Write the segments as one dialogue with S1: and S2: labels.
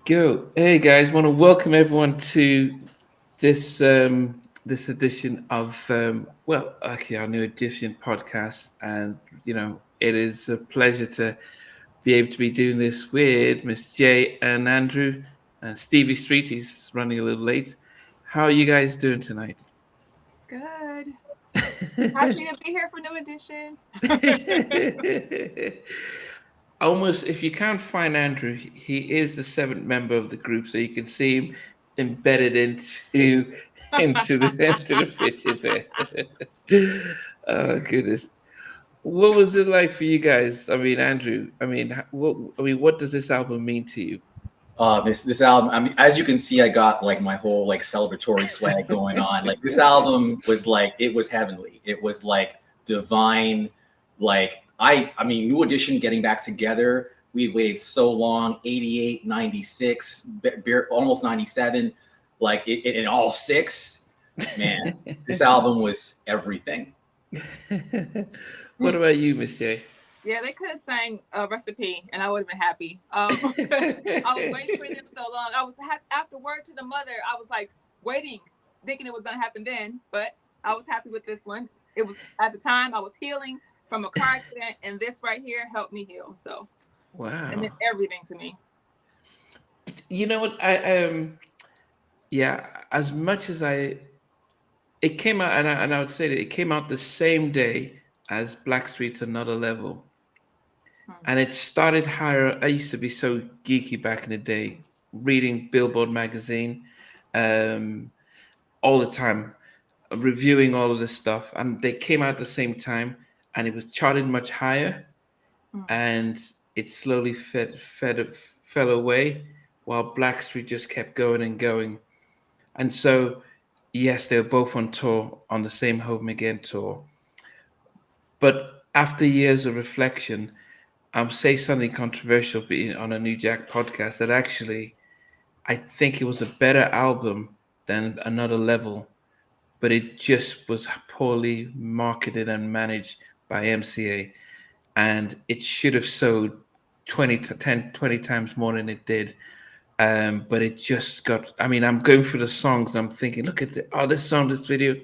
S1: Go. Hey guys, want to welcome everyone to this edition of actually our new edition podcast, and it is a pleasure to be able to be doing this with Miss J and Andrew and Stevie Street. He's running a little late. How are you guys doing tonight?
S2: Good. Happy to be here for New Edition.
S1: Almost, if you can't find Andrew, he is the seventh member of the group, so you can see him embedded into into the picture there. Oh goodness, what was it like for you guys? I mean, Andrew. What does this album mean to you?
S3: This album. I mean, as you can see, I got like my whole like celebratory swag going on. Like this album was like it was heavenly. It was like divine. Like I mean, New Edition getting back together. We waited so long. 88, 96, almost 97. Like in all six. Man, this album was everything.
S1: What about you, Miss J?
S2: Yeah, they could have sang a recipe and I would have been happy. I was waiting for them so long. I was after Word to the Mother. I was like waiting, thinking it was going to happen then, but I was happy with this one. It was at the time I was healing from a car accident, and this right here helped me heal. So,
S1: Wow,
S2: and it's everything to me.
S1: you know what yeah, as much as it came out, and I would say that it came out the same day as Blackstreet's Another Level, and it started higher. I used to be so geeky back in the day, reading Billboard magazine um, all the time, reviewing all of this stuff, and they came out at the same time, and it was charted much higher, and it slowly fell away, while Blackstreet just kept going and going, and so yes, they were both on tour on the same Home Again tour. But after years of reflection, I'll say something controversial being on a New Jack podcast that actually I think it was a better album than Another Level, but it just was poorly marketed and managed by MCA. And it should have sold 20 to 10, 20 times more than it did. But it just got, I mean, I'm going through the songs, I'm thinking, look at this song, this video.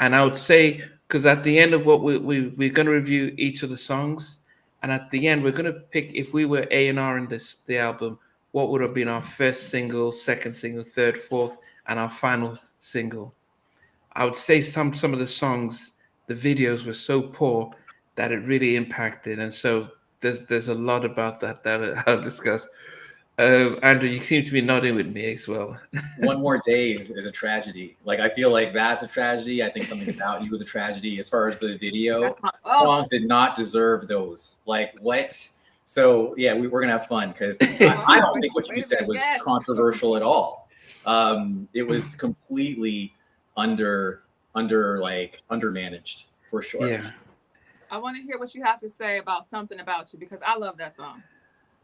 S1: And I would say, because at the end of what we're going to review each of the songs, and at the end we're going to pick, if we were A&R in the album, what would have been our first single, second single, third, fourth, and our final single. I would say some of the songs, the videos were so poor that it really impacted, and so there's a lot about that I'll discuss. Andrew, you seem to be nodding with me as well.
S3: One More Day is a tragedy. Like I feel like that's a tragedy. I think Something About You was a tragedy. As far as the video, songs did not deserve those. Like what? So yeah, we're gonna have fun because I don't think what you said was controversial at all. It was completely undermanaged for sure.
S1: Yeah.
S2: I want to hear what you have to say about Something About You because I love that song.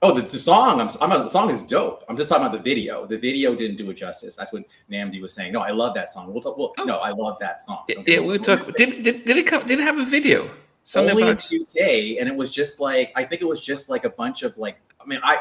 S3: Oh, the song. The song is dope. I'm just talking about the video. The video didn't do it justice. That's what Namdi was saying. No, I love that song. We'll talk. Well, no, I love that song.
S1: Yeah, we'll talk. Did it come? Did it have a video?
S3: Something only about in the UK, and it was just like I think it was just like a bunch of like. I mean, I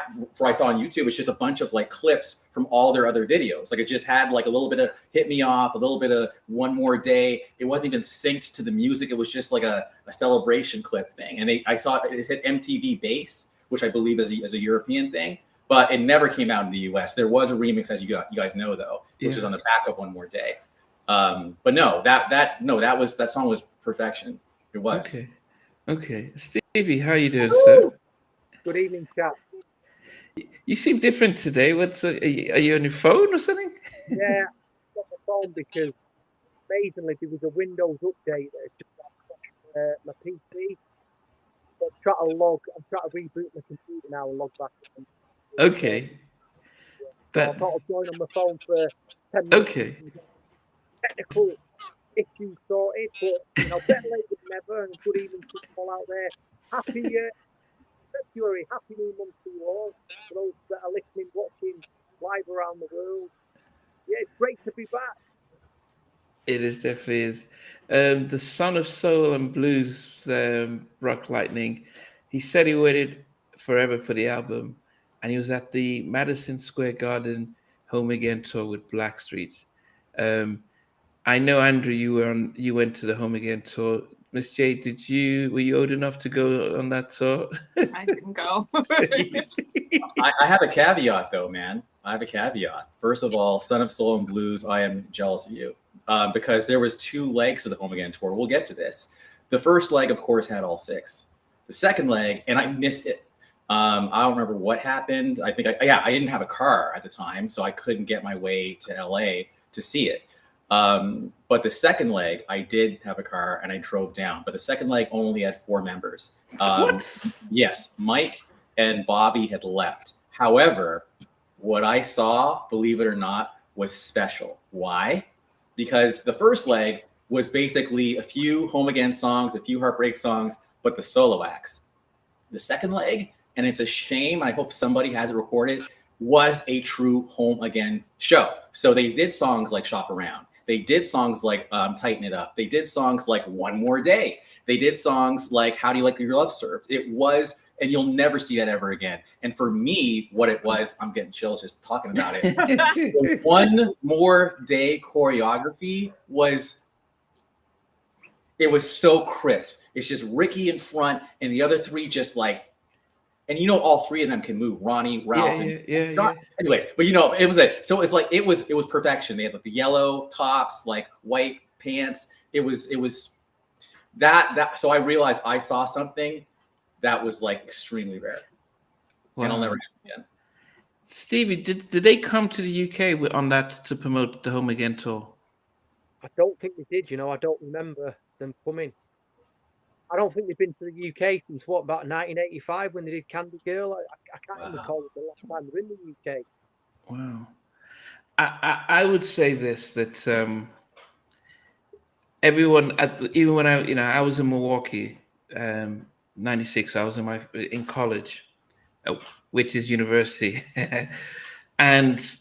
S3: saw on YouTube, it's just a bunch of like clips from all their other videos. Like it just had like a little bit of Hit Me Off, a little bit of One More Day. It wasn't even synced to the music. It was just like a celebration clip thing. And I saw it hit MTV Base, which I believe is a European thing, but it never came out in the US. There was a remix, as you guys know, though, which is on the back of One More Day. But no, that song was perfection. It was.
S1: Okay. Stevie, how you doing, sir?
S4: Good evening, chap.
S1: You seem different today. Are you on your phone or something?
S4: Yeah, I got my phone because amazingly there was a Windows update that just crashed my PC. I'm trying to reboot my computer now and log back in.
S1: Okay.
S4: So I thought I'd join on my phone for 10 minutes.
S1: Okay.
S4: Technical issues sorted, but better late than never. And good evening to all out there. Happy February, happy new month to you all. For those that are listening, watching live around the world. Yeah, it's great to be back.
S1: It definitely is. The son of soul and blues, Rock Lightning, he said he waited forever for the album, and he was at the Madison Square Garden Home Again tour with Blackstreet. Um, I know, Andrew, you went to the Home Again tour. Miss J, were you old enough to go on that tour?
S2: I didn't go.
S3: I have a caveat though, man. I have a caveat. First of all, Son of Soul and Blues, I am jealous of you because there was 2 legs to the Home Again tour. We'll get to this. The first leg, of course, had all 6. The second leg, and I missed it. I don't remember what happened. I think, I didn't have a car at the time, so I couldn't get my way to LA to see it. But the second leg, I did have a car and I drove down. But the second leg only had 4 members.
S1: What?
S3: Yes, Mike and Bobby had left. However, what I saw, believe it or not, was special. Why? Because the first leg was basically a few Home Again songs, a few Heartbreak songs, but the solo acts. The second leg, and it's a shame, I hope somebody has it recorded, was a true Home Again show. So they did songs like Shop Around. They did songs like Tighten It Up. They did songs like One More Day. They did songs like How Do You Like Your Love Served? It was, and you'll never see that ever again. And for me, what it was, I'm getting chills just talking about it. The One More Day choreography was, it was so crisp. It's just Ricky in front and the other 3 just like, and you know, all 3 of them can move. Ronnie, Ralph, and John. Anyways, but you know, it was it was perfection. They had like the yellow tops, like white pants. It was that. So I realized I saw something that was like extremely rare, and I'll never have it again.
S1: Stevie, did they come to the UK on that to promote the Home Again tour?
S4: I don't think they did. I don't remember them coming. I don't think they've been to the UK since about 1985 when they did Candy Girl. I can't even recall the last time they're in the UK.
S1: Wow. I would say this, that everyone even when I was in Milwaukee, 96, I was in college, which is university. And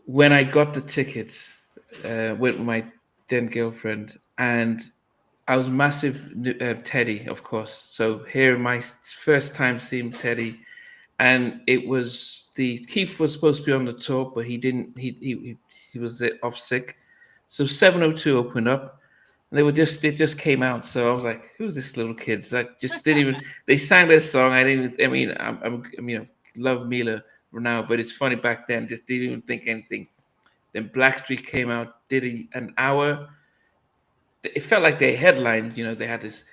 S1: when I got the tickets with my then girlfriend, and I was massive Teddy, of course. So here, my first time seeing Teddy, and it was Keith was supposed to be on the tour, but he didn't. He was off sick. So 702 opened up, and they just came out. So I was like, "Who's this little kids?" I just didn't even. They sang their song. I didn't even. I mean, love Mila now, but it's funny back then. Just didn't even think anything. Then Blackstreet came out, did an hour. It felt like they headlined. They had this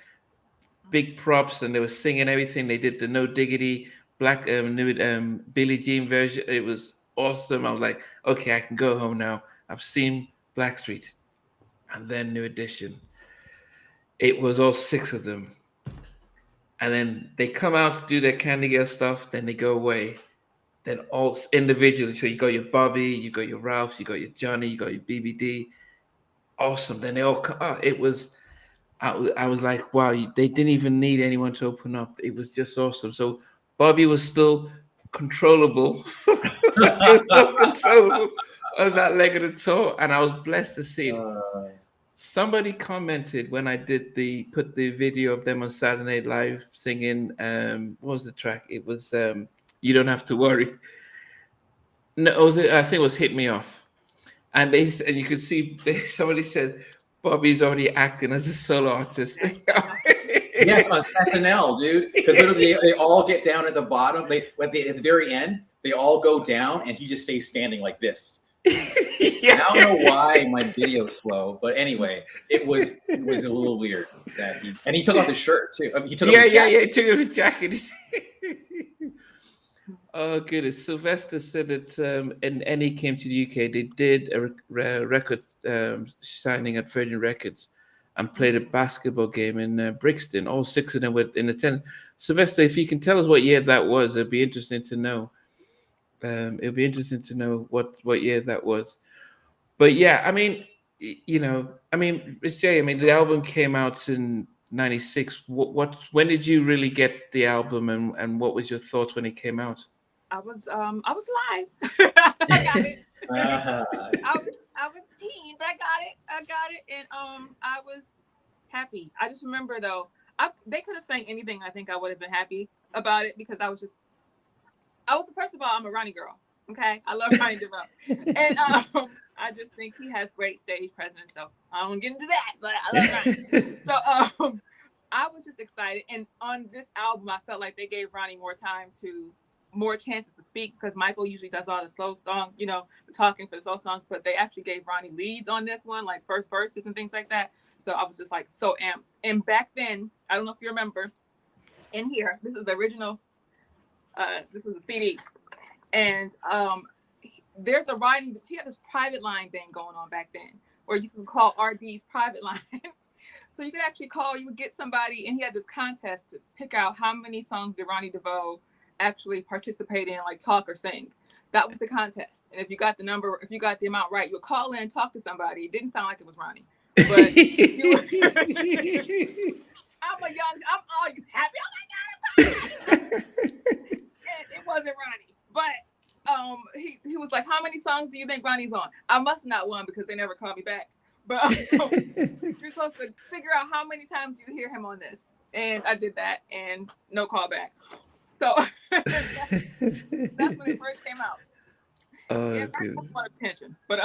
S1: big props and they were singing everything. They did the No Diggity Billie Jean version. It was awesome. I was like, okay, I can go home now. I've seen Blackstreet. And then New Edition. It was all 6 of them. And then they come out to do their Candy Girl stuff. Then they go away. Then all individually. So you got your Bobby, you got your Ralphs, you got your Johnny, you got your BBD. Awesome. Then they all come out. It was, I was like, wow, they didn't even need anyone to open up. It was just awesome. So Bobby was still controllable. He was so controllable on that leg of the tour. And I was blessed to see it. Somebody commented when I put the video of them on Saturday Night Live singing, what was the track? It was You Don't Have to Worry. No, I think it was Hit Me Off. And you could see somebody said Bobby's already acting as a solo artist.
S3: Yes, on SNL, dude. Because literally, they all get down at the bottom. At the very end, they all go down, and he just stays standing like this. Yeah. I don't know why my video's slow, but anyway, it was a little weird that he took off his shirt too. I mean, he took off his jacket.
S1: He took off his jacket. Oh goodness! Sylvester said that and he came to the UK. They did a record signing at Virgin Records and played a basketball game in Brixton. All 6 of them were in attendance. Sylvester, if you can tell us what year that was, it'd be interesting to know. It'd be interesting to know what year that was. But yeah, I mean, Miss J, I mean, the album came out in '96. When did you really get the album, and what was your thoughts when it came out?
S2: I was live. I got it. I was teen, but I got it, and I was happy. I just remember though, they could have sang anything. I think I would have been happy about it because I was just first of all, I'm a Ronnie girl. Okay, I love Ronnie DeVoe, and I just think he has great stage presence. So I won't get into that, but I love Ronnie. So I was just excited, and on this album, I felt like they gave Ronnie more chances to speak, because Michael usually does all the slow song, the talking for the slow songs, but they actually gave Ronnie leads on this one, like first verses and things like that. So I was just like so amped. And back then, I don't know if you remember, in here, this is the original. This was a CD. And there's a writing, he had this private line thing going on back then, where you can call RD's private line. So you could actually call, you would get somebody, and he had this contest to pick out how many songs did Ronnie DeVoe actually participate in, like talk or sing. That was the contest. And if you got the amount right, you would call in, talk to somebody. It didn't sound like it was Ronnie. But I'm all you happy. Oh my God, it wasn't Ronnie. But he was like, how many songs do you think Ronnie's on? I must not won, because they never called me back. But you're supposed to figure out how many times you hear him on this. And I did that, and no call back. So that's when it first came out.
S1: Oh,
S2: yeah,
S1: goodness.
S2: A lot of attention, but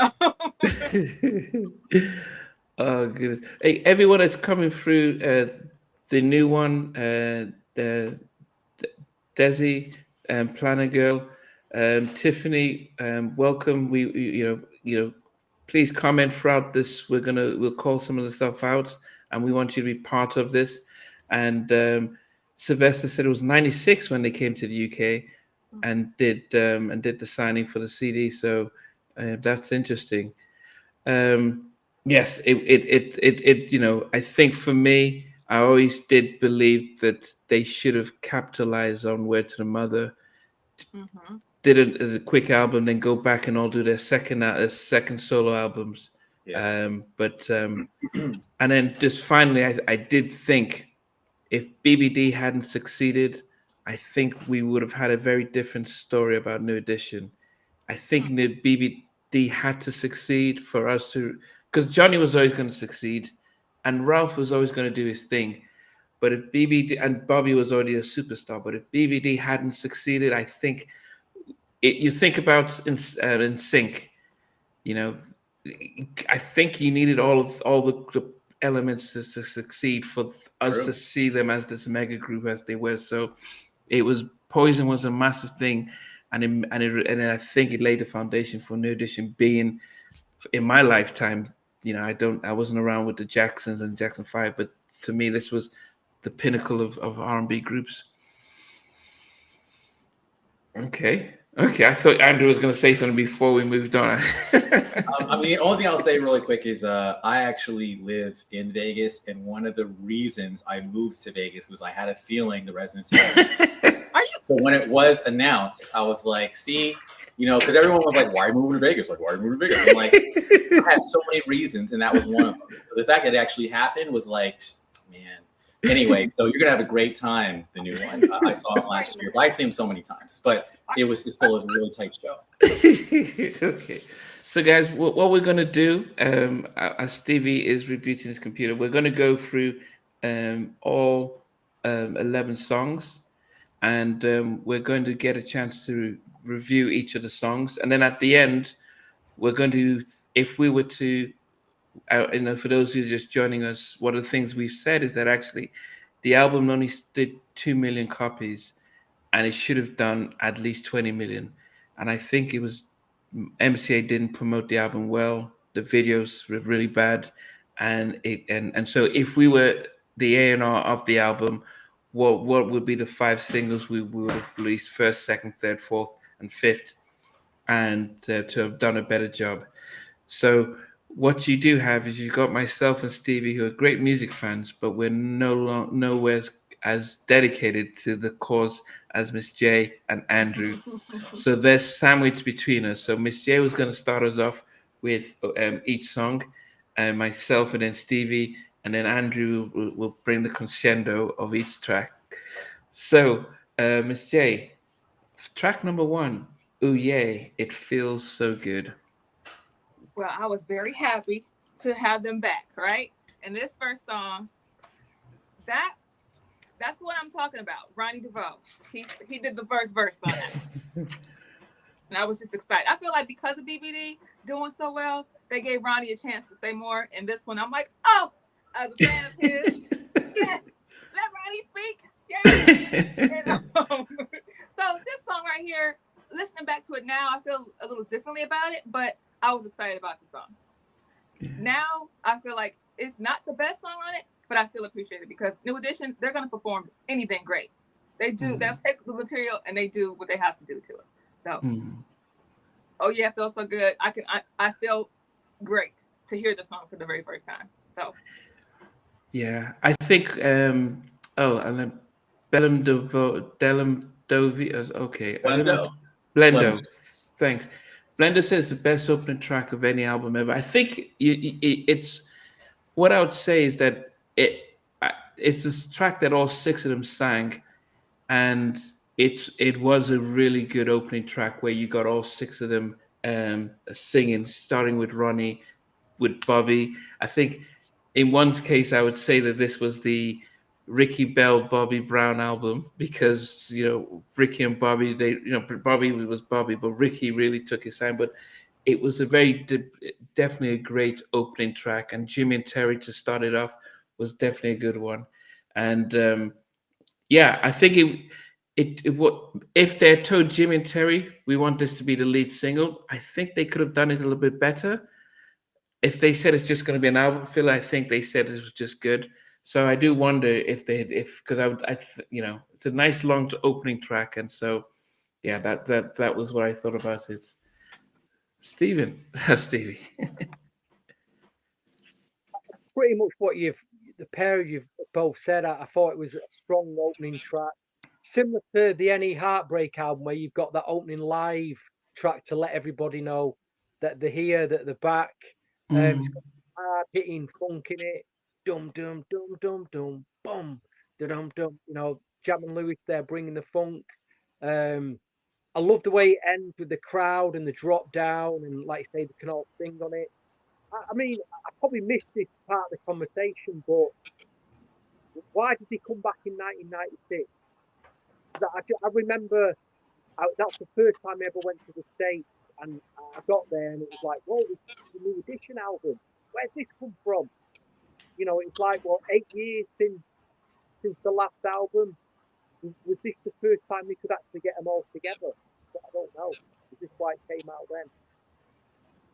S1: Oh, goodness. Hey, everyone that's coming through the new one, Desi, Planner Girl, Tiffany, welcome. Please comment throughout this. We'll call some of the stuff out, and we want you to be part of this. And Sylvester said it was 96 when they came to the UK and did the signing for the CD. So that's interesting. Yes, I think for me, I always did believe that they should have capitalized on Word to the Mother, did it as a quick album, then go back and all do their second solo albums.
S3: Yeah.
S1: And then just finally, I did think if BBD hadn't succeeded, I think we would have had a very different story about New Edition. I think that BBD had to succeed for us to, because Johnny was always going to succeed, and Ralph was always going to do his thing. But if BBD, and Bobby was already a superstar, but if BBD hadn't succeeded, I think you think about in sync, I think you needed all the elements to succeed for us to see them as this mega group as they were. So it was Poison was a massive thing, and I think it laid the foundation for New Edition being in my lifetime. I wasn't around with the Jacksons and Jackson 5, but to me this was the pinnacle of R&B groups. Okay. I thought Andrew was going to say something before we moved on.
S3: The only thing I'll say really quick is I actually live in Vegas, and one of the reasons I moved to Vegas was I had a feeling the residency. So when it was announced, I was like, see, because everyone was like, why are you moving to Vegas? Like, why are you moving to Vegas? I'm like, I had so many reasons, and that was one of them. So the fact that it actually happened was like, man. Anyway, so you're gonna have a great time. The new one, I saw him last year, but I've seen him so many times. But it's still a really tight show.
S1: Okay, so guys, what we're gonna do, as Stevie is rebooting his computer, we're gonna go through all 11 songs, and we're going to get a chance to review each of the songs, and then at the end, we're going to, if we were to. For those who are just joining us, one of the things we've said is that actually the album only did 2 million copies, and it should have done at least 20 million. And I think it was MCA didn't promote the album well. The videos were really bad, and so if we were the A&R of the album, what would be the 5 singles we would have released first, second, third, fourth, and fifth, and to have done a better job. So what you do have is you've got myself and Stevie, who are great music fans, but we're nowhere as dedicated to the cause as Miss J and Andrew. So there's sandwiched between us. So Miss J was going to start us off with each song, and myself, and then Stevie, and then Andrew will bring the crescendo of each track. So Miss J, track number 1, Ooh Yay, It Feels So Good.
S2: Well, I was very happy to have them back, right? And this first song, that's what I'm talking about. Ronnie DeVoe. He did the first verse on that. And I was just excited. I feel like because of BBD doing so well, they gave Ronnie a chance to say more. And this one, I'm like, oh, as a fan of his, yes, let Ronnie speak. Yes. And, so this song right here, listening back to it now, I feel a little differently about it, but I was excited about the song. Now I feel like it's not the best song on it, but I still appreciate it because New Edition, they're going to perform anything great. They do. They'll take the material and they do what they have to do to it. So, oh yeah, it feels so good. I feel great to hear the song for the very first time. So,
S1: yeah, I think. Oh, and then Delum Dovi. Okay, I don't know.
S3: Blendo.
S1: Blendo. Thanks. Blendo says the best opening track of any album ever. I think it's what I would say is that it's a track that all six of them sang, and it was a really good opening track where you got all six of them singing, starting with Ronnie, with Bobby. I think in one's case, I would say that this was the Ricky Bell Bobby Brown album because Ricky and Bobby, Bobby was Bobby, but Ricky really took his time. But it was a definitely a great opening track, and Jimmy and Terry to start it off was definitely a good one. And yeah, I think what if they had told Jimmy and Terry we want this to be the lead single, I think they could have done it a little bit better. If they said it's just going to be an album filler, I think they said it was just good. So I do wonder if they had, if because it's a nice long opening track, and so yeah, that was what I thought about it. Stephen, Stevie.
S4: Pretty much what the pair of you've both said. I thought it was a strong opening track, similar to the Any Heartbreak album, where you've got that opening live track to let everybody know that they're here, that they're back. It's got hard hitting funk in it. Dum dum dum dum dum bum dum dum. Jam and Lewis there bringing the funk. I love the way it ends with the crowd and the drop down, and like you say, they can all sing on it. I mean, I probably missed this part of the conversation, but why did he come back in 1996? I remember that's the first time I ever went to the States, and I got there and it was like, whoa, this is the New Edition album. Where's this come from? It's like, 8 years since the last album. Was this the first time we could actually get them all together? I don't know. Is this why it came out then?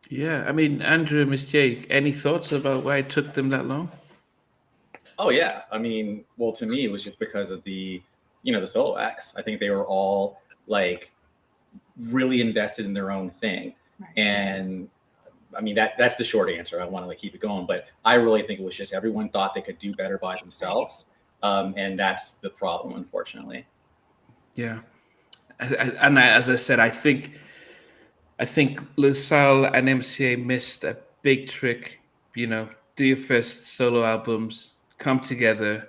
S1: Yeah, I mean, Andrew, Miss J, any thoughts about why it took them that long?
S3: Oh yeah, I mean, well, to me, it was just because of the solo acts. I think they were all like really invested in their own thing, and I mean that's the short answer. I want to keep it going, but I really think it was just everyone thought they could do better by themselves, and that's the problem, unfortunately.
S1: Yeah, as I said, I think LaSalle and MCA missed a big trick. Do your first solo albums, come together,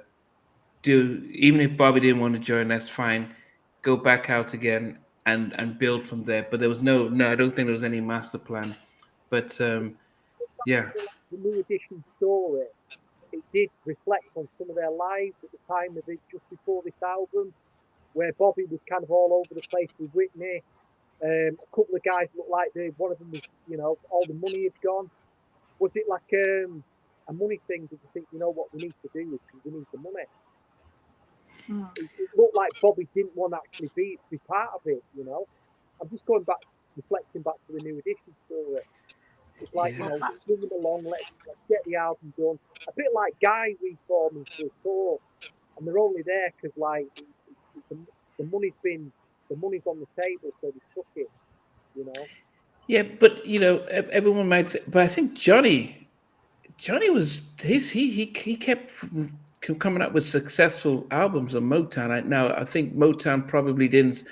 S1: even if Bobby didn't want to join, that's fine. Go back out again and build from there. But there was no, I don't think there was any master plan. But yeah,
S4: The New Edition story, it did reflect on some of their lives at the time of it, just before this album, where Bobby was kind of all over the place with Whitney. A couple of guys looked like one of them was, all the money had gone. Was it like a money thing? Did you think, what we need to do is we need the money? It looked like Bobby didn't want to actually be part of it. I'm just going back, reflecting back to the New Edition story. It's like, bring them along, let's get the album done. A bit like Guy reforming for a tour, and they're only there because the money's on the table, so they took it.
S1: Yeah, but everyone might. But I think Johnny was he kept coming up with successful albums on Motown. Now I think Motown probably didn't.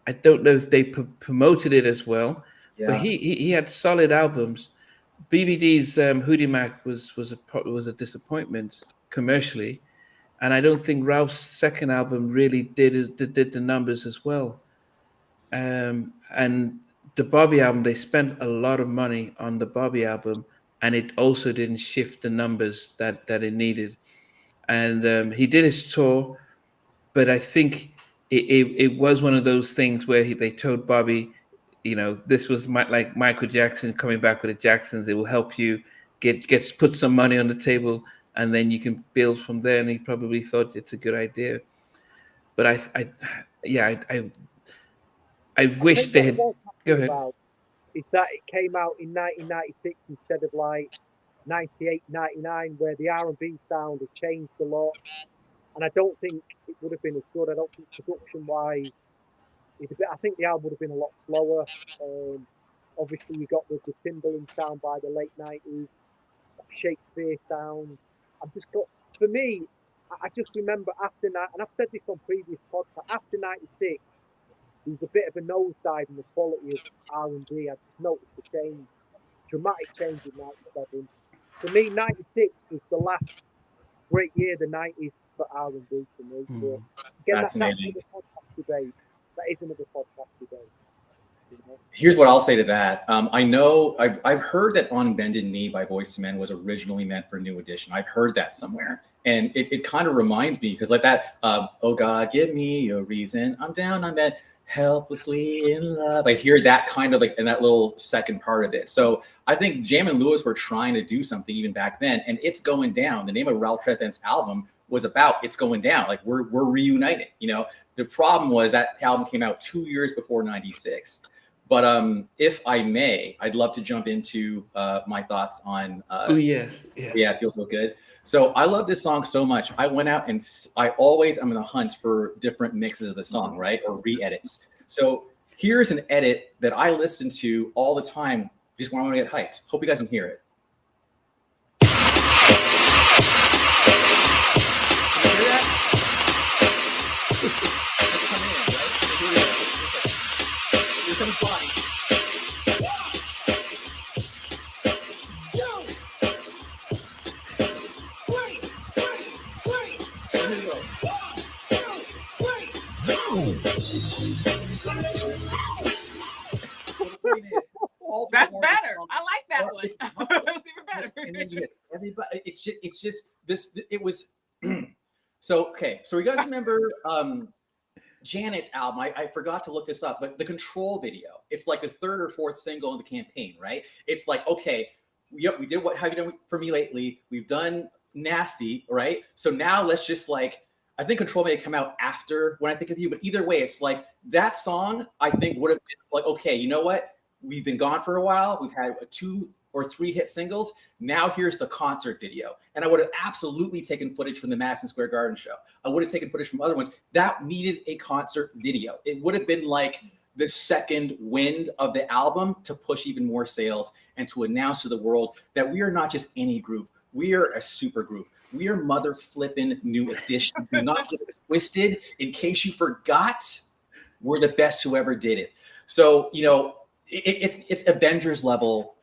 S1: I don't know if they promoted it as well, but
S3: Yeah.
S1: he had solid albums. BBD's Hootie Mac was a disappointment commercially, and I don't think Ralph's second album really did the numbers as well. And the Bobby album, they spent a lot of money on the Bobby album, and it also didn't shift the numbers that it needed. And he did his tour, but I think it was one of those things where they told Bobby, this was like Michael Jackson coming back with the Jacksons. It will help you put some money on the table, and then you can build from there. And he probably thought it's a good idea. But I
S4: I
S1: wish
S4: think
S1: they
S4: what I
S1: had.
S4: was
S1: Go
S4: happy
S1: ahead.
S4: about is that it came out in 1996 instead of like 98, 99, where the R&B sound had changed a lot. And I don't think it would have been as good. I don't think production-wise, I think the album would have been a lot slower. Obviously, you got the Timbaland sound by the late 90s, that Shakespeare sound. I've just got, for me, I just remember after that, and I've said this on previous podcasts, after 96, there was a bit of a nosedive in the quality of R&B. I just noticed the change, dramatic change in 97. For me, 96 was the last great year, the 90s for R&B for me. But again, that's
S3: Fascinating.
S4: another podcast debate. That is another podcast debate.
S3: Here's what I'll say to that. I know I've heard that "On Bended Knee" by Boyz II Men was originally meant for New Edition. I've heard that somewhere, and it kind of reminds me because like that. Oh God, give me a reason. I'm down on bed, helplessly in love. I hear that kind of like in that little second part of it. So I think Jam and Lewis were trying to do something even back then, and It's Going Down. The name of Ralph Tresvant's album was about It's Going Down. Like we're reuniting. The problem was that album came out 2 years before '96. But if I may, I'd love to jump into my thoughts on.
S1: Oh yes.
S3: Yeah, it feels so good. So I love this song so much. I went out and I always am in a hunt for different mixes of the song, right, or re-edits. So here's an edit that I listen to all the time, just when I want to get hyped. Hope you guys can hear it. Can you hear that? Just come in, right? Here we go. Here comes Bobby.
S2: That's better. I like that one. That's even better.
S3: And then you get everybody. It's just this. It was so okay. So you guys remember Janet's album? I forgot to look this up, but the Control video. It's like the third or fourth single in the campaign, right? It's like okay, we did What Have You Done For Me Lately? We've done Nasty, right? So now let's just like. I think Control may have come out after When I Think of You, but either way, it's like that song I think would have been like, okay, you know what? We've been gone for a while. We've had 2 or 3 hit singles. Now here's the concert video. And I would have absolutely taken footage from the Madison Square Garden show. I would have taken footage from other ones. That needed a concert video. It would have been like the second wind of the album to push even more sales and to announce to the world that we are not just any group. We are a super group. We are mother flipping New Edition. Do not get it twisted. In case you forgot, we're the best who ever did it. So, it's Avengers level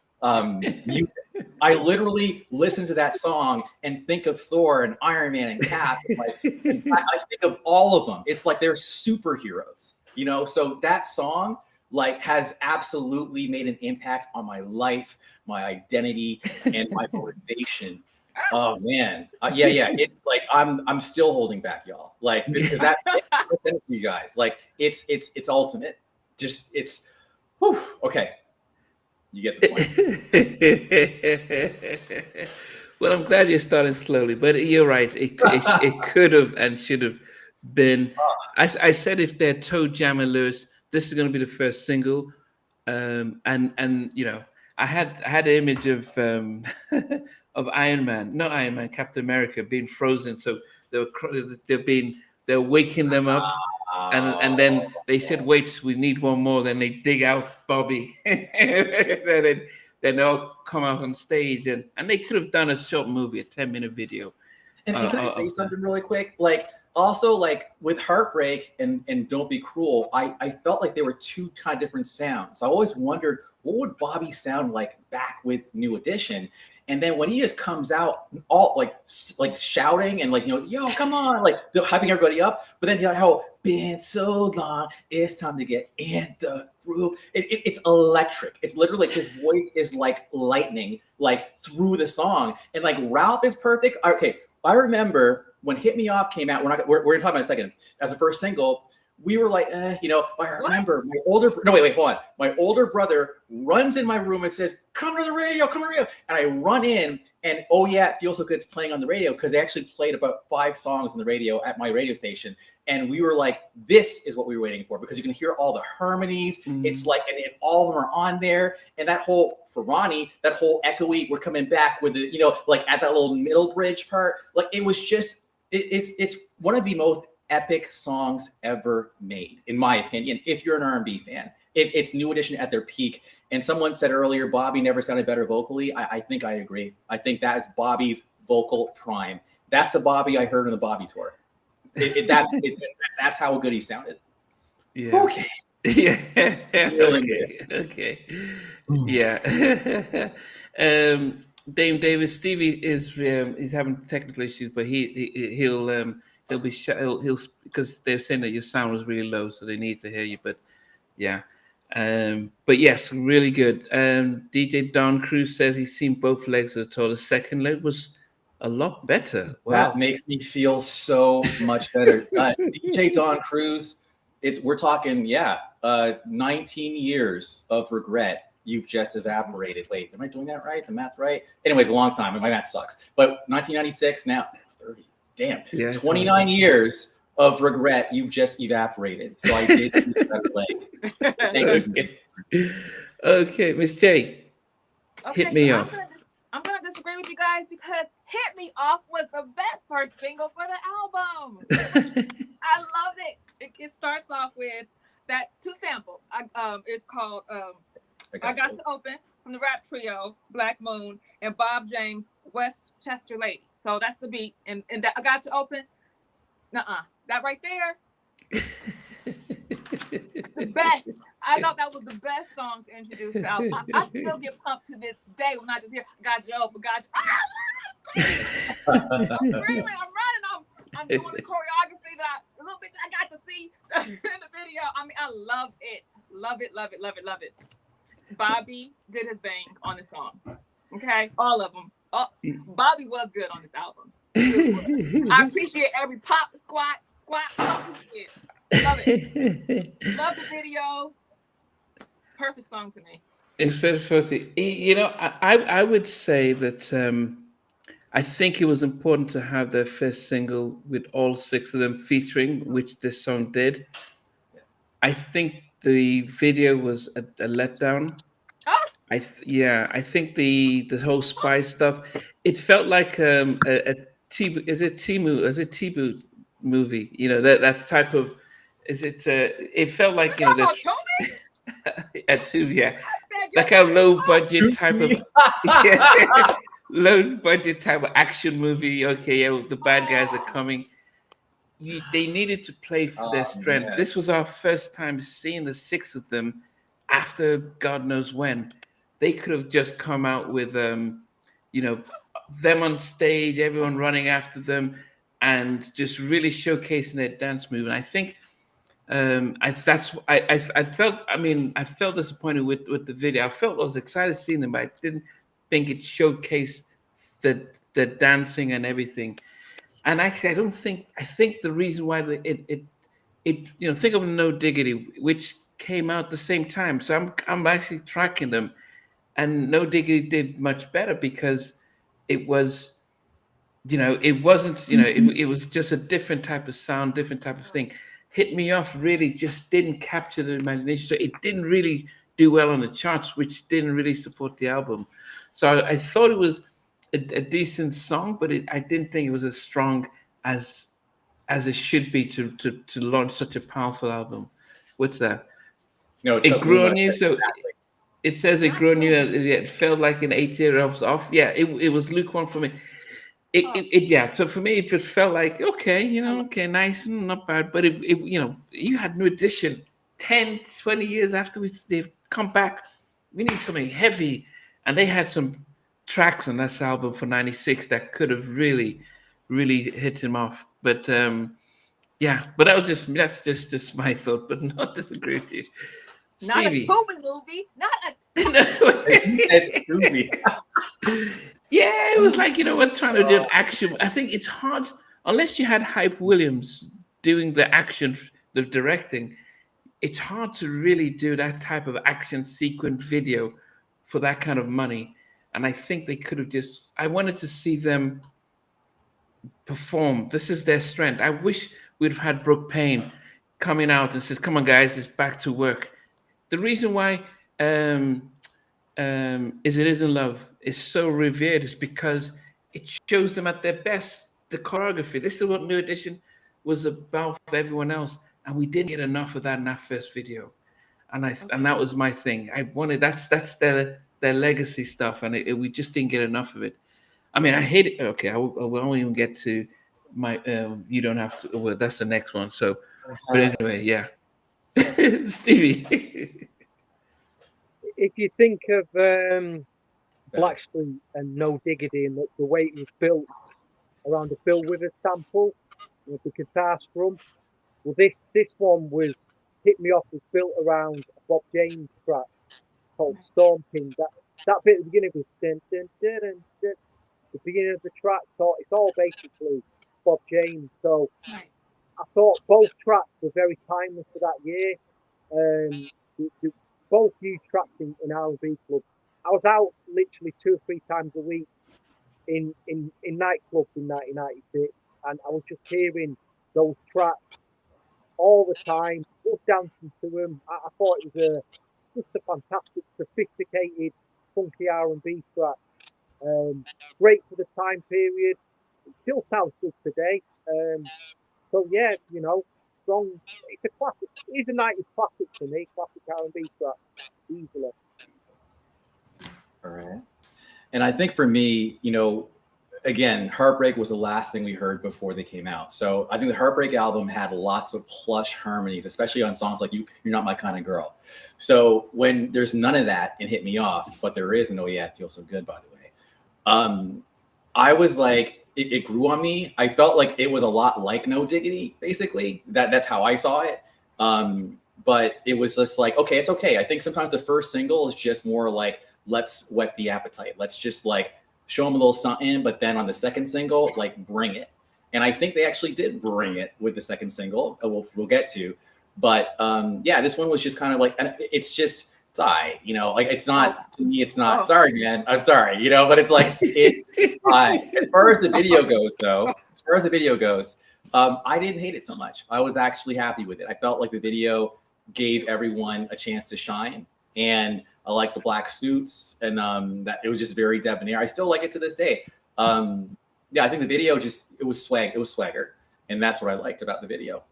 S3: music. I literally listen to that song and think of Thor and Iron Man and Cap. I think of all of them. It's like they're superheroes, So that song like has absolutely made an impact on my life, my identity, and my motivation. Oh man, yeah. It's like I'm still holding back, y'all. Like because that you guys, like it's ultimate. Just it's, whew, okay. You get the
S1: point. Well, I'm glad you're starting slowly, but you're right. It could have and should have been. I said if they're told Jam and Lewis, this is going to be the first single, and I had an image of of Captain America being frozen. So they're waking them up, and then they said, "Wait, we need one more." Then they dig out Bobby, then they'll come out on stage, and they could have done a short movie, a 10-minute video.
S3: And can I say something really quick? Like also like with Heartbreak and Don't Be Cruel, I felt like they were 2 kind of different sounds. I always wondered what would Bobby sound like back with New Edition. And then when he just comes out all like shouting and like, yo, come on, like hyping everybody up. But then how been so long, it's time to get in the groove. It's electric. It's literally like his voice is like lightning, like through the song. And like Ralph is perfect. Okay, I remember when Hit Me Off came out. We're gonna talk about it in a second. As the first single, we were like, you know, I remember my older, no, wait, hold on. My older brother runs in my room and says, come to the radio, come to the radio. And I run in and, oh yeah, It Feels So Good's playing on the radio, because they actually played about 5 songs on the radio at my radio station. And we were like, this is what we were waiting for, because you can hear all the harmonies. It's like, and all of them are on there. And that whole, for Ronnie, that whole echoey, we're coming back with the, you know, like at that little middle bridge part, like it was just, it's one of the most epic songs ever made, in my opinion, if you're an R&B fan. If it's New Edition at their peak. And someone said earlier, Bobby never sounded better vocally. I think I agree. I think that is Bobby's vocal prime. That's the Bobby I heard on the Bobby tour. That's how good he sounded.
S1: Yeah.
S3: Okay.
S1: Yeah.
S3: Really
S1: Okay. Yeah. Dame Davis, Stevie is he's having technical issues, but he'll because they're saying that your sound was really low, so they need to hear you. But yeah. But yes, really good. DJ Don Cruz says he's seen both legs of the tour. The second leg was a lot better. Wow.
S3: That makes me feel so much better. DJ Don Cruz, we're talking, 19 years of regret. You've just evaporated. Wait, am I doing that right? The math right? Anyways, a long time. My math sucks. But 1996, now 30. Damn. Yeah, 29 years of regret. You've just evaporated. So I did see that leg. Thank you.
S1: Okay, Miss J, hit me off.
S2: I'm gonna disagree with you guys, because "Hit Me Off" was the best first single for the album. I loved it. It starts off with that 2 samples. It's called I Got to Open from the rap trio Black Moon and Bob James' Westchester Lady. So that's the beat, and that I Got to Open. That right there. The best. I thought that was the best song to introduce the album. I still get pumped to this day when I just hear "Got You Open, Got You." I'm screaming, I'm running, I'm doing the choreography a little bit that I got to see in the video. I mean, I love it. Love it, love it, love it, love it. Bobby did his thing on the song. Okay, all of them. Bobby was good on this album. I appreciate every pop, squat. Love it. Love the video. Perfect song to me.
S1: It's very, you know, I would say that I think it was important to have their first single with all 6 of them featuring, which this song did. I think the video was a letdown. I think the whole spy stuff. It felt like a T-boot movie. You know, that type of. It felt like, you know, at Tubi, yeah, like a low budget type of low budget type of action movie. Okay, yeah, the bad guys are coming. They needed to play for their strength. Yeah. This was our first time seeing the 6 of them after God knows when. They could have just come out with, you know, them on stage, everyone running after them, and just really showcasing their dance move. And I think I felt disappointed with the video. I was excited seeing them, but I didn't think it showcased the dancing and everything. And actually, I think the reason why it you know, think of No Diggity, which came out the same time. So I'm actually tracking them, and No Diggity did much better because it was, you know, it wasn't, you know, it was just a different type of sound, different type of thing. Hit Me Off really just didn't capture the imagination. So it didn't really do well on the charts, which didn't really support the album. So I thought it was a decent song, but I didn't think it was as strong as it should be to launch such a powerful album. What's that?
S3: No,
S1: it grew on you. So it says it grew on you. It felt like an 8-year off. Yeah, it was lukewarm for me. Yeah. So for me, it just felt like, okay, you know, okay, nice, not bad. But it you know, you had New Edition 10, 20 years after they've come back. We need something heavy, and they had some tracks on this album for '96 that could have really hit him off. But yeah, but that's just my thought, but not disagree with you.
S2: Not Stevie. A Tubi movie. Not a
S3: movie.
S1: Yeah, it was like, you know, we're trying to do an action. I think it's hard unless you had Hype Williams doing the action the directing, it's hard to really do that type of action sequence video for that kind of money. And I think they could have just, I wanted to see them perform. This is their strength. I wish we'd have had Brooke Payne coming out and says, "Come on, guys, it's back to work." The reason why Is It Isn't Love is so revered is because it shows them at their best. The choreography. This is what New Edition was about for everyone else, and we didn't get enough of that in that first video. And that was my thing. I wanted that's their legacy stuff, and we just didn't get enough of it. I mean, I hate it. Okay, I won't even get to my. You don't have to. Well, that's the next one. So, but anyway, yeah. Stevie.
S4: If you think of Blackstreet and No Diggity, and the way it was built around the Bill Withers sample with the guitar strum, well, this one was Hit Me Off was built around a Bob James track called Storm King. That bit at the beginning was dun, dun, dun, dun, dun. The beginning of the track, so it's all basically Bob James. So I thought both tracks were very timeless for that year. Both used tracks in R&B clubs. I was out literally 2 or 3 times a week in nightclubs in 1996, and I was just hearing those tracks all the time, just dancing to them. I thought it was just a fantastic, sophisticated, funky R&B track. Great for the time period. It still sounds good today. So yeah, strong. It's a classic. It is a 90s classic for me. Classic R&B track, easily.
S3: All right. And I think for me, again, Heartbreak was the last thing we heard before they came out. So I think the Heartbreak album had lots of plush harmonies, especially on songs like You're Not My Kind of Girl. So when there's none of that in Hit Me Off, but there is, and oh yeah, it feels so good, by the way. I was like, it grew on me. I felt like it was a lot like No Diggity, basically. That's how I saw it. But it was just like, okay, it's okay. I think sometimes the first single is just more like, let's whet the appetite. Let's just like show them a little something. But then on the second single, like bring it. And I think they actually did bring it with the second single. We'll get to. But yeah, this one was just kind of like, and it's just, it's like it's not, to me, it's not, sorry, man, I'm sorry, but it's like, it's as far as the video goes, I didn't hate it so much. I was actually happy with it. I felt like the video gave everyone a chance to shine, and I like the black suits, and that it was just very debonair. I still like it to this day. Yeah, I think the video it was swagger, and that's what I liked about the video.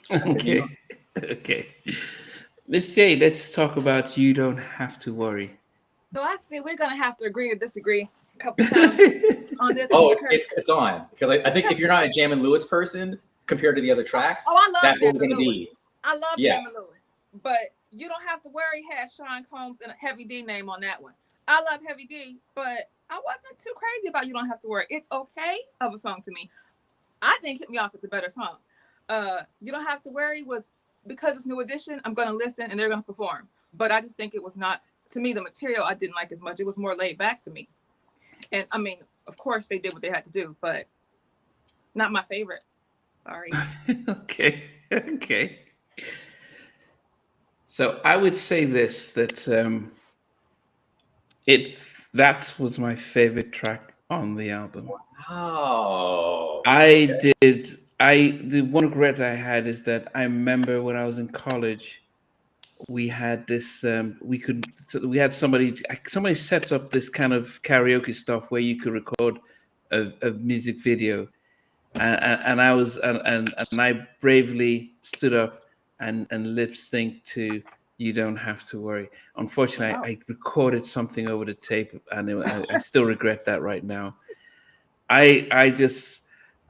S1: Okay. Okay. Miss J, let's talk about You Don't Have to Worry.
S2: So I see we're gonna have to agree or disagree a couple times on this.
S3: Oh, it's on, because I think if you're not a Jam and Lewis person compared to the other tracks,
S2: I love
S3: that's
S2: Jam
S3: what we're gonna be.
S2: I love Jam and Lewis, but You Don't Have to Worry had Sean Combs and a Heavy D name on that one. I love Heavy D, but I wasn't too crazy about You Don't Have to Worry. It's okay of a song to me. I think Hit Me Off is a better song. You Don't Have to Worry was, because it's New Edition, I'm going to listen and they're going to perform. But I just think it was not, to me, the material I didn't like as much. It was more laid back to me. And I mean, of course they did what they had to do, but not my favorite. Sorry.
S1: Okay. So I would say this, that that was my favorite track on the album.
S3: Wow.
S1: The one regret I had is that I remember when I was in college, we had this, we had somebody set up this kind of karaoke stuff where you could record a music video. And I bravely stood up and lip synced to You Don't Have to Worry. Unfortunately, wow. I recorded something over the tape, and I still regret that right now. I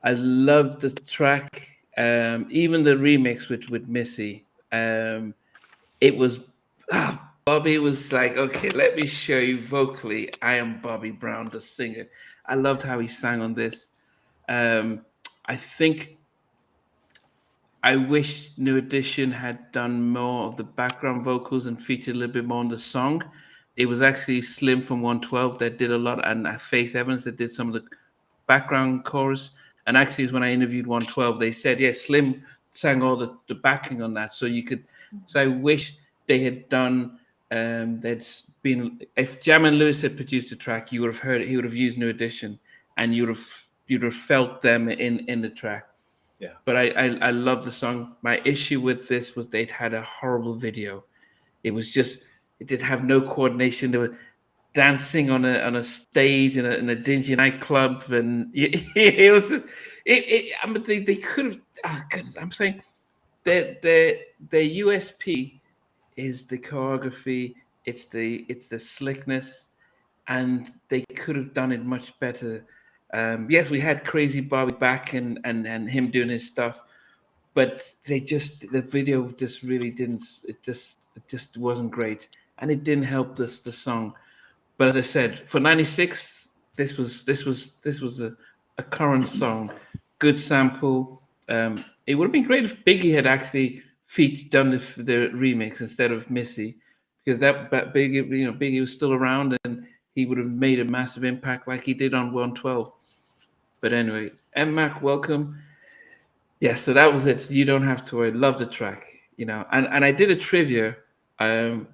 S1: loved the track, even the remix with Missy. It was Bobby was like, okay, let me show you vocally. I am Bobby Brown, the singer. I loved how he sang on this. I think I wish New Edition had done more of the background vocals and featured a little bit more on the song. It was actually Slim from 112 that did a lot, and Faith Evans that did some of the background chorus. And actually, when I interviewed 112, they said, yeah, Slim sang all the backing on that, so you could. So I wish they had done. That's been if Jam and Lewis had produced a track, you would have heard it. He would have used New Edition, and you'd have felt them in the track.
S3: Yeah.
S1: But I love the song. My issue with this was they'd had a horrible video. It was just it did have no coordination. They were dancing on a stage in a dingy nightclub, and it was I mean they could have. Oh, goodness, I'm saying their USP is the choreography. It's the slickness, and they could have done it much better. Yes, we had Crazy Bobby back and him doing his stuff, but the video just really didn't. It just wasn't great, and it didn't help the song. But as I said, for '96, this was a current song, good sample. It would have been great if Biggie had actually done the remix instead of Missy, because that Biggie, Biggie was still around and he would have made a massive impact like he did on 112. But anyway, M Mac, welcome. Yeah, so that was it. You don't have to worry. Love the track, and I did a trivia a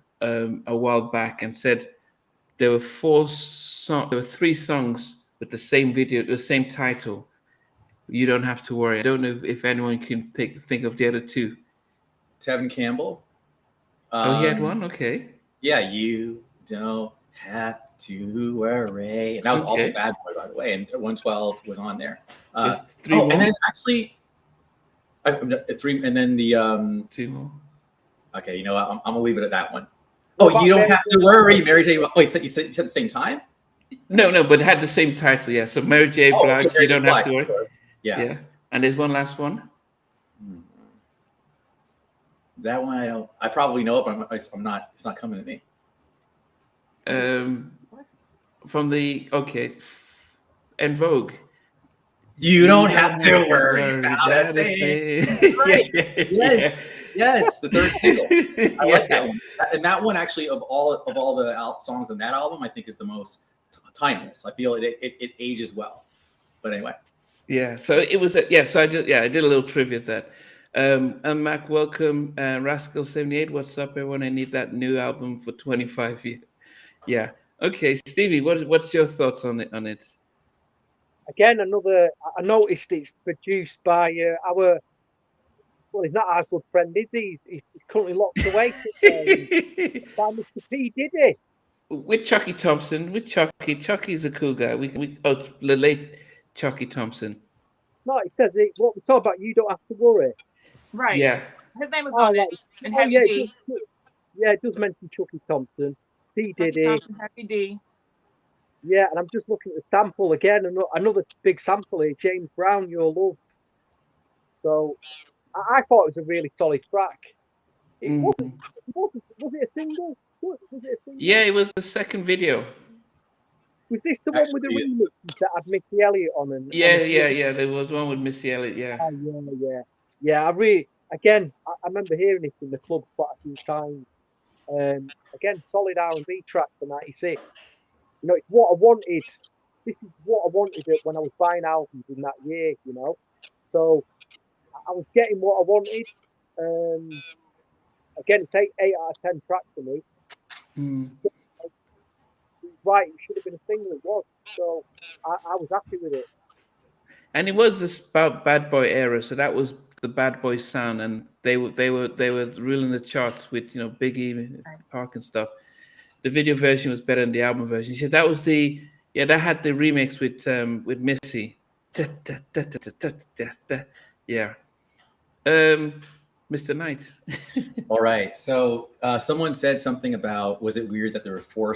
S1: while back and said there were there were 3 songs with the same video, the same title. You don't have to worry. I don't know if anyone can think of the other 2.
S3: Tevin Campbell.
S1: Oh, he had one. Okay.
S3: Yeah, you don't have to worry. And that was also Bad Boy, by the way. And 112 was on there.
S1: There's 3 more.
S3: And then actually, 3, and then the
S1: 2 more.
S3: Okay, you know what? I'm gonna leave it at that one. Oh, you don't have to worry, Mary J. Wait, you said at the same time?
S1: No, but it had the same title. Yeah. So Mary J. Blige,
S3: Mary
S1: you don't have to worry.
S3: Yeah.
S1: And there's one last one.
S3: That one I probably know it, but I'm not. It's not coming to me.
S1: From the En Vogue.
S3: You don't have to worry about a thing. Right. Yes, the third single. I like that one. And that one actually, of all the songs on that album, I think is the most timeless. I feel it ages well. But anyway.
S1: Yeah. So it was. So I did a little trivia of that. And Mac, welcome. Rascal 78, what's up, everyone? I need that new album for 25 years. Yeah. Okay, Stevie, what's your thoughts on it?
S4: Again, I noticed it's produced by our. Well, he's not our good friend, is he? He's currently locked away by Mr. P. Diddy.
S1: With Chucky Thompson. With Chucky. Chucky's a cool guy. The late Chucky Thompson.
S4: No, it says what we talk about. You don't have to worry.
S2: Right.
S1: Yeah.
S2: His name was on it. And Heavy D.
S4: It does mention Chucky Thompson. P. Diddy.
S2: Heavy D.
S4: Yeah, and I'm just looking at the sample again. Another big sample here, James Brown, Your Love. So I thought it was a really solid track. Was it a single? Was it a single?
S1: Yeah, it was the second video.
S4: Was this the one with the remix that had Missy Elliott on?
S1: Yeah. There was one with Missy Elliott. Yeah.
S4: Yeah. I remember hearing it in the club quite a few times. Again, solid R&B track for '96. It's what I wanted. This is what I wanted when I was buying albums in that year. So I was getting what I wanted. Again, it's 8 out of 10 tracks for me. Right, it should have been a single. It was. So I was happy with it. And
S1: it was this Bad Boy era, so that was the Bad Boy sound, and they were ruling the charts with Biggie, Park and stuff. The video version was better than the album version. She said that was that had the remix with Missy. Yeah. Mr. Knight.
S3: All right. So someone said something about, was it weird that there were 4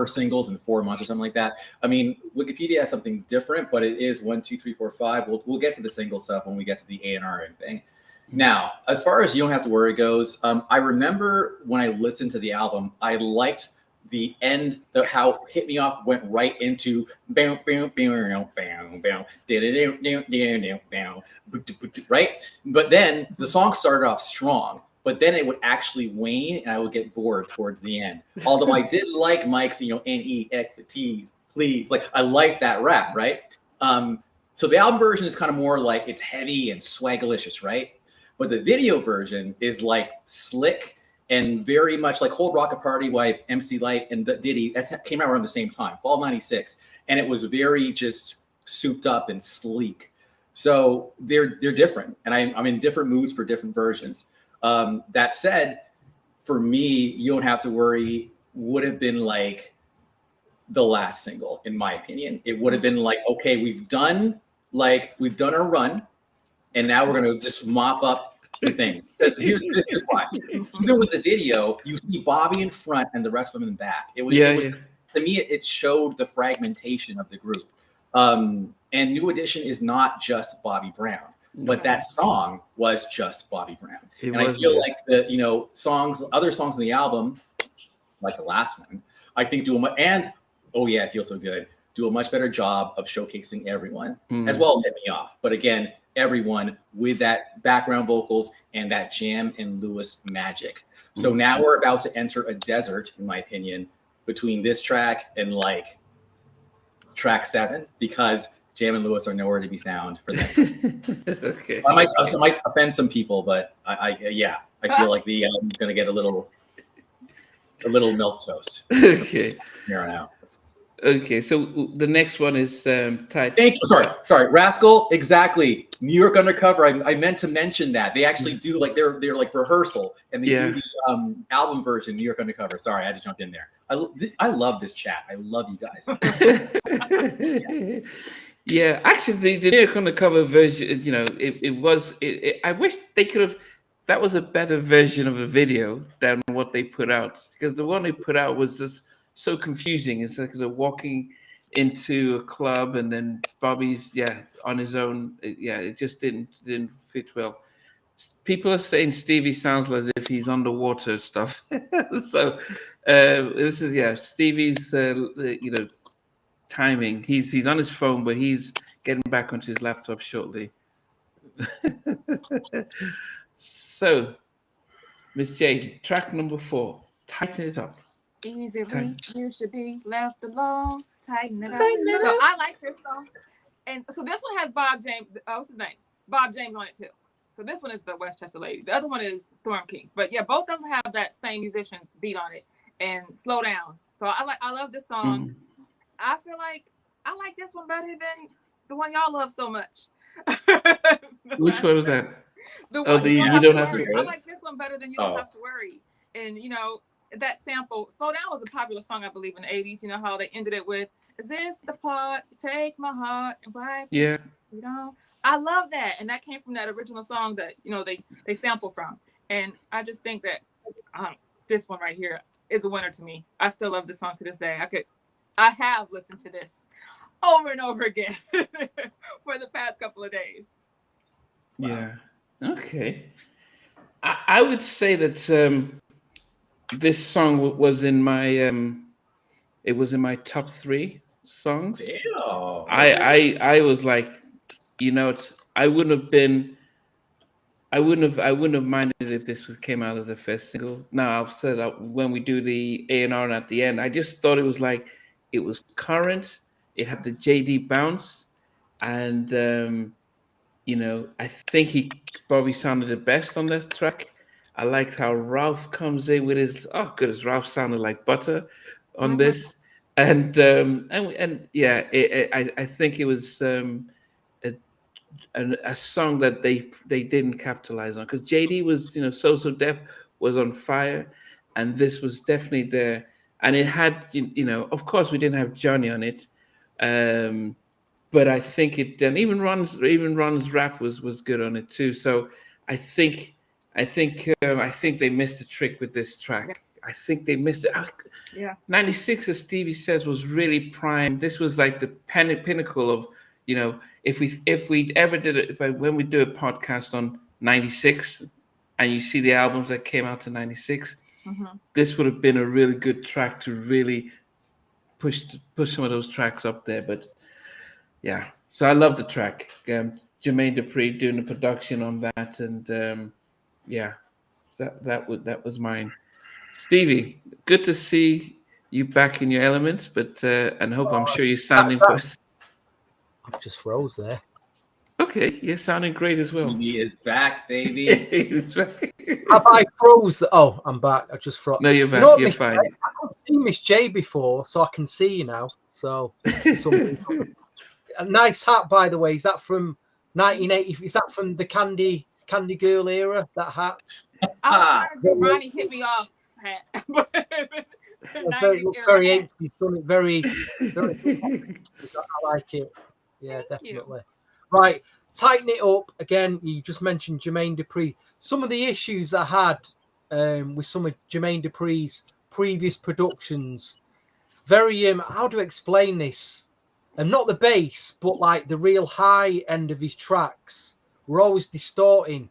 S3: singles and 4 months or something like that? I mean, Wikipedia has something different, but it is 1, 2, 3, 4, 5. We'll get to the single stuff when we get to the A&R thing. Now, as far as You Don't Have to Worry goes, I remember when I listened to the album, I liked the end, how Hit Me Off went right into bam, bam, bam, bam, bam, right? But then the song started off strong, but then it would actually wane and I would get bored towards the end. Although I did like Mike's, N-E, expertise, please. Like, I like that rap, right? So the album version is kind of more like, it's heavy and swagalicious, right? but the video version is like slick and very much like Cold Rocket Party by MC Light and the Diddy. That came out around the same time, fall '96, and it was very just souped up and sleek. So they're different, and I'm in different moods for different versions. That said, for me, You Don't Have to Worry would have been like the last single, in my opinion. It would have been like, okay, we've done our run, and now we're gonna just mop up the things. Because here's why. Even with the video, you see Bobby in front and the rest of them in the back. It was to me, it showed the fragmentation of the group. And New Edition is not just Bobby Brown, but that song was just Bobby Brown. I feel like the other songs on the album, like the last one, I think Oh Yeah, It Feels So Good, do a much better job of showcasing everyone, as well as Hit Me Off. But again, everyone with that background vocals and that Jam and Lewis magic. So now we're about to enter a desert, in my opinion, between this track and like track 7, because Jam and Lewis are nowhere to be found for that.
S1: Okay.
S3: I might offend some people, but I feel like the album's going to get a little milquetoast.
S1: Okay.
S3: Here on out.
S1: Okay, so the next one is tied.
S3: Thank you. Sorry, Rascal. Exactly. New York Undercover. I meant to mention that they actually do like they're like rehearsal, and they do the album version, New York Undercover. Sorry, I had to jump in there. I love this chat. I love you guys.
S1: Yeah, actually, the New York Undercover version, I wish they could have. That was a better version of a video than what they put out, because the one they put out was just so confusing. It's like they're walking into a club and then Bobby's on his own. It just didn't fit well. People are saying Stevie sounds as if he's underwater stuff. So this is Stevie's timing. He's on his phone, but he's getting back onto his laptop shortly. So, Miss Jade, track number 4, Tighten It Up.
S2: Easily, you should be left alone. Tighten it up. So I like this song, and so this one has Bob James. What's his name? Bob James on it too. So this one is the Westchester Lady. The other one is Storm Kings. But yeah, both of them have that same musician's beat on it and Slow Down. So I love this song. I feel like I like this one better than the one y'all love so much.
S1: Which one was that?
S2: The one
S1: You Don't Have to
S2: Worry. I like this one better than You Don't Have to Worry. And that sample, Slow Down, was a popular song, I believe, in the 80s. You know how they ended it with, is this the part, take my heart and wipe it? I love that. And that came from that original song that, they sample from. And I just think that this one right here is a winner to me. I still love this song to this day. I have listened to this over and over again for the past couple of days.
S1: Wow. Yeah. Okay. I would say that this song was in my it was in my top 3 songs.
S3: Damn.
S1: I was like, I wouldn't have minded if this came out as a first single. Now I've said when we do the A&R at the end, I just thought it was like, it was current, it had the JD bounce, and I think he probably sounded the best on that track. I liked how Ralph comes in with his Ralph sounded like butter on this, and I think it was a song that they didn't capitalize on, because JD was So Def was on fire, and this was definitely there, and it had of course we didn't have Johnny on it, but I think it then even Ron's rap was good on it too. So I think they missed a trick with this track. I think they missed it. 96, as Stevie says, was really prime. This was like the pinnacle of, if we ever did it, when we do a podcast on 96 and you see the albums that came out to 96, this would have been a really good track to really push some of those tracks up there. But yeah, so I love the track. Jermaine Dupri doing the production on that, and that was mine. Stevie, good to see you back in your elements, but I'm sure you're sounding.
S5: I just froze there.
S1: Okay, you're sounding great as well.
S3: He is back, baby.
S4: Have I froze? Oh, I'm back. I just froze.
S1: No, you're back.
S4: You know what,
S1: You're
S4: Miss
S1: fine.
S4: J? I couldn't see Miss J before, so I can see you now. So, a nice hat, by the way. Is that from 1980? Is that from the Candy Girl era? That hat.
S2: I was trying to do Ronnie hit me off hat.
S4: Very,
S2: 90s era
S4: very
S2: hat.
S4: 80s, done it very, very. I like it. Yeah,
S2: Thank you.
S4: definitely. Right, tighten it up again. You just mentioned Jermaine Dupri. Some of the issues I had with some of Jermaine Dupri's previous productions. Very how do I explain this? Not the bass, but like the real high end of his tracks were always distorting.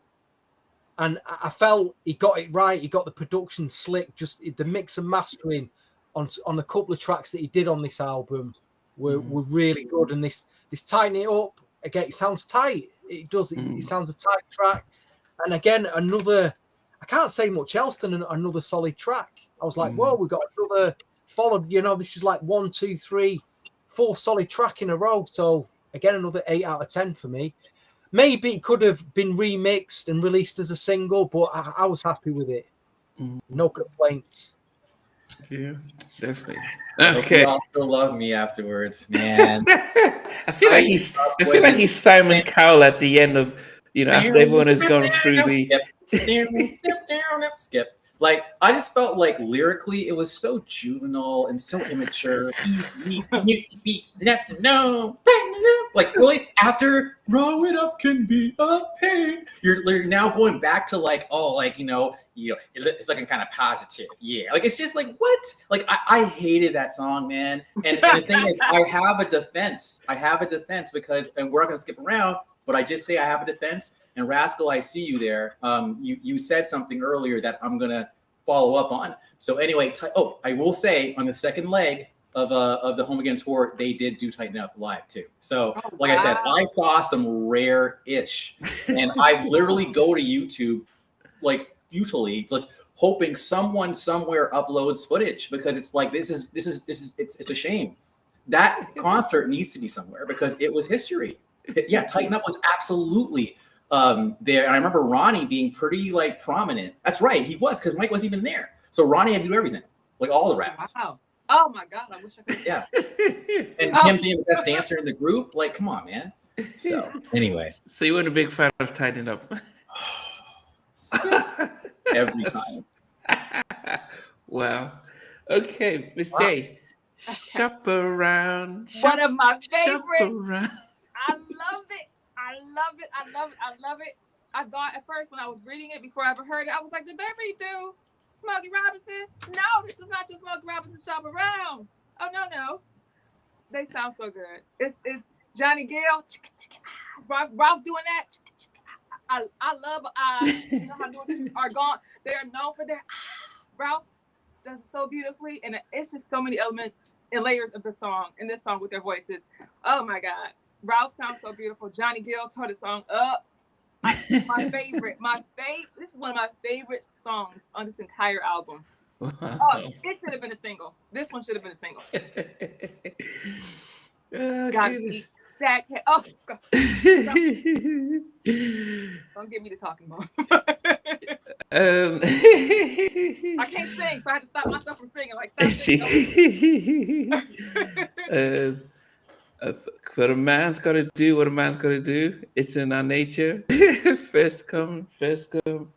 S4: And I felt he got it right. He got the production slick. Just the mix and mastering on a couple of tracks that he did on this album were really good. And this tighten it up again. It sounds tight. It does. It sounds a tight track. And again, another. I can't say much else than another solid track. I was like, whoa, we got another followed. You know, this is like 1, 2, 3, 4 solid track in a row. So again, another 8 out of 10 for me. Maybe it could have been remixed and released as a single, but I was happy with it. No complaints.
S1: Yeah, definitely.
S3: Okay. You all still love me afterwards, man.
S1: I feel like he's Simon Cowell at the end of, after everyone has gone through the
S3: skip. Like, I just felt like lyrically it was so juvenile and so immature. Like, really, after grow it up can be a pain, you're now going back to like, it's looking kind of positive. Yeah, like it's just like, what? Like, I hated that song, man. And the thing is, I have a defense because, and we're not gonna skip around, but I just say I have a defense. And Rascal, I see you there. You said something earlier that I'm gonna follow up on. So anyway, I will say on the second leg of the Home Again tour, they did do Tighten Up live too. So I said, I saw some rare-ish, and I literally go to YouTube, like usually, just hoping someone somewhere uploads footage, because it's like it's a shame. That concert needs to be somewhere because it was history. Yeah, Tighten Up was absolutely there. And I remember Ronnie being pretty like prominent. That's right, he was, because Mike wasn't even there. So Ronnie had to do everything, like all the raps.
S2: Wow. Oh my God, I wish I could.
S3: Yeah. And him being the best dancer in the group, like, come on, man. So anyway.
S1: So you weren't a big fan of Tighten Up?
S3: Every time.
S1: Wow. Okay, Miss J. Shop around.
S2: One of my favorites.
S1: Around.
S2: I love it. I love it. I love it. I love it. I thought at first when I was reading it, before I ever heard it, I was like, did they redo Smokey Robinson? No, this is not just Smokey Robinson Shop Around. Oh, no. They sound so good. It's Johnny Gill. Ralph doing that. I love you know how doing are gone. They are known for their Ralph does it so beautifully, and it's just so many elements and layers of the song in this song with their voices. Oh my God. Ralph sounds so beautiful. Johnny Gill tore the song up. My favorite. This is one of my favorite songs on this entire album. Wow. Oh, it should have been a single. This one should have been a single. Got me stack head. Oh God. Don't get me to talking about. I can't sing, so I had to stop myself from singing. Like, stop singing.
S1: What a man's got to do, what a man's got to do. It's in our nature. First come, first go.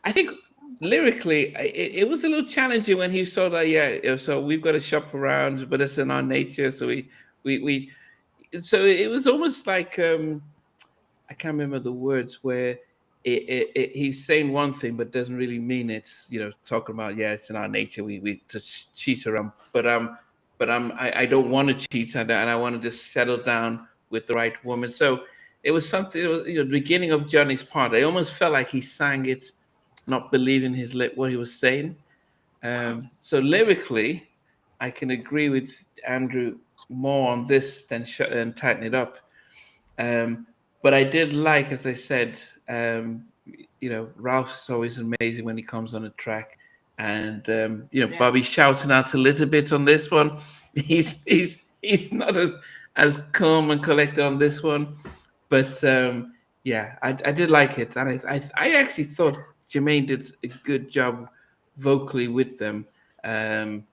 S1: I think lyrically, it was a little challenging when he saw that. Yeah, so we've got to shop around, but it's in our nature. So so it was almost like I can't remember the words where he's saying one thing but doesn't really mean it. Talking about it's in our nature. We just cheat around, but I don't want to cheat, and I want to just settle down with the right woman. So it was something. It was the beginning of Johnny's part. I almost felt like he sang it, not believing what he was saying. So lyrically, I can agree with Andrew more on this than Tighten It Up. But I did like, as I said, Ralph's always amazing when he comes on a track. And Bobby shouting out a little bit on this one. He's not as calm and collected on this one. But yeah, I did like it, and I actually thought Jermaine did a good job vocally with them than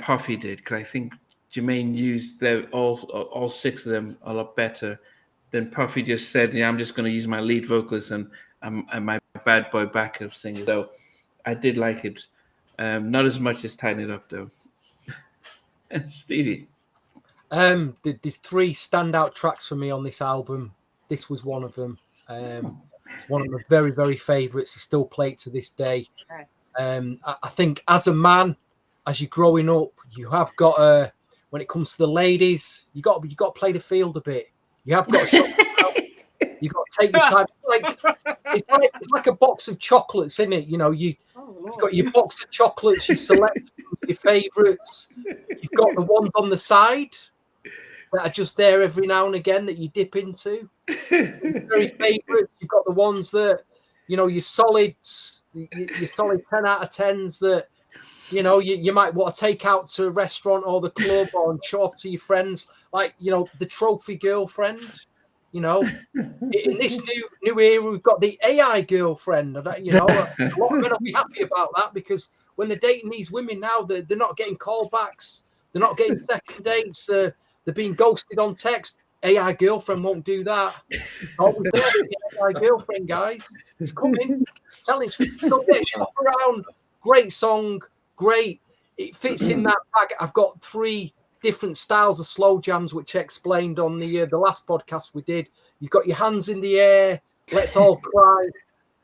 S1: Puffy did, because I think Jermaine used all six of them a lot better than Puffy just said, "Yeah, I'm just going to use my lead vocalist and my bad boy backup singer." So I did like it, not as much as Tighten It Up though. Stevie.
S5: There's three standout tracks for me on this album. This was one of them. It's one of my very, very favourites. I still play it to this day. I think as a man, as you're growing up, you have got to, when it comes to the ladies, you got to play the field a bit. You have got to shop out. You got to take your time. It's like a box of chocolates, isn't it? You know, you've got your box of chocolates, you select your favourites. You've got the ones on the side that are just there every now and again that you dip into. Very favourites. You've got the ones that, you know, your solid 10 out of 10s that, you know, you might want to take out to a restaurant or the club or show off to your friends, like, you know, the trophy girlfriend. You know, in this new era, we've got the AI girlfriend. You know, a lot of men will be happy about that, because when they're dating these women now, they're not getting callbacks, they're not getting second dates, they're being ghosted on text. AI girlfriend won't do that. Always there for the AI girlfriend, guys. It's coming. Telling you. So yeah, Shop Around, great song, great. It fits in that bag. I've got three different styles of slow jams, which I explained on the last podcast we did. You've got Your Hands in the Air, Let's All Cry,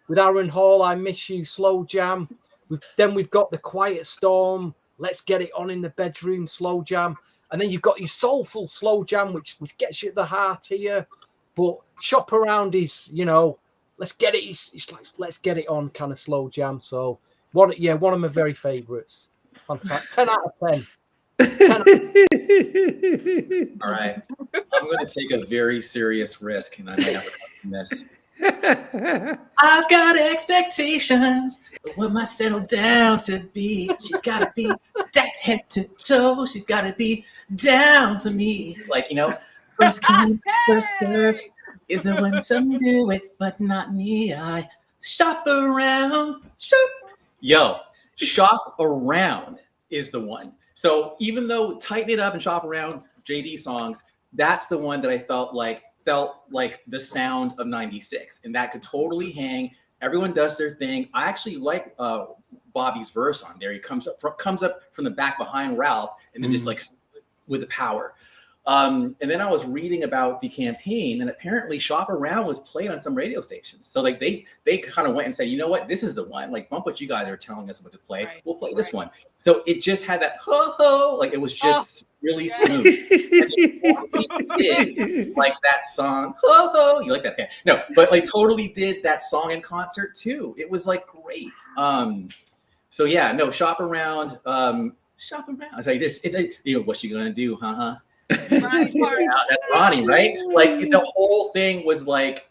S5: with Aaron Hall, I Miss You, slow jam. We've got The Quiet Storm, Let's Get It On in the Bedroom, slow jam. And then you've got your soulful slow jam, which gets you at the heart here. But Shop Around is, you know, let's get it. It's like let's get it on kind of slow jam. So one of my very favourites. Fantastic. 10 out of 10.
S3: All right. I'm going to take a very serious risk, and I may never come from this. I've got expectations, but what my settle down should be. She's got to be stacked head to toe. She's got to be down for me. Like, you know, first come, first serve is the one some do it, but not me. I shop around. Shop around is the one. So even though Tighten It Up and Shop Around, JD songs, that's the one that I felt like the sound of 96, and that could totally hang. Everyone does their thing. I actually like Bobby's verse on there. He comes up from the back behind Ralph, and then just like with the power. And then I was reading about the campaign, and apparently Shop Around was played on some radio stations. So like they kind of went and said, you know what, this is the one. Like, bump what you guys are telling us what to play. Right. We'll play this one. So it just had that ho ho, like it was just really smooth. And did like that song, ho ho. You like that? Okay. No, but like totally did that song in concert too. It was like great. So yeah, no, Shop Around. Shop Around. It's like this. It's a, you know, what's she gonna do? Ronnie's part. Yeah, that's Ronnie, right? Like the whole thing was like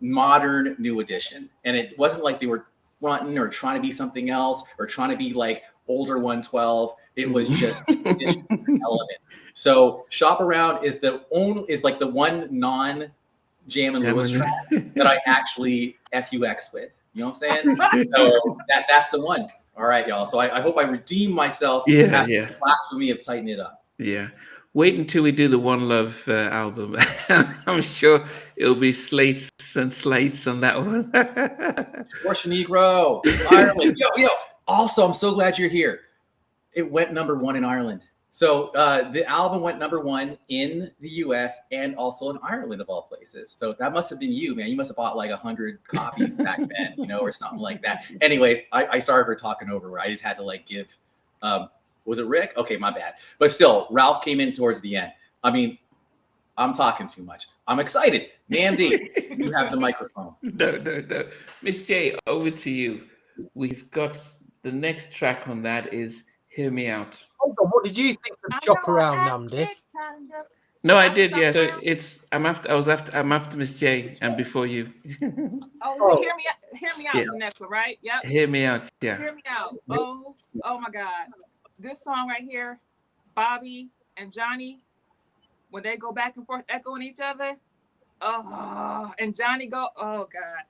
S3: modern New Edition, and it wasn't like they were fronting or trying to be something else or trying to be like older 112. It was just an element. So Shop Around is like the one non-Jam and Lewis track that I actually FUX with. You know what I'm saying? So that's the one. All right, y'all. So I hope I redeem myself after the blasphemy of Tighten It Up.
S1: Yeah. Wait until we do the One Love album. I'm sure it'll be slates and slates on that one.
S3: Portia Negro, Ireland. Yo. Also, I'm so glad you're here. It went #1 in Ireland. So the album went #1 in the US and also in Ireland, of all places. So that must have been you, man. You must have bought like 100 copies back then, you know, or something like that. Anyways, I sorry for talking over. I just had to like give. Was it Rick? Okay, my bad. But still, Ralph came in towards the end. I mean, I'm talking too much. I'm excited. Mandy, you have the microphone.
S1: No. Miss J, over to you. We've got the next track on that is Hear Me Out.
S5: Hold on, what did you think of Shop Around, Namdi?
S1: No, I did, yeah. So I'm after Miss J and before you.
S2: So Hear Me Out is the next one, right? Yep.
S1: Hear Me Out, yeah.
S2: Hear Me Out. Oh my God. This song right here, Bobby and Johnny, when they go back and forth echoing each other, Oh, and Johnny go. Oh God,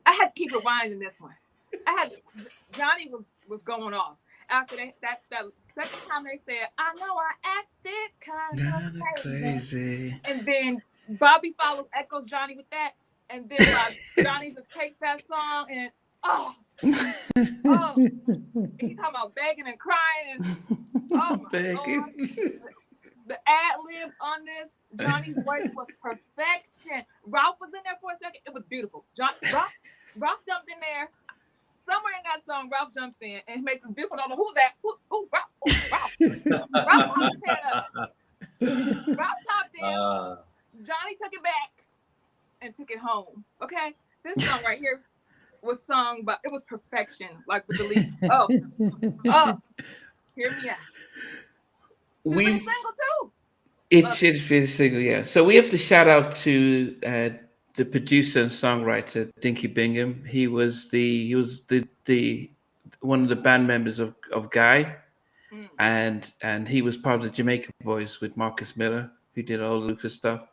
S2: I had to keep rewinding this one. Johnny was going off after that second time they said, "I know I acted kind of crazy," and then Bobby follows echoes Johnny with that, and then Johnny just takes that song and oh, he's talking about begging and crying and oh my
S1: Begging.
S2: Lord. The ad libs on this, Johnny's voice was perfection. Ralph was in there for a second. It was beautiful. Ralph jumped in there. Somewhere in that song, Ralph jumps in and makes this beautiful. I don't know who's that. Who? Ralph. Oh, Ralph. Ralph popped his head up. Ralph popped in. Johnny took it back and took it home. Okay, this song right here was sung, but it was perfection. Like with the leads. Oh, hear me out.
S1: We
S2: single too.
S1: It should be a single, yeah. So we have to shout out to the producer and songwriter Dinky Bingham. He was the one of the band members of Guy, and he was part of the Jamaican Boys with Marcus Miller, who did all the Luther stuff.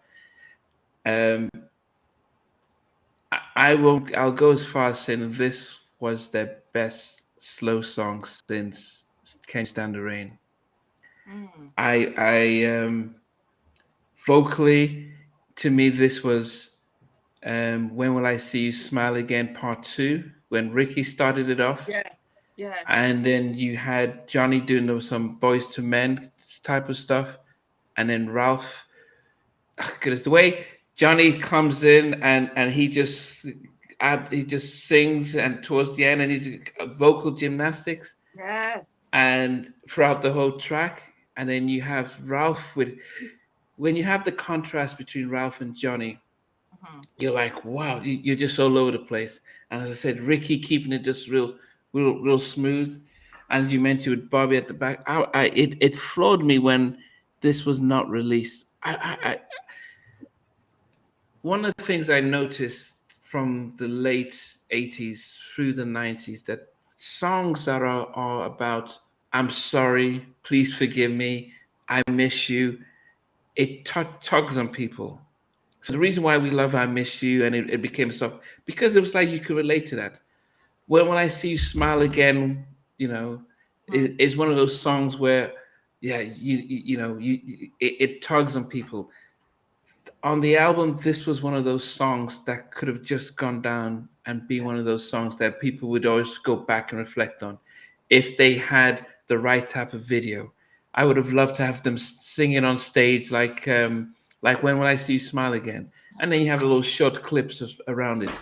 S1: I'll go as far as saying this was their best slow song since Can't Stand the Rain. I vocally, to me, this was When Will I See You Smile Again Part 2, when Ricky started it off.
S2: Yes.
S1: And then you had Johnny doing some Boys to Men type of stuff, and then Ralph. Because the way Johnny comes in and he just sings, and towards the end, and he's vocal gymnastics.
S2: Yes.
S1: And throughout the whole track. And then you have Ralph when you have the contrast between Ralph and Johnny, you're like, wow, you're just all over the place. And as I said, Ricky keeping it just real smooth. And as you mentioned with Bobby at the back, it floored me when this was not released. One of the things I noticed from the late 80s through the 90s, that songs that are about I'm sorry, please forgive me, I miss you, it tugs on people. So the reason why we love I Miss You, and it became a song, because it was like you could relate to that. When I See You Smile Again, is one of those songs where, yeah, it tugs on people. On the album, this was one of those songs that could have just gone down and be one of those songs that people would always go back and reflect on if they had the right type of video. I would have loved to have them singing on stage like When Will I See You Smile Again, and then you have little short clips around it.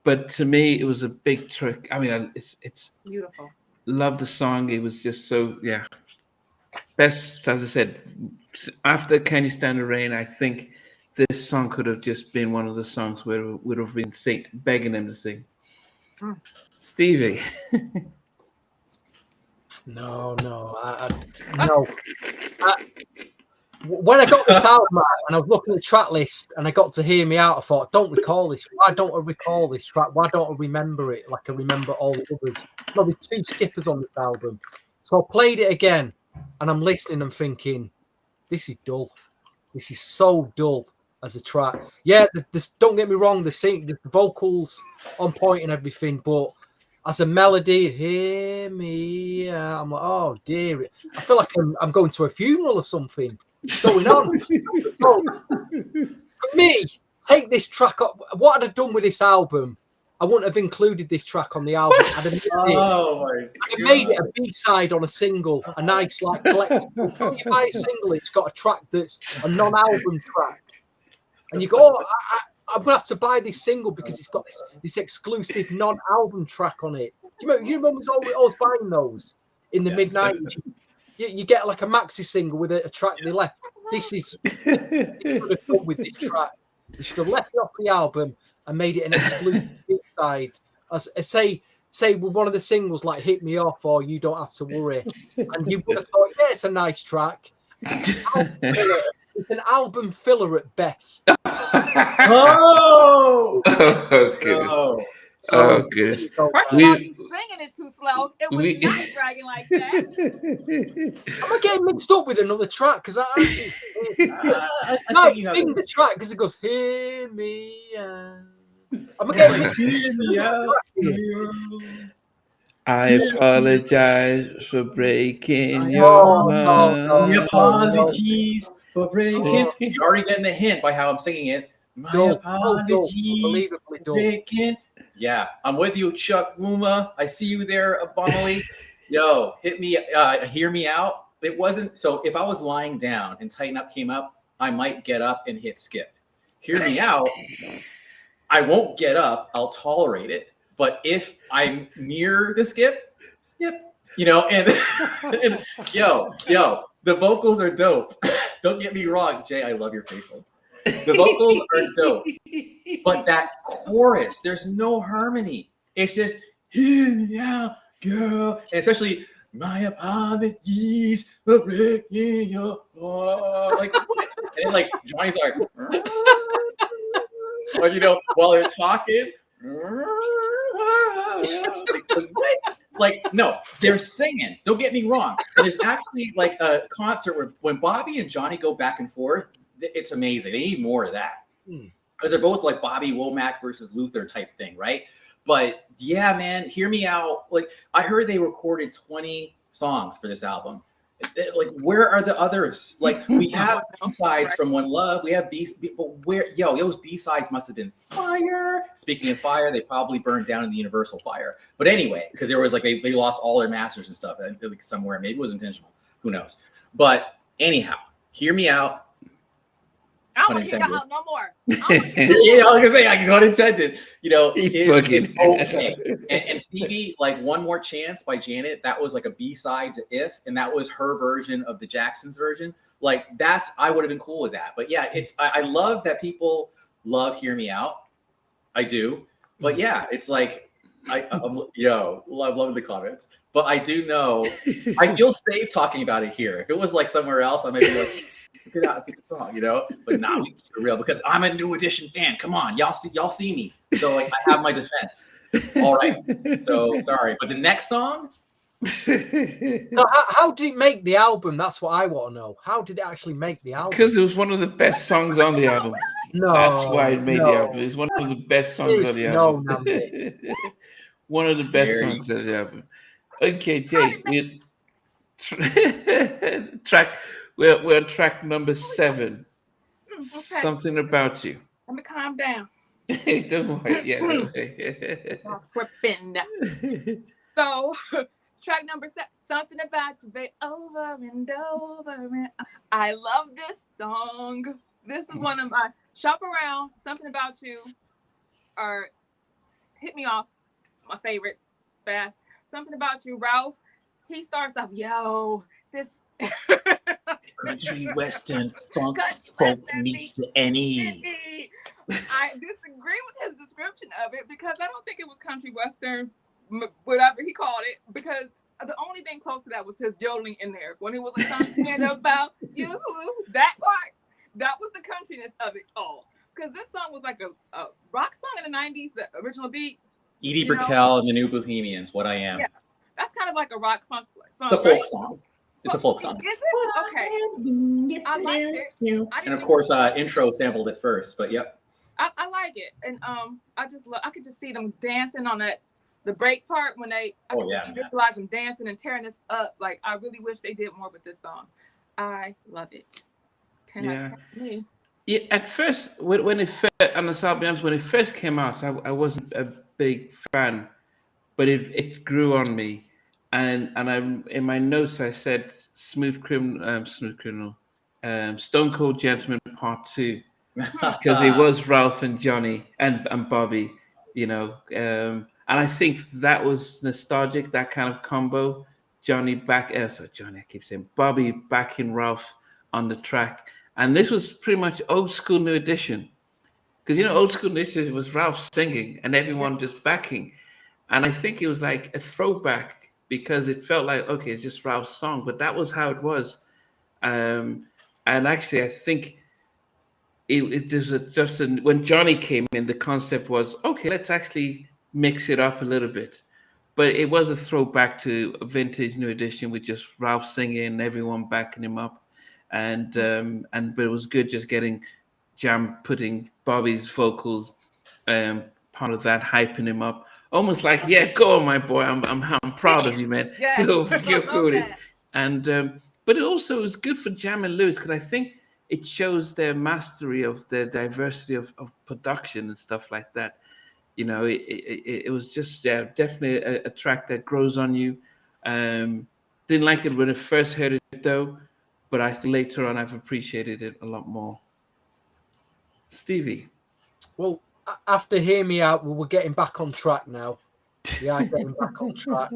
S1: But to me, it was a big trick. I mean, it's
S2: beautiful.
S1: Love the song. It was just so, yeah. Best, as I said, after Can You Stand the Rain, I think this song could have just been one of the songs where we would have been begging them to sing. Stevie.
S5: No. When I got this album out and I was looking at the track list and I got to Hear Me Out, I thought, don't recall this. Why don't I recall this track? Why don't I remember it like I remember all the others? No, there's 2 skippers on this album. So I played it again and I'm listening and thinking, this is dull. This is so dull as a track. Yeah, don't get me wrong, the vocals on point and everything, but as a melody, Hear Me Out, I'm like, oh dear. I feel like I'm going to a funeral or something. What's going on? So, for me, take this track up. What I'd have done with this album, I wouldn't have included this track on the album. I'd have made it a B-side on a single, a nice like collectible. When you buy a single, it's got a track that's a non-album track, and you go, oh, I'm gonna have to buy this single because it's got this exclusive non-album track on it. You remember was always buying those in the mid-90s. You get like a maxi single with a track they left. This is you could have done with this track. You should have left it off the album and made it an exclusive B-side. Say with one of the singles like "Hit Me Off" or "You Don't Have to Worry," and you would have thought, yeah, it's a nice track. It's an album filler at best.
S3: Oh,
S1: goodness.
S3: No.
S5: So
S1: goodness.
S2: First of all, you singing it too slow. It was not dragging like that.
S5: Am I getting mixed up with another track? Because I
S3: I
S5: can't
S3: think you have
S5: sing
S3: it.
S5: the track because it goes, hear me out. Am I getting mixed up?
S1: I apologize for breaking your
S5: No, no,
S1: heart.
S5: no.
S3: Apologies for breaking.
S5: Oh.
S3: You're already getting a hint by how I'm singing it. My
S5: Dull,
S3: apologies
S5: unbelievably
S3: for
S5: dull.
S3: breaking. Yeah, I'm with you, Chuck Wuma. I see you there, Abominably. Yo, hit me, hear me out. It wasn't, so if I was lying down and Tighten Up came up, I might get up and hit skip. Hear me out. I won't get up. I'll tolerate it. But if I'm near the skip, you know, and yo, the vocals are dope. Don't get me wrong, Jay, I love your facials. The vocals are dope. But that chorus, there's no harmony. It's just, yeah, girl. And especially, my apologies for breaking your heart. Like, what? And then, like, Johnny's like, or, you know, while they're talking, like, no, they're singing. Don't get me wrong. There's actually like a concert where when Bobby and Johnny go back and forth, it's amazing. They need more of that because they're both like Bobby Womack versus Luther type thing, right? But yeah, man, hear me out. Like, I heard they recorded 20 songs for this album. Like, where are the others? Like, we have B-sides from One Love. We have but where, those B-sides must have been fire. Speaking of fire, they probably burned down in the Universal fire. But anyway, because there was like, they lost all their masters and stuff like somewhere. Maybe it was intentional. Who knows? But anyhow, hear me out.
S2: I don't want to hear you out no more.
S3: Yeah, I was gonna say, I got intended. You know, is okay. And Stevie, like One More Chance by Janet, that was like a B-side to If, and that was her version of the Jacksons version. Like, that's, I would have been cool with that. But yeah, it's, I love that people love Hear Me Out. I do. But yeah, it's like, I'm love the comments. But I do know, I feel safe talking about it here. If it was like somewhere else, I might be like, it's a good song, you know. But now we keep it real because I'm a New Edition fan. Come on, y'all see me. So like, I have my defense. All right. So sorry, but the next song.
S5: So how did it make the album? That's what I want to know. How did it actually make the album?
S1: Because it was one of the best songs on the album.
S5: No,
S1: that's why it made the album. It's one of the best songs on the album.
S5: No,
S1: one of the best songs on the album. Okay, Jay, we're on track number 7. Okay. Something About You.
S2: Let me calm down.
S1: Don't worry. Yeah.
S2: So, track number 7, Something About You, babe, over and over. And I love this song. This is one of my Shop Around, Something About You, or Hit Me Off, my favorites. Fast. Something About You, Ralph. He starts off, yo, this
S3: country western funk folk meets the NE.
S2: I disagree with his description of it because I don't think it was country western, whatever he called it, because the only thing close to that was his yodeling in there when he was like, something about you. That part, that was the countryness of it all. Because this song was like a rock song in the 90s, the original beat.
S3: Edie Brickell and the New Bohemians, What I Am.
S2: Yeah, that's kind of like a rock funk song.
S3: It's a folk song. It's a folk song.
S2: Is it? Okay. I liked it.
S3: And of course, intro sampled it first, but yep.
S2: I like it. And I could just see them dancing on the break part when I could just visualize them dancing and tearing this up. Like, I really wish they did more with this song. I love it. 10 out of 10 to me.
S1: Yeah, at first, when it first, and I'll be honest, when it first came out, I wasn't a big fan, but it grew on me, and I in my notes I said Smooth Criminal, Stone Cold Gentleman Part 2, because it was Ralph and Johnny and Bobby, you know, and I think that was nostalgic, that kind of combo. Bobby backing Ralph on the track. And this was pretty much old school New Edition. Because, you know, old school New Edition was Ralph singing and everyone just backing. And I think it was like a throwback because it felt like, okay, it's just Ralph's song. But that was how it was. And actually, I think when Johnny came in, the concept was, okay, let's actually mix it up a little bit. But it was a throwback to a vintage New Edition with just Ralph singing, everyone backing him up, and but it was good just getting Jam putting Bobby's vocals, part of that, hyping him up, almost like, yeah, go on, my boy, I'm proud of you, man.
S2: Yes,
S1: Go,
S2: I
S1: go
S2: love
S1: with it.
S2: that.
S1: And but it also was good for Jam and Lewis because I think it shows their mastery of the diversity of production and stuff like that. You know, it was just, yeah, definitely a track that grows on you. Didn't like it when I first heard it though, but I think later on I've appreciated it a lot more. Stevie.
S5: Well, after Hear Me Out, we're getting back on track now. We are getting back on track.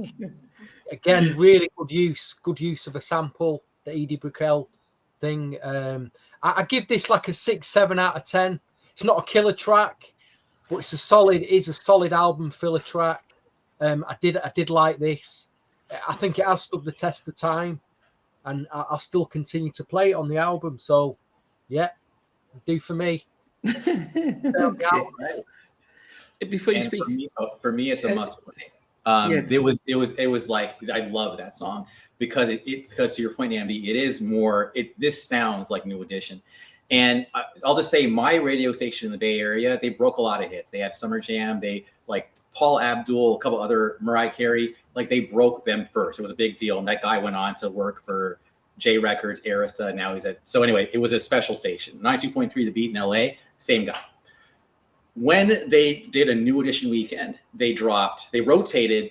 S5: Again, really good use of a sample, the Edie Brickell thing. I give this like a 6, 7 out of 10. It's not a killer track, but it's a solid album filler track. I did like this. I think it has stood the test of time, and I'll still continue to play it on the album. So, yeah, do for me.
S1: Okay. Before you
S3: And
S1: speak,
S3: for me, it's a must play.
S1: yeah,
S3: It was like, I love that song because because to your point, Andy, it is more. This sounds like New Edition, and I'll just say my radio station in the Bay Area, they broke a lot of hits. They had Summer Jam, they like Paul Abdul, a couple other, Mariah Carey, like they broke them first. It was a big deal, and that guy went on to work for J Records, Arista. Now he's at, so anyway, it was a special station, 92.3 The Beat in LA, same guy. When they did a New Edition weekend, they rotated,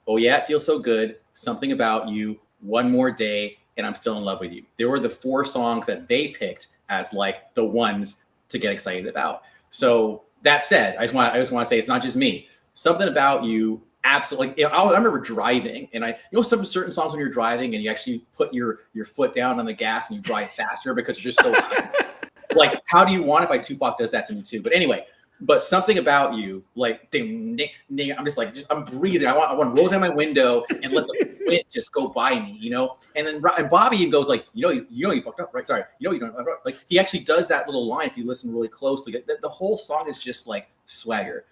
S3: Oh Yeah, It Feels So Good, Something About You, One More Day, and I'm Still in Love with You. They were the 4 songs that they picked as like the ones to get excited about. So that said, I just want to say it's not just me. Something About You, absolutely. I remember driving, and some certain songs when you're driving and you actually put your foot down on the gas and you drive faster because it's just so like, How Do You Want It by Tupac does that to me too. But anyway. But Something About You, like, I'm just like, I'm breezing. I want to roll down my window and let the wind just go by me, you know? And then Bobby even goes like, you fucked up, right? Sorry. You don't, like, he actually does that little line if you listen really closely. The whole song is just like swagger.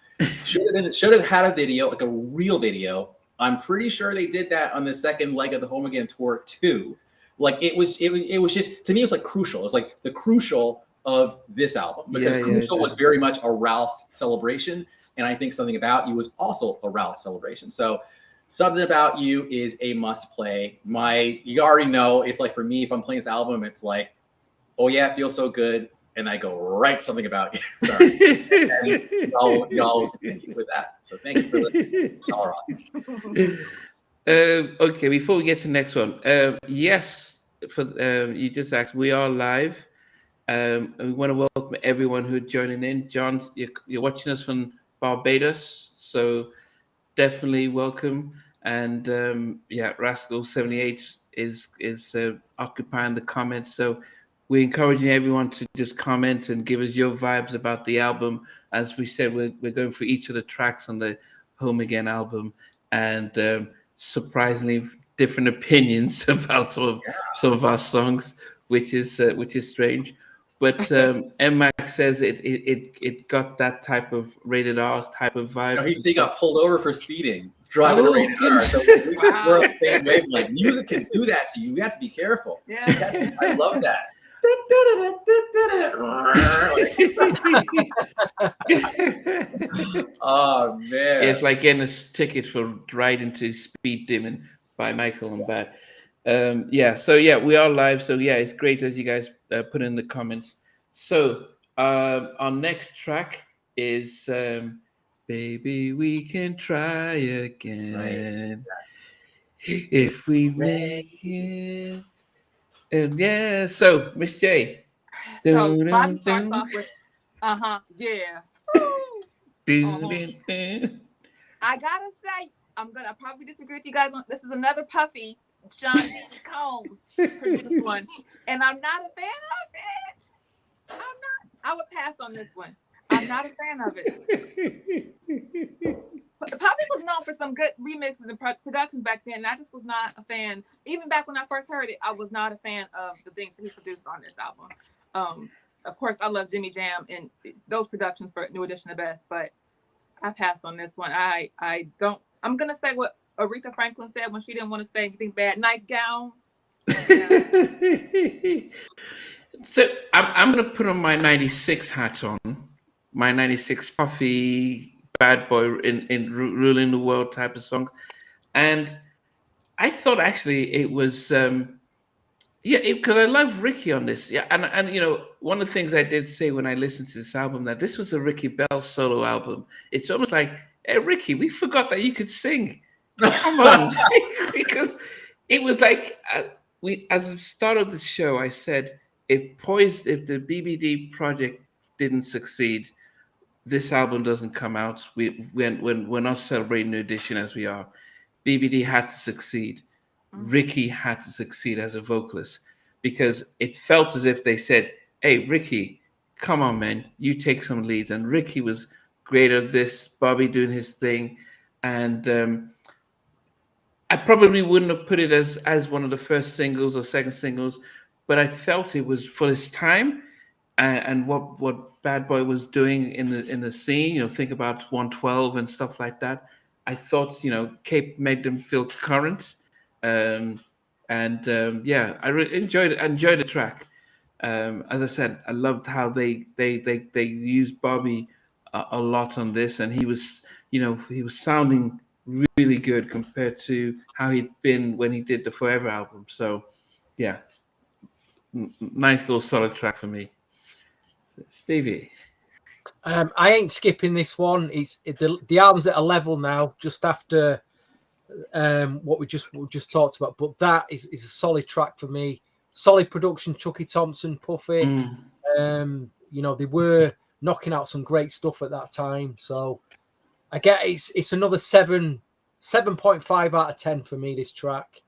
S3: Should have had a video, like a real video. I'm pretty sure they did that on the second leg of the Home Again tour too. Like, it was just, to me, it was like crucial. It was like the crucial of this album because Crucial was very much a Ralph celebration, and I think Something About You was also a Ralph celebration. So Something About You is a must play. You already know, it's like, for me, if I'm playing this album, it's like, Oh Yeah, It Feels So Good, and I go right Something About You. Sorry. And y'all will continue with that. So thank you for listening. Y'all are awesome.
S1: Okay, before we get to the next one, yes, for you just asked, we are live. And we want to welcome everyone who's joining in. John, you're watching us from Barbados, so definitely welcome. And Rascal78 is occupying the comments. So we're encouraging everyone to just comment and give us your vibes about the album. As we said, we're going for each of the tracks on the Home Again album, and surprisingly different opinions about some of our songs, which is strange. But MMAX says it got that type of rated R type of vibe.
S3: No, he said he got pulled over for speeding, driving a rated R. So we're on the same wavelength. Music can do that to you. You have to be careful.
S2: Yeah.
S3: I love that. Oh man,
S1: It's like getting a ticket for riding to Speed Demon by Michael and Bad. So we are live. So yeah, it's great as you guys put in the comments. So our next track is "Baby, We Can Try Again."
S3: Right. Yes.
S1: If we make it. And yeah, so Miss J.
S2: So Bobby starts off with, yeah. I gotta say, I'm gonna probably disagree with you guys on this. Is another Puffy John D. Combs produced one, and I'm not a fan of it. I would pass on this one. I'm not a fan of it. Puffy was known for some good remixes and productions back then, and I just was not a fan. Even back when I first heard it, I was not a fan of the things that he produced on this album. Of course, I love Jimmy Jam and those productions for New Edition the best, but I pass on this one. I don't. I'm gonna say what Aretha Franklin said when she didn't want to say anything bad. Nice gowns.
S1: So I'm gonna put on my '96 hat on, my '96 Puffy bad boy in ruling the world type of song, and I thought actually it was yeah, because I love Ricky on this. Yeah, and you know, one of the things I did say when I listened to this album that this was a Ricky Bell solo album. It's almost like, hey Ricky, we forgot that you could sing. Come on, because it was like we as the start of the show, I said if the BBD project didn't succeed, this album doesn't come out. When we're not celebrating New Edition as we are, BBD had to succeed. Ricky had to succeed as a vocalist because it felt as if they said, "Hey, Ricky, come on, man, you take some leads." And Ricky was great at this. Bobby doing his thing, and I probably wouldn't have put it as one of the first singles or second singles, but I felt it was for its time and what Bad Boy was doing in the scene. You know, think about 112 and stuff like that. I thought Cape made them feel current, um, and yeah, enjoyed the track. As I said, I loved how they used Bobby a lot on this, and he was sounding really good compared to how he'd been when he did the Forever album. So, yeah, nice little solid track for me. Stevie.
S5: I ain't skipping this one. The album's at a level now, just after what we just talked about. But that is a solid track for me. Solid production, Chucky Thompson, Puffy. They were knocking out some great stuff at that time. So I get it's another 7.5 out of 10 for me. This track.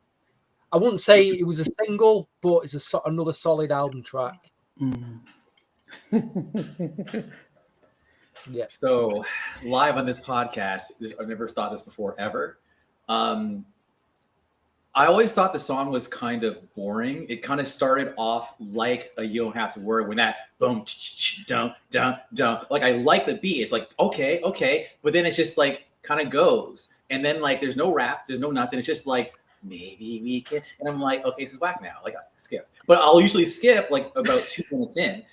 S5: I wouldn't say it was a single, but it's another solid album track.
S3: Yeah. So live on this podcast, I've never thought this before ever. I always thought the song was kind of boring. It kind of started off like a "You Don't Have to Worry" when that boom, dum, dum, dum. Like I like the beat. It's like okay, but then it's just like kind of goes, and then like there's no rap, there's no nothing. It's just like maybe we can, and I'm like, okay, this is whack now. Like I skip, but I'll usually skip like about 2 minutes in.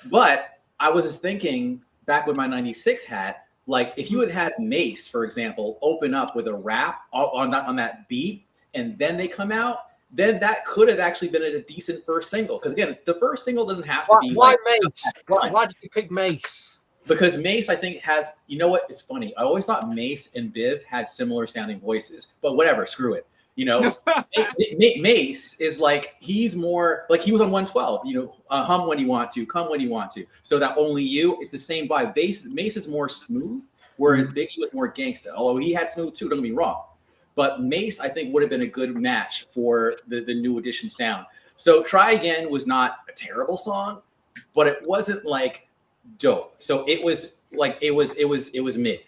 S3: But I was just thinking back with my '96 hat, like if you had Mace, for example, open up with a rap on that beat, and then they come out, then that could have actually been a decent first single. Because again, the first single doesn't have to be
S5: why
S3: like
S5: Mace. Why did you pick Mace?
S3: Because Mace, I think, has, you know what? It's funny. I always thought Mace and Biv had similar sounding voices, but whatever, screw it. Mace is like, he's more like he was on 112, hum when you want to, come when you want to. So that Only You, it's the same vibe. Mace is more smooth, whereas Biggie was more gangsta. Although he had smooth too, don't get me wrong. But Mace, I think, would have been a good match for the New Edition sound. So Try Again was not a terrible song, but it wasn't like dope. So it was like it was mid,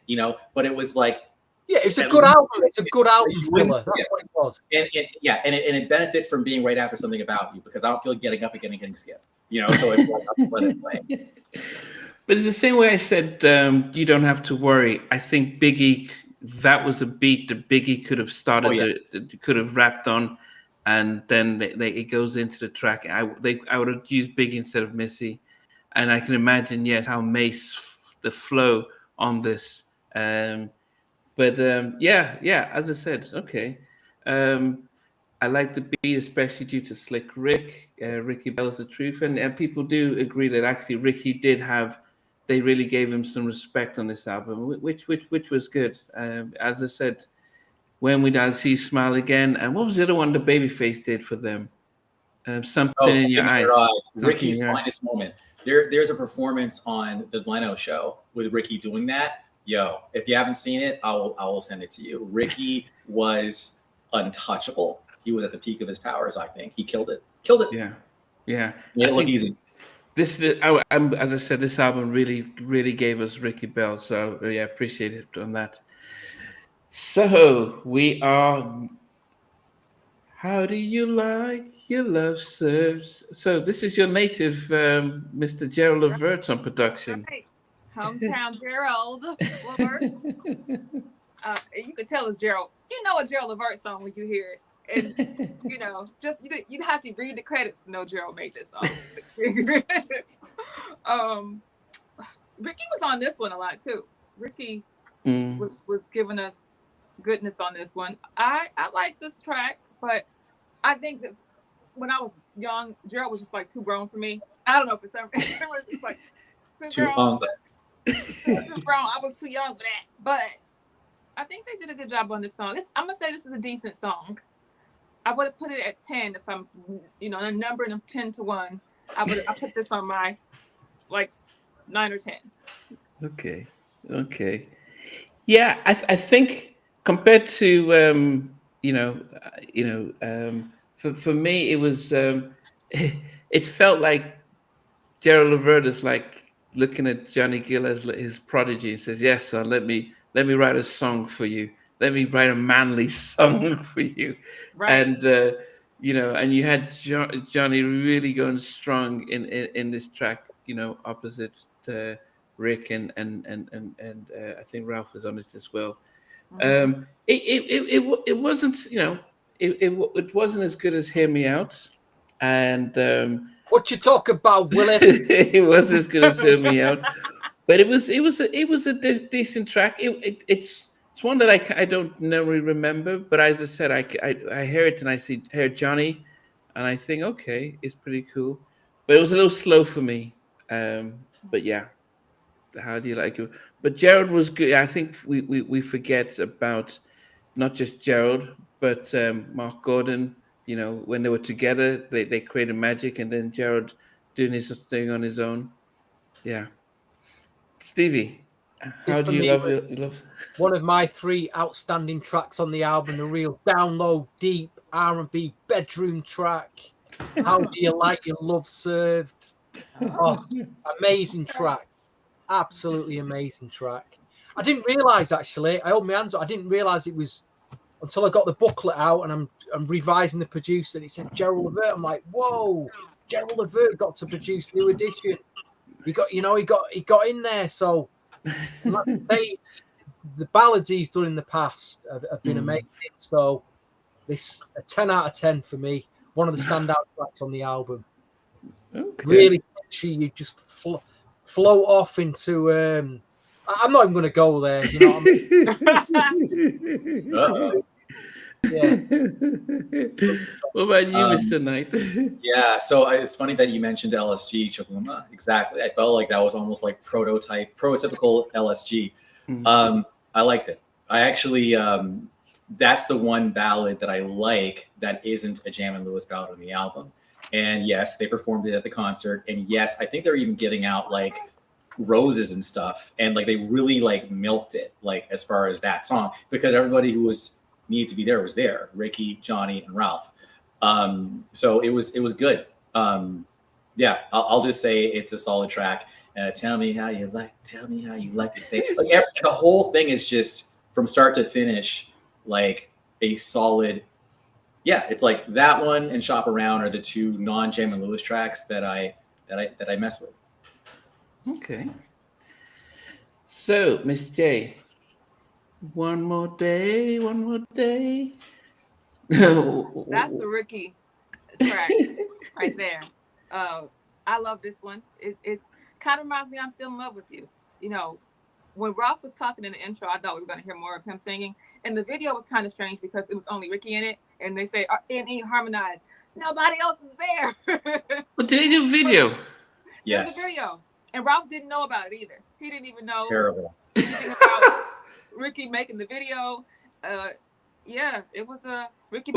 S3: but it was like,
S5: yeah, it's a good album. It's a good album. That's what it was.
S3: And it benefits from being right after Something About You, because I don't feel getting up again and getting skipped. So it's like I'll let it play.
S1: But it's the same way I said You Don't Have to Worry. I think Biggie, that was a beat that Biggie could have started, could have rapped on, and then it goes into the track. I would have used Biggie instead of Missy, and I can imagine how Mace the flow on this. But as I said, okay. I like the beat, especially due to Slick Rick. Ricky Bell's the truth, and people do agree that actually Ricky they really gave him some respect on this album, which was good. As I said, When We Die See Smile Again, and what was the other one the Babyface did for them? Something in Your Eyes.
S3: Ricky's finest moment. There's a performance on the Leno show with Ricky doing that. Yo, if you haven't seen it, I will send it to you. Ricky was untouchable. He was at the peak of his powers. I think he killed it.
S1: Yeah.
S3: Made it look easy.
S1: As I said, this album really gave us Ricky Bell. So yeah, appreciate it on that. So we are. How do you like your love serves? So this is your native, Mr. Gerald Levert on production.
S2: Right. Hometown Gerald Levert. You could tell it's Gerald. You know a Gerald Levert song when you hear it. And, you know, just you'd have to read the credits to know Gerald made this song. Ricky was on this one a lot too. Ricky was giving us goodness on this one. I like this track, but I think that when I was young, Gerald was just like too grown for me. I don't know if it's ever just like too grown. Too grown. I was too young for that. But I think they did a good job on this song. I'm gonna say this is a decent song. I would have put it at 10 if I'm, you know, a number of 10 to 1. I put this on my like 9 or 10.
S1: Okay. Yeah, I think compared to for me it was it felt like Gerald Levert is like looking at Johnny Gill as his prodigy and says, "Yes, son, let me write a song for you. Let me write a manly song for you."
S2: Right.
S1: And and you had Johnny really going strong in this track, opposite Rick and I think Ralph was on it as well. It wasn't, it wasn't as good as Hear Me Out, and
S5: what you talk about, Willis?
S1: it wasn't as good as Hear Me Out, but it was a decent track. It's one that I don't nearly remember, but as I said, I hear it and I hear Johnny, and I think, okay, it's pretty cool, but it was a little slow for me. But yeah, how do you like it? But Gerald was good. I think we forget about not just Gerald, but Mark Gordon. When they were together, they created magic, and then Gerald doing his thing on his own. Yeah, Stevie, how do you love?
S5: One of my 3 outstanding tracks on the album, the real down low, deep R&B bedroom track. How Do You Like Your Love Served? Oh, amazing track. Absolutely amazing track. I didn't realize, actually, I hold my hands up, I didn't realize it was until I got the booklet out and I'm revising the producer and it said Gerald Levert. I'm like, whoa, Gerald Levert got to produce New Edition. He got in there. So like I say, the ballads he's done in the past have been amazing. So this a 10 out of 10 for me. One of the standout tracks on the album. Okay. Really touchy. You just float off into. I'm not even going to go there. You know what I mean? Yeah.
S1: What about you, Mr. Knight?
S3: Yeah, so it's funny that you mentioned LSG, Chakuma. Exactly. I felt like that was almost like prototypical LSG. I liked it. I actually, that's the one ballad that I like that isn't a Jam and Lewis ballad on the album. And yes, they performed it at the concert. And yes, I think they're even getting out like roses and stuff. And like they really like milked it, like as far as that song, because everybody who needed to be there was there. Ricky, Johnny, and Ralph. So it was good. Yeah, I'll just say it's a solid track. Tell me how you like it. Like the whole thing is just from start to finish, like a solid. Yeah, it's like that one and Shop Around are the 2 non-Jam and Lewis tracks that I mess with.
S1: Okay. So, Miss J, one more day.
S2: That's the Ricky track right there. I love this one. It kind of reminds me I'm Still in Love with You. You know, when Ralph was talking in the intro, I thought we were going to hear more of him singing. And the video was kind of strange because it was only Ricky in it. And they say, and he harmonized. Nobody else is there.
S1: But did they do video?
S3: Yes.
S2: There's a video. And Ralph didn't know about it either. He didn't even know
S3: anything
S2: about Ricky making the video. Yeah, it was a Ricky.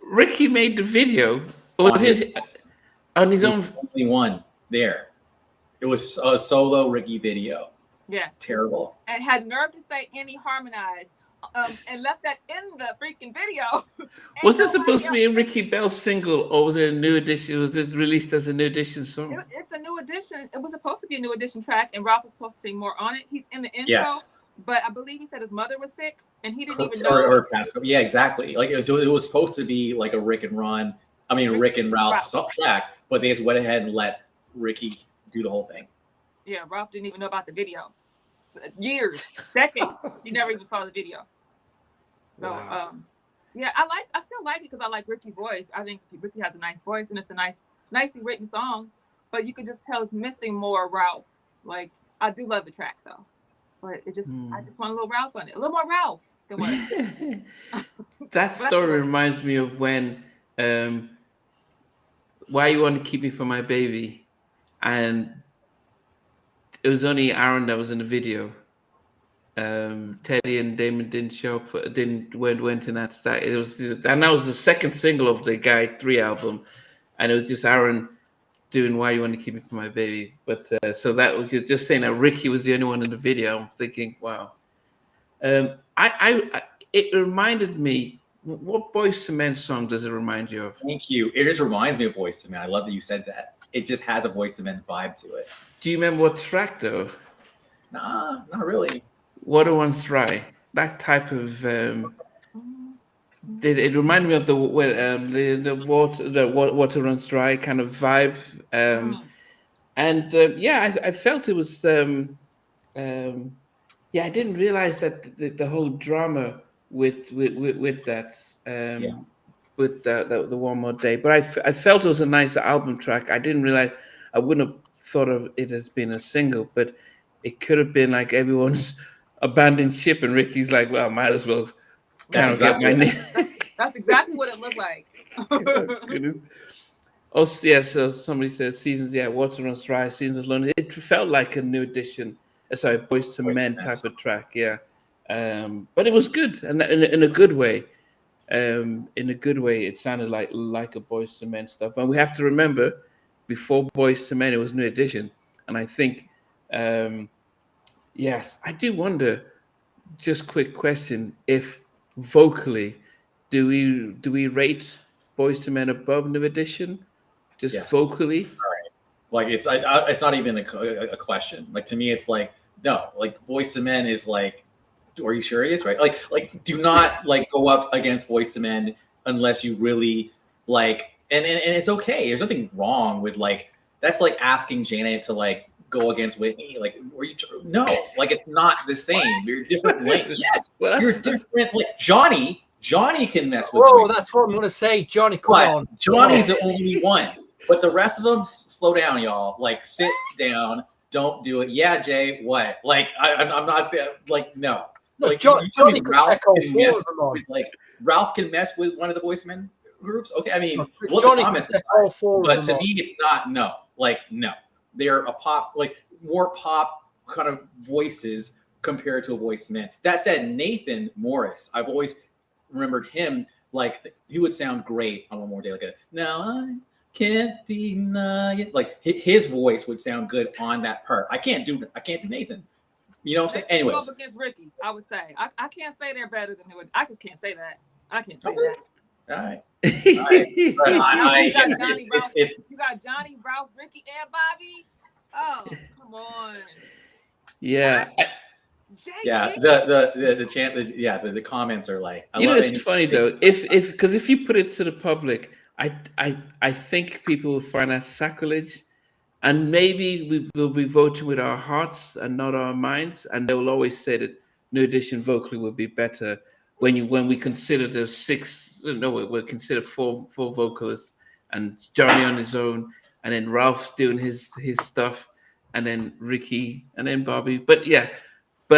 S1: Ricky made the video. Or was his on his own?
S3: Only one there. It was a solo Ricky video.
S2: Yes.
S3: Terrible.
S2: And had nerve to say any harmonized, and left that in the freaking video.
S1: Was it supposed to be a Ricky Bell single, or was it a new edition? Was it released as a new edition song?
S2: It's a new edition. It was supposed to be a new edition track, and Ralph was supposed to sing more on it. He's in the intro.
S3: Yes.
S2: But I believe he said his mother was sick, and he didn't even know.
S3: Or passed away. Yeah, exactly. Like it was supposed to be like a Rick and Ralph track, but they just went ahead and let Ricky do the whole thing.
S2: Yeah, Ralph didn't even know about the video. Years, decades, he never even saw the video. So,
S1: Wow.
S2: yeah, I still like it because I like Ricky's voice. I think Ricky has a nice voice and it's a nicely written song. But you could just tell it's missing more Ralph. Like, I do love the track though, but I just want a little Ralph on it, a little more Ralph than what.
S1: That story reminds me of when Why You Want to Keep Me for My Baby, and it was only Aaron that was in the video. Teddy and Damon didn't show up. Went in that start. It was, and that was the second single of the Guy 3 album, and it was just Aaron doing "Why You Want to Keep Me for My Baby." But so that was, you're just saying that Ricky was the only one in the video. I'm thinking, wow. It reminded me. What Boyz II Men song does it remind you of?
S3: Thank you. It just reminds me of Boyz II Men. I love that you said that. It just has a Boyz II Men vibe to it.
S1: Do you remember what track though?
S3: Nah, not really.
S1: Water Runs Dry. That type of it reminded me of the water runs dry kind of vibe. And I felt it was I didn't realize that the whole drama with that with the One More Day, but I felt it was a nice album track. I didn't realize, I wouldn't have thought of it as being a single, but it could have been like everyone's abandoned ship and Ricky's like, well, might as well kind of get my name.
S2: That's exactly what it looked like.
S1: Also, yeah, so somebody said Seasons, Water Runs Dry, Seasons Alone. It felt like a new edition, Boyz II Men type of track, but it was good, and in a good way. In a good way, it sounded like a Boyz II Men stuff. And we have to remember, before Boyz II Men, it was New Edition, and I think, yes, I do wonder. Just quick question: if vocally, do we rate Boyz II Men above New Edition? Just vocally?
S3: All right. Like it's not even a question. Like to me, it's like no. Like Boyz II Men is like. Are you serious? Right? Like, do not like go up against Boyz II Men unless you really like. And it's okay. There's nothing wrong with like. That's like asking Janet to like go against Whitney. Like, no? Like, it's not the same. You're different length. Yes, you're different. Like Johnny can mess with.
S5: Whoa, that's what I'm gonna say. Johnny, come on.
S3: Johnny's the only one. But the rest of them, slow down, y'all. Like, sit down. Don't do it. Yeah, Jay. What? Like, I'm not like no. Like
S5: Johnny
S3: Ralph can mess with, like Ralph can mess with one of the Boyz II Men groups. Okay, I mean, look at the comments aside, but to me, it's not no. Like no, they're a pop, like more pop kind of voices compared to a Boyz II Men. That said, Nathan Morris, I've always remembered him like he would sound great on One More Day. Like a now I can't deny it. Like his voice would sound good on that part. I can't do Nathan. You know what I'm saying? Anyways.
S2: Up against Ricky, I would say. I can't say they're better than who. I just can't say that. I can't say that.
S3: All right.
S2: You got Johnny, Ralph, Ricky, and Bobby. Oh, come on.
S1: Yeah.
S3: The comments are like.
S1: It's funny though. If you put it to the public, I think people will find that sacrilege. And maybe we will be voting with our hearts and not our minds. And they will always say that New Edition vocally would be better when we consider the we'll consider four vocalists and Johnny on his own, and then Ralph's doing his stuff, and then Ricky, and then Bobby. But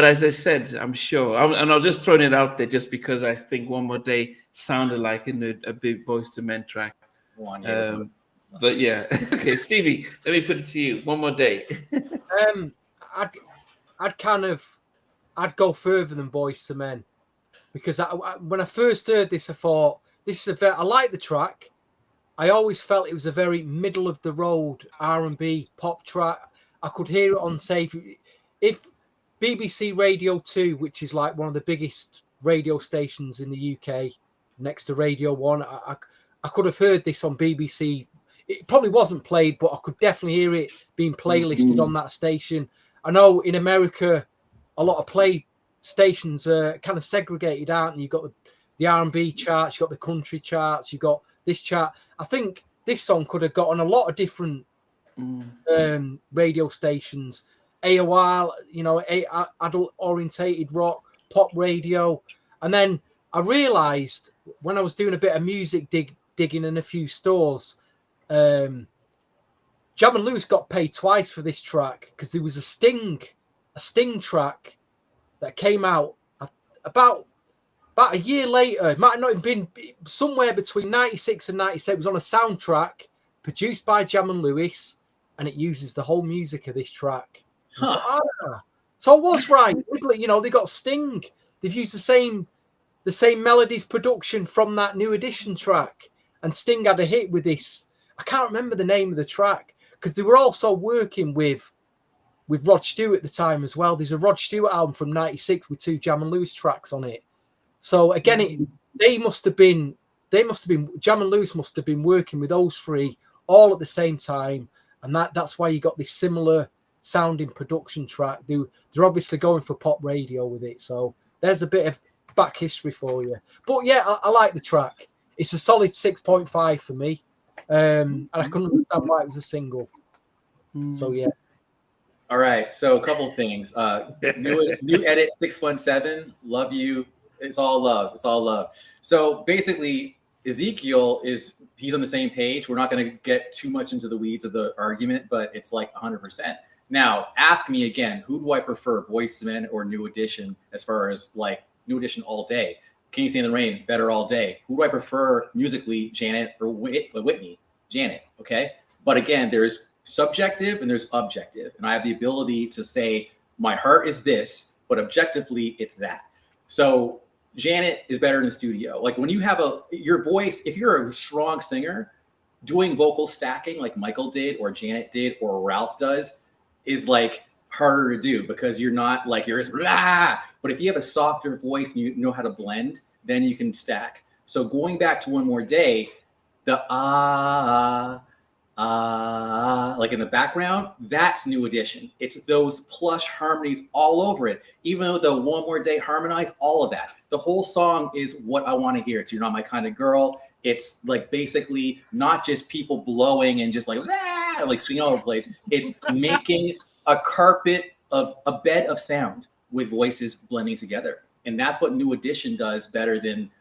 S1: as I said, I'm sure, and I'll just throw it out there just because I think One More Day sounded like a big Boyz II Men track. But yeah, okay, Stevie, let me put it to you. One More Day.
S5: I'd go further than Boyz II Men, because when I first heard this, I thought I like the track. I always felt it was a very middle of the road R&B pop track. I could hear it on, say, if BBC Radio 2, which is like one of the biggest radio stations in the UK, next to Radio 1, I could have heard this on BBC. It probably wasn't played, but I could definitely hear it being playlisted on that station. I know in America, a lot of play stations are kind of segregated out, and you've got the R&B charts, you've got the country charts, you've got this chart. I think this song could have got on a lot of different radio stations. AOR, you know, adult orientated rock, pop radio. And then I realized when I was doing a bit of music digging in a few stores, Jam and Lewis got paid twice for this track because there was a Sting track that came out about a year later. It might not have been somewhere between 96 and 97. It was on a soundtrack produced by Jam and Lewis, and it uses the whole music of this track.
S3: Huh.
S5: So I was right. You know, they got Sting. They've used the same melodies production from that New Edition track, and Sting had a hit with this. I can't remember the name of the track because they were also working with Rod Stewart at the time as well. There's a Rod Stewart album from '96 with 2 Jam and Lewis tracks on it. So again, Jam and Lewis must have been working with those 3 all at the same time, and that's why you got this similar sounding production track. They're obviously going for pop radio with it. So there's a bit of back history for you. But yeah, I like the track. It's a solid 6.5 for me, and I can understand why it was a single. So yeah.
S3: All right, so a couple things. New edit 617. Love you. It's all love. It's all love. So basically, Ezekiel he's on the same page. We're not going to get too much into the weeds of the argument, but it's like 100%. Now, ask me again, who do I prefer, Boyz II Men or New Edition, as far as like New Edition all day? Can You Stand the Rain, better all day. Who do I prefer musically, Janet or Whitney? Janet, okay? But again, there's subjective and there's objective. And I have the ability to say, my heart is this, but objectively, it's that. So Janet is better in the studio. Like when you have your voice, if you're a strong singer, doing vocal stacking like Michael did or Janet did or Ralph does is like harder to do because you're not like you're blah. But if you have a softer voice and you know how to blend, then you can stack. So going back to One More Day, the like in the background, that's New Edition. It's those plush harmonies all over it. Even though the One More Day harmonize, all of that. The whole song is what I want to hear. It's You're Not My Kind of Girl. It's like basically not just people blowing and just like swinging all over the place. It's making a carpet of a bed of sound with voices blending together. And that's what New Edition does better than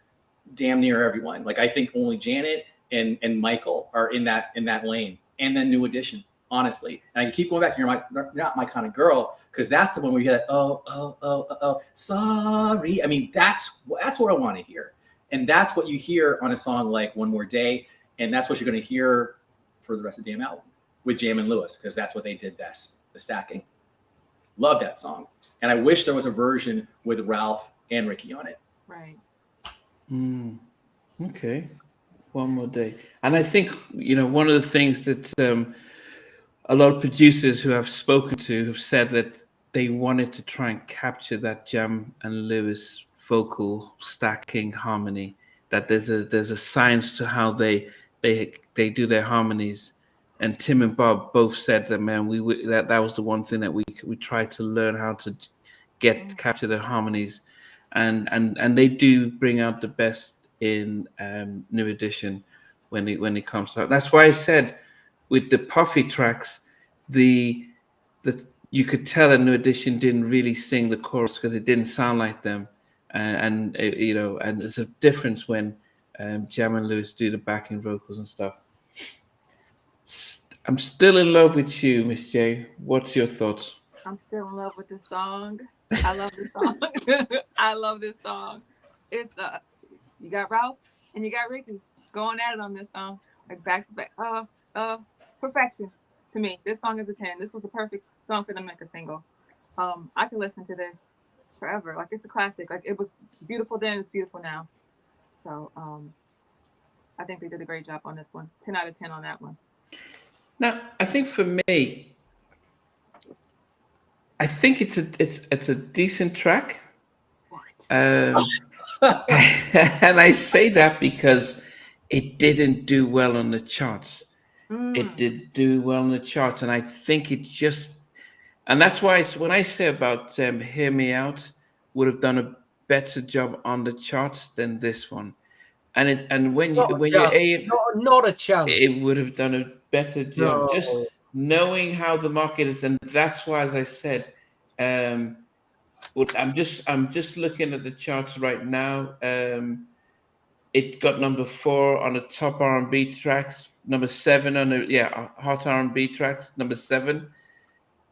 S3: damn near everyone. Like I think only Janet and Michael are in that lane, and then New Edition, honestly. And I keep going back to You're Not My Kind of Girl, because that's the one where you hear that, oh, sorry. I mean, that's what I want to hear. And that's what you hear on a song like One More Day, and that's what you're going to hear for the rest of the damn album with Jam and Lewis, because that's what they did best, the stacking. Love that song. And I wish there was a version with Ralph and Ricky on it.
S2: Right.
S1: Okay. One More Day. And I think, one of the things that a lot of producers who I've spoken to have said that they wanted to try and capture that Jam and Lewis vocal stacking harmony, that there's a science to how they do their harmonies. And Tim and Bob both said that, man, that was the one thing that we tried to learn how to capture the harmonies, and they do bring out the best in New Edition when it comes out. That's why I said with the Puffy tracks, you could tell that New Edition didn't really sing the chorus because it didn't sound like them, and there's a difference when Jam and Lewis do the backing vocals and stuff. I'm still in love with you, Miss J. What's your thoughts?
S2: I'm still in love with this song. I love this song. I love this song. It's you got Ralph and you got Ricky going at it on this song, like back to back. Perfection to me. This song is a 10. This was a perfect song for them to make a single. I can listen to this forever. Like it's a classic. Like it was beautiful then, it's beautiful now. So I think they did a great job on this one. 10 out of 10 on that one.
S1: Now, I think for me, I think it's a decent track.
S2: What?
S1: And I say that because it didn't do well on the charts. It did do well on the charts, and I think and that's why when I say about "Hear Me Out" would have done a better job on the charts than this one,
S5: not a chance.
S1: it would have done a better job.
S5: No.
S1: knowing how the market is, and that's why, as I said, I'm just looking at the charts right now. It got number 4 on the top R&B tracks, number 7 on the hot R&B tracks, number 7.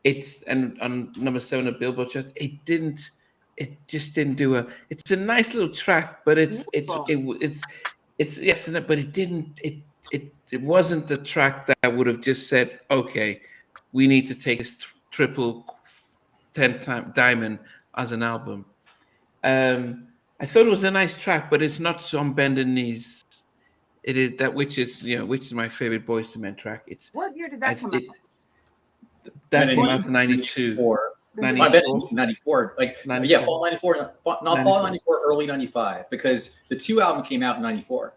S1: It's and on number 7 of Billboard charts. It just didn't do a. It's a nice little track, but it's yes, but it didn't. It wasn't the track that I would have just said, okay, we need to take this triple 10-time diamond as an album. I thought it was a nice track, but it's not on bended knees. It is that which is my favorite Boyz II Men track. It's
S2: What year did that come out?
S1: That came out in 92.
S3: 94. Like
S1: 94.
S3: Yeah, fall 94, not fall 94, early 95, because the 2 album came out in 94.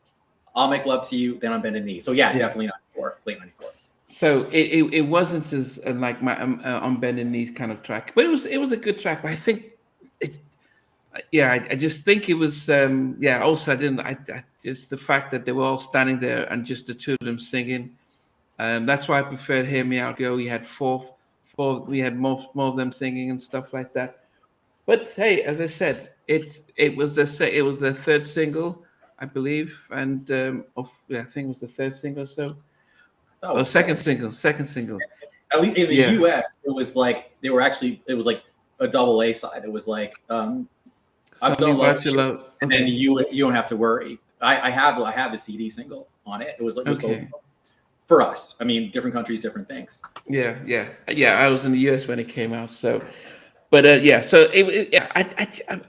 S3: I'll Make Love to You, then On Bended Knee. So yeah, definitely 94, late 94.
S1: So it wasn't as like my On Bended Knees kind of track, but it was a good track. But I think I just think it was also I just the fact that they were all standing there and just the two of them singing. That's why I preferred Hear Me Out Go. We had four. We had more of them singing and stuff like that. But hey, as I said, it was their third single, I believe, and I think it was the third single. So, second single.
S3: At least in the US, it was like it was like a double A side. It was like I'm so in love with you, and then you don't have to worry. I have the CD single on it. It was both. For us, I mean, different countries, different things.
S1: Yeah. I was in the US when it came out, so, but so I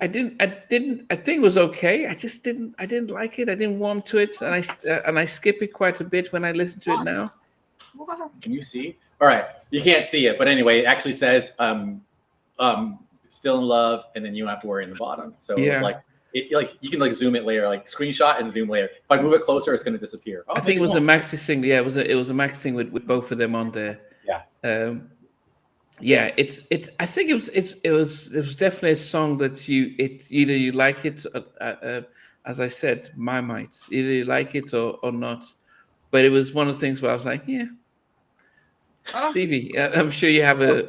S1: think it was okay. I didn't like it. I didn't warm to it, and I skip it quite a bit when I listen to it now.
S3: Can you see? All right, you can't see it, but anyway, it actually says still in love, and then you don't have to worry in the bottom. So it's like. You can zoom it later, like screenshot and zoom later. If I move it closer, it's going to disappear.
S1: I think it was a maxi single. Yeah, it was a maxi single with both of them on there.
S3: Yeah.
S1: I think it was definitely a song that either you like it, as I said, my might, either you like it or not. But it was one of the things where I was like, Stevie, I'm sure you have a.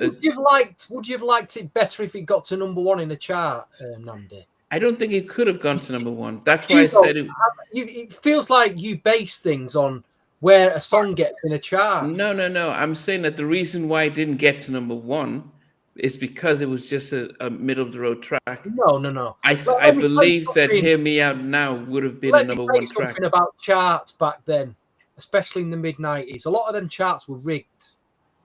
S5: Would you have liked it better if it got to number 1 in the chart, Nandi?
S1: I don't think it could have gone to number 1. That's why I said it.
S5: It feels like you base things on where a song gets in a chart.
S1: No. I'm saying that the reason why it didn't get to number 1 is because it was just a middle of the road track.
S5: No.
S1: I believe that Hear Me Out Now would have been a number 1 track.
S5: Something about charts back then, especially in the mid-90s. A lot of them charts were rigged.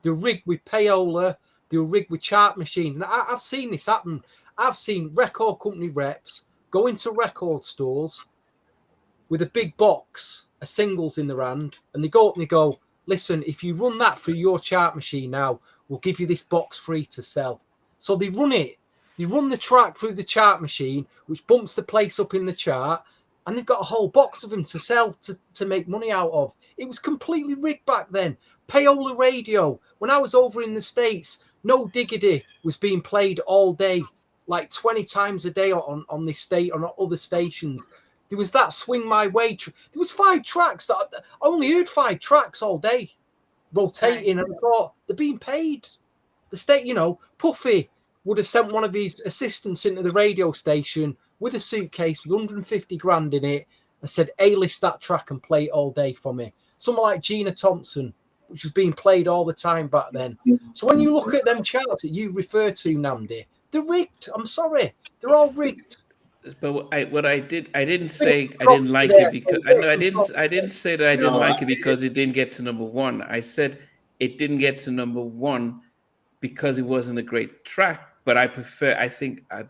S5: They were rigged with payola. They were rigged with chart machines. And I've seen this happen. I've seen record company reps go into record stores with a big box of singles in their hand, and they go up and they go, listen, if you run that through your chart machine now, we'll give you this box free to sell. So they run the track through the chart machine, which bumps the place up in the chart, and they've got a whole box of them to sell to make money out of. It was completely rigged back then. Payola radio. When I was over in the States, No Diggity was being played all day, like 20 times a day on other stations. There was that Swing My Way. There was 5 tracks that I only heard 5 tracks all day rotating, and I thought they're being paid. The state, Puffy would have sent one of his assistants into the radio station with a suitcase with 150 grand in it and said, A-list that track and play it all day for me. Someone like Gina Thompson, which was being played all the time back then. So when you look at them charts that you refer to, Nandi, they're rigged. I'm sorry, they're all rigged.
S1: But I didn't say I didn't like it because I didn't say that I didn't like it because it didn't get to number 1. I said it didn't get to number 1 because it wasn't a great track. But I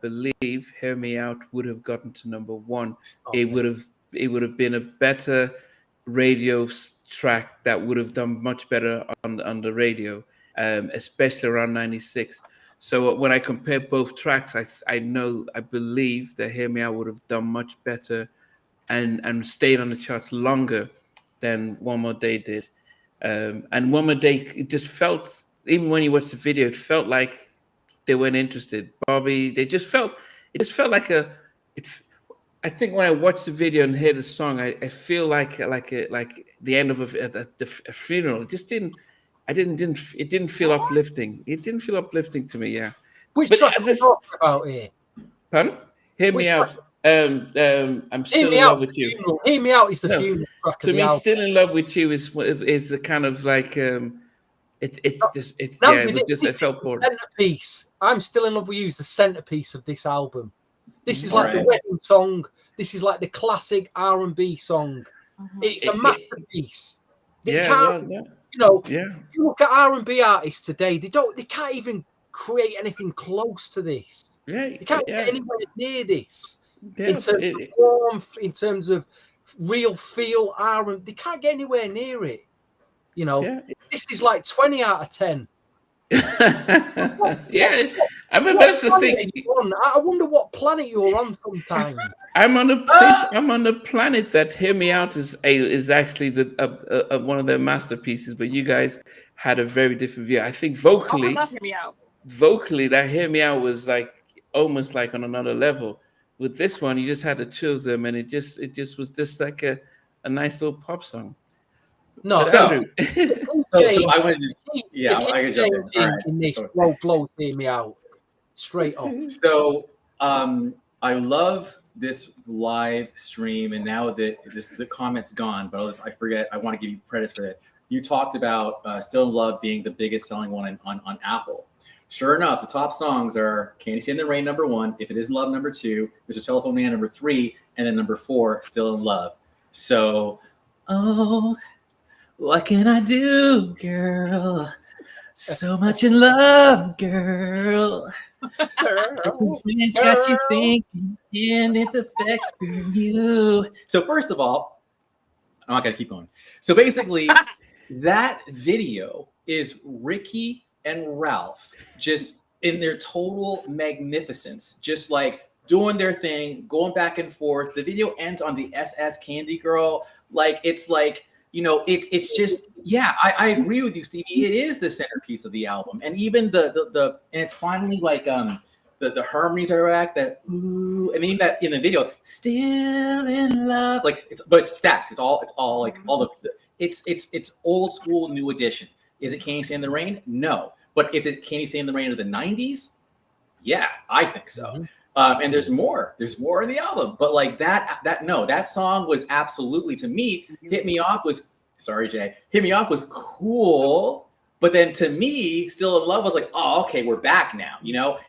S1: believe Hear Me Out would have gotten to number 1. Okay. It would have been a better radio track that would have done much better on the radio, especially around 96. So when I compare both tracks, I believe that Hear Me Out would have done much better and stayed on the charts longer than One More Day did. And One More Day, it just felt, even when you watch the video, it felt like they weren't interested. Bobby, it just felt like I think when I watch the video and hear the song, I feel like the end of a funeral. It just didn't. it didn't feel uplifting. It didn't feel uplifting to me. Yeah.
S5: Which
S1: But
S5: track are we talking about here?
S1: pardon? Hear me
S5: Which
S1: out. I'm
S5: Hear
S1: still
S5: Me
S1: in
S5: Out
S1: love with you.
S5: funeral. Hear Me Out is the
S1: No,
S5: funeral track of
S1: to
S5: the
S1: me,
S5: album.
S1: still in love with you is a kind of like it's just it
S5: Now,
S1: yeah it was just
S5: this
S1: it
S5: is
S1: felt
S5: the
S1: boring.
S5: centerpiece. I'm Still in Love with You is the centerpiece of this album. This is
S1: Mhm.
S5: like the
S3: Right.
S5: wedding song. This is like the classic R&B song. It's a
S1: It-
S5: masterpiece. They
S1: yeah,
S5: can't,
S1: well, yeah,
S5: you know,
S1: yeah,
S5: you look at R&B artists today. They can't even create anything close to this.
S1: yeah,
S5: They can't get
S1: yeah,
S5: anywhere near this in
S1: yeah.
S5: terms of warmth, in terms of real feel. They can't get anywhere near it. You know,
S1: Yeah.
S5: this is like 20 out of 10.
S1: Yeah, I mean, but
S5: What
S1: that's the
S5: planet
S1: thing.
S5: are you on? I wonder what planet you're on sometimes.
S1: I'm on a planet that Hear Me Out is actually the one of their masterpieces, but you guys had a very different view. I think
S2: Oh, I
S1: vocally,
S2: love Hear Me Out.
S1: that Hear Me Out was like almost like on another level. With this one, you just had the two of them, and it just was just like a nice little pop song.
S5: No,
S1: But
S3: So,
S1: Andrew,
S3: so I wanted to, yeah,
S5: the
S3: I can jump
S5: King
S3: in. All
S5: James
S3: right.
S5: in this
S3: So-
S5: flows Hear Me Out straight off.
S3: So I love this live stream, and now that the comment's gone, but I forget. I want to give you credit for that. You talked about "Still in Love" being the biggest selling one on Apple. Sure enough, the top songs are "Can't You Stand the Rain" #1, "If It Isn't Love" #2, "There's a Telephone Man" #3, and then #4, "Still in Love." So, oh, what can I do, girl? So much in love, girl. Friends got you thinking, and it's affecting you. So first of all, I'm not gonna keep going. So basically, that video is Ricky and Ralph just in their total magnificence, just like doing their thing, going back and forth. The video ends on the SS Candy Girl. Like it's like, it's just, yeah, I agree with you, Stevie. It is the centerpiece of the album. And even the and it's finally like the harmonies are back, that ooh, and even that in the video, still in love, like it's stacked. It's all like all the it's old school, new edition. Is it Can You Stand the Rain? No. But is it Can You Stand the Rain of the 90s? Yeah, I think so.
S5: Mhm.
S3: And there's more in the album, but like that song was absolutely, to me, Hit Me Off was, sorry, Jay, Hit Me Off was cool. But then to me, Still in Love was like, oh, okay, we're back now,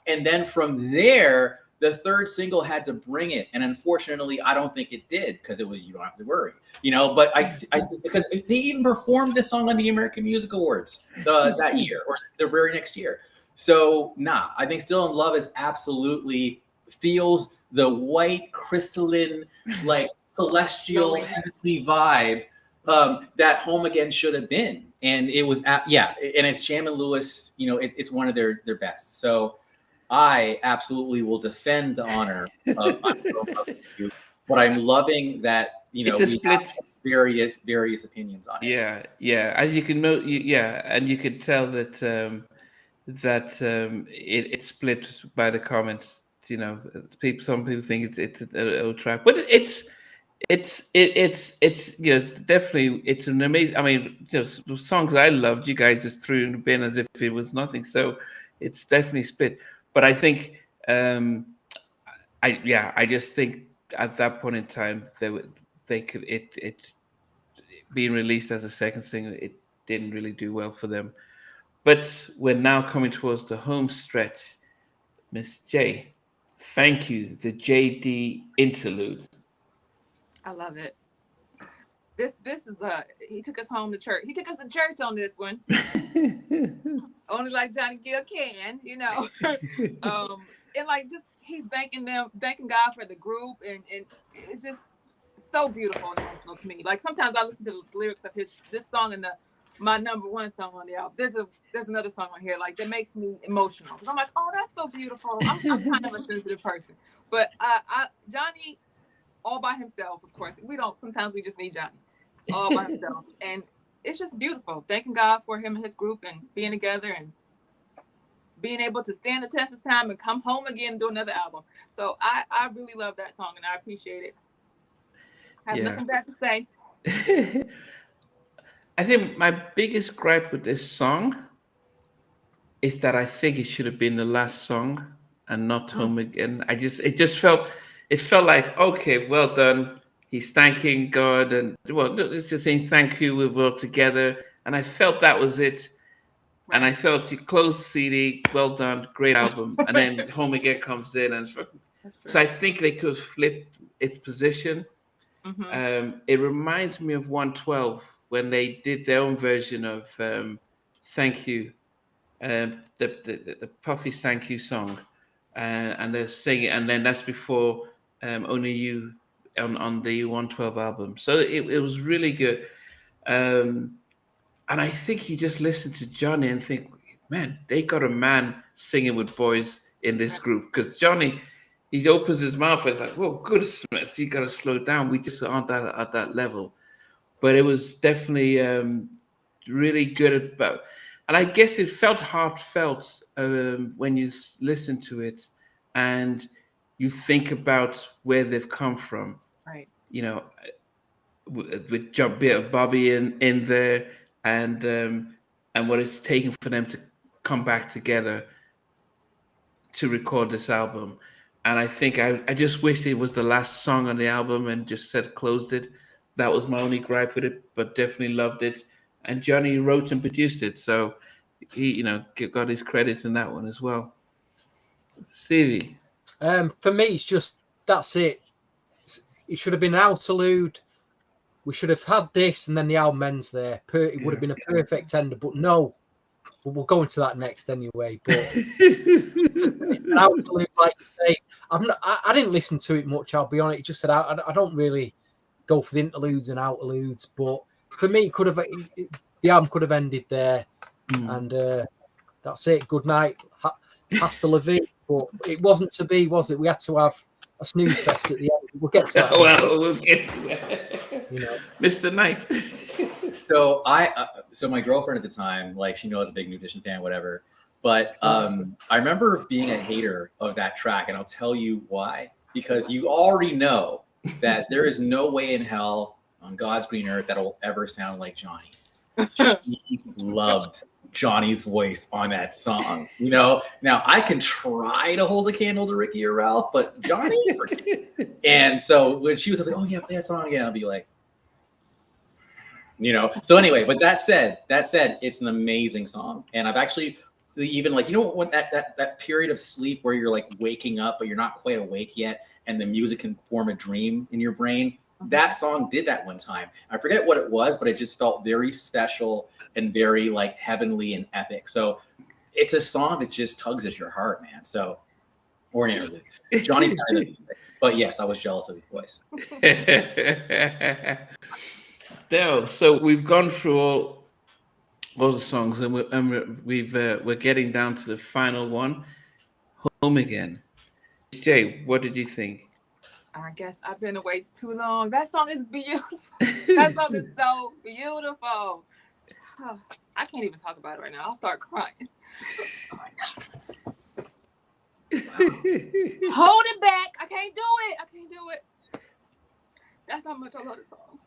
S3: And then from there, the third single had to bring it. And unfortunately, I don't think it did, because it was You Don't Have to Worry, But I because they even performed this song on the American Music Awards that year or the very next year. So, nah, I think Still in Love is absolutely feels the white, crystalline, like celestial, heavenly vibe that Home Again should have been. And it was, and it's Jam and Lewis, it's one of their best. So I absolutely will defend the honor of I'm Still in Love with You, but I'm loving that,
S1: it's a
S3: we
S1: split.
S3: have various opinions on it.
S1: Yeah. As you can know, and you could tell that it's split by the comments. Some people think it's an old track, but it's definitely it's an amazing. I mean, the songs I loved, you guys just threw in the bin as if it was nothing. So it's definitely split. But I think I just think at that point in time they could it being released as a second single, it didn't really do well for them. But we're now coming towards the home stretch. Miss J, thank you. The JD interlude.
S2: I love it. This is he took us home to church. He took us to church on this one. Only like Johnny Gill can, and like just he's thanking God for the group, and it's just so beautiful and emotional to me. Like sometimes I listen to the lyrics of this song and my #1 song on the album. There's another song on here like that makes me emotional because I'm like, oh, that's so beautiful. I'm kind of a sensitive person, but Johnny all by himself, of course. Sometimes we just need Johnny all by himself, and it's just beautiful. Thanking God for him and his group and being together and being able to stand the test of time and come home again and do another album. So I really love that song and I appreciate it. I have nothing bad to say.
S1: I think my biggest gripe with this song is that I think it should have been the last song and not Home Again. It felt like, okay, well done. He's thanking God, and well, it's just saying thank you. We worked together, and I felt that was it. And I felt you closed the CD, well done, great album, and then Home Again comes in, and so I think they could have flipped its position. It reminds me of 112 when they did their own version of "Thank You," the Puffy's "Thank You" song, and they're singing, and then that's before "Only You" on the 112 album. So it was really good. And I think you just listen to Johnny and think, man, they got a man singing with boys in this group. Because Johnny, he opens his mouth and it's like, whoa, goodness, you got to slow down. We just aren't at that level. But it was definitely really good about, and I guess it felt heartfelt when you listen to it and you think about where they've come from.
S2: Right.
S1: You know, with bit of Bobby in there, and what it's taken for them to come back together to record this album. And I think I just wish it was the last song on the album and just said closed it. That was my only gripe with it, but definitely loved it. And Johnny wrote and produced it, so he got his credit in that one as well. Stevie.
S5: For me, it's just that's it. It should have been an interlude. We should have had this, and then the album ends there. It would have been a perfect ender, but no. We'll go into that next anyway. But an interlude, like you say, I didn't listen to it much. I'll be honest. It just said I don't really go for the interludes and interludes, but for me, the album could have ended there, and that's it. Good night, hasta la vida. But it wasn't to be, was it? We had to have a snooze fest at the end. We'll get to that.
S1: Well, we'll get to that. Mr. Knight.
S3: So so my girlfriend at the time, like, she knows I was a big New Edition fan, whatever. But I remember being a hater of that track, and I'll tell you why. Because you already know that there is no way in hell on God's green earth that will ever sound like Johnny. She loved Johnny's voice on that song. Now I can try to hold a candle to Ricky or Ralph, but Johnny. And so when she was like, "Oh yeah, play that song again," I'll be like, So anyway, but that said, it's an amazing song, and I've actually even when that period of sleep where you're like waking up but you're not quite awake yet, and the music can form a dream in your brain. That song did that one time. I forget what it was, but it just felt very special and very like heavenly and epic. So it's a song that just tugs at your heart, man. So, or an interlude. Johnny's not in it, but yes, I was jealous of his voice.
S1: So we've gone through all the songs, and we're getting down to the final one, Home Again. Jay, what did you think?
S2: I guess I've been away too long. That song is beautiful. That song is so beautiful. I can't even talk about it right now. I'll start crying. Hold it back. I can't do it. That's how much I love the song.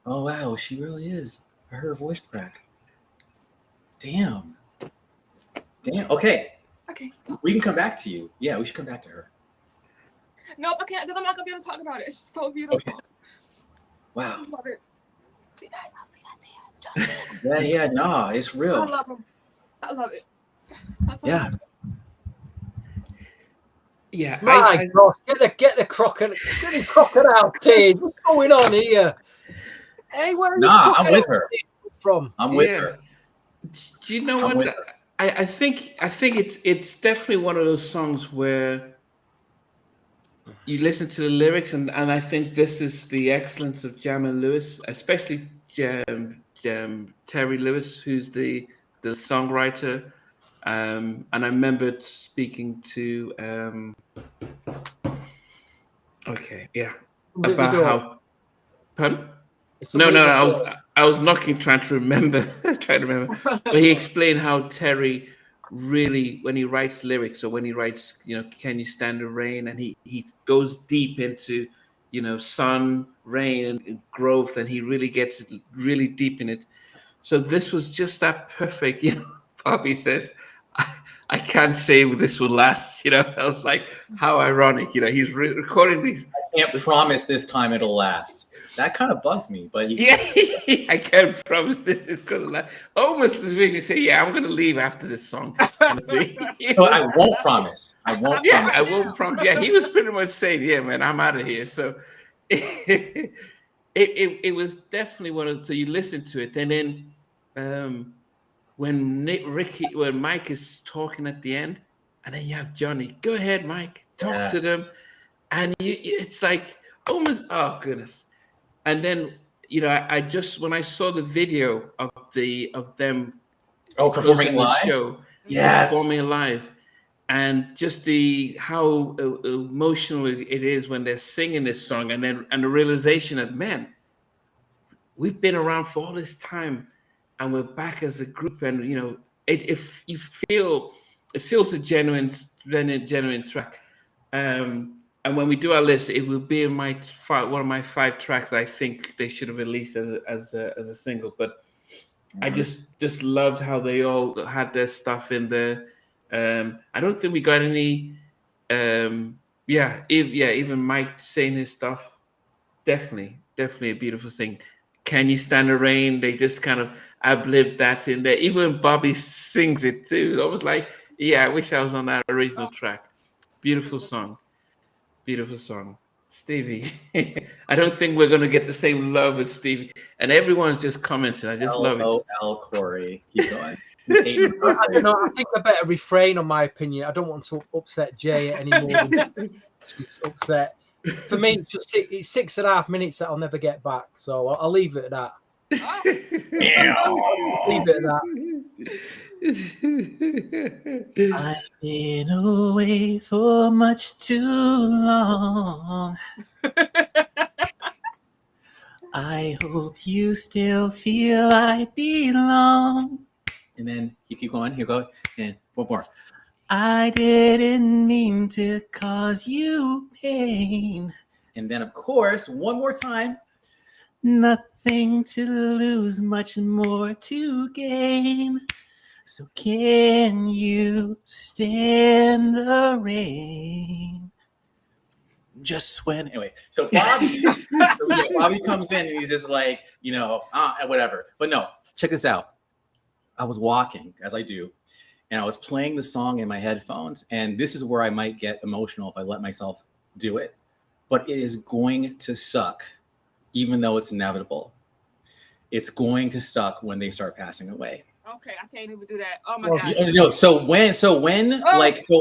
S3: Oh, wow. She really is. I heard her voice crack. Damn. Okay. We can come back to you. Yeah, we should come back to her.
S2: Nope, I can't, because I'm not going to be able to talk about it. It's just so beautiful.
S3: Okay. Wow.
S2: I love it. See that?
S3: Yeah, nah, it's real.
S2: I love him. I love it.
S3: Yeah.
S5: Yeah. My gosh, get the crocodile tears. What's going on here? Hey, where is
S3: I'm with her.
S5: From?
S3: I'm with her.
S1: Do you know what? I think it's definitely one of those songs where you listen to the lyrics, and I think this is the excellence of Jam and Lewis, especially Terry Lewis, who's the songwriter. And I remember speaking to about how. Pardon? No. I was knocking, trying to remember. But he explained how Terry really, when he writes lyrics, or when he writes, "Can You Stand the Rain," and he goes deep into, sun, rain, and growth, and he really gets really deep in it. So this was just that perfect. Bobby says, I can't say this will last. I was like, how ironic. He's recording these.
S3: Can't promise this time it'll last. That kind of bugged me, but
S1: Yeah, I can't promise this it's gonna last. Almost as if you say, yeah, I'm gonna leave after this song. Kind of thing.
S3: no, I won't promise. I won't
S1: Yeah,
S3: promise.
S1: I won't promise. Yeah, he was pretty much saying, yeah, man, I'm out of here. So it was definitely one of. So you listen to it, and then when when Mike is talking at the end, and then you have Johnny. Go ahead, Mike. Talk to them,
S3: Yes.
S1: and it's like almost. Oh goodness. And then I just when I saw the video of them
S3: Performing
S1: closing the
S3: live.
S1: show,
S3: Yes.
S1: performing live, and just how emotional it is when they're singing this song, and the realization that, man, we've been around for all this time, and we're back as a group, and if you feel it feels a genuine track. And when we do our list, it will be in one of my 5 tracks that I think they should have released as a single. But I just loved how they all had their stuff in there. I don't think we got any. Even Mike saying his stuff. Definitely a beautiful thing. Can You Stand the Rain? They just kind of ad-libbed that in there. Even Bobby sings it too. It's almost like, yeah, I wish I was on that original track. Beautiful song. Beautiful song. Stevie. I don't think we're going to get the same love as Stevie. And everyone's just commenting. I just love it.
S3: LOL, Corey. Keep going. He's hating
S5: I don't know. I think I better refrain on my opinion. I don't want to upset Jay anymore. She's upset. For me, it's 6.5 minutes that I'll never get back. So I'll leave it at that. Leave it at that.
S3: I've been away for much too long. I hope you still feel I belong. And then you keep going. Here go. And one more. I didn't mean to cause you pain. And then, of course, one more time. Nothing to lose, much more to gain. So can you stand the rain? Just when, anyway. So Bobby, Bobby comes in and he's just like, whatever. But no, check this out. I was walking, as I do, and I was playing the song in my headphones. And this is where I might get emotional if I let myself do it. But it is going to suck, even though it's inevitable. It's going to suck when they start passing away.
S2: Okay, I can't even do that. Oh my god.
S3: No, so when, so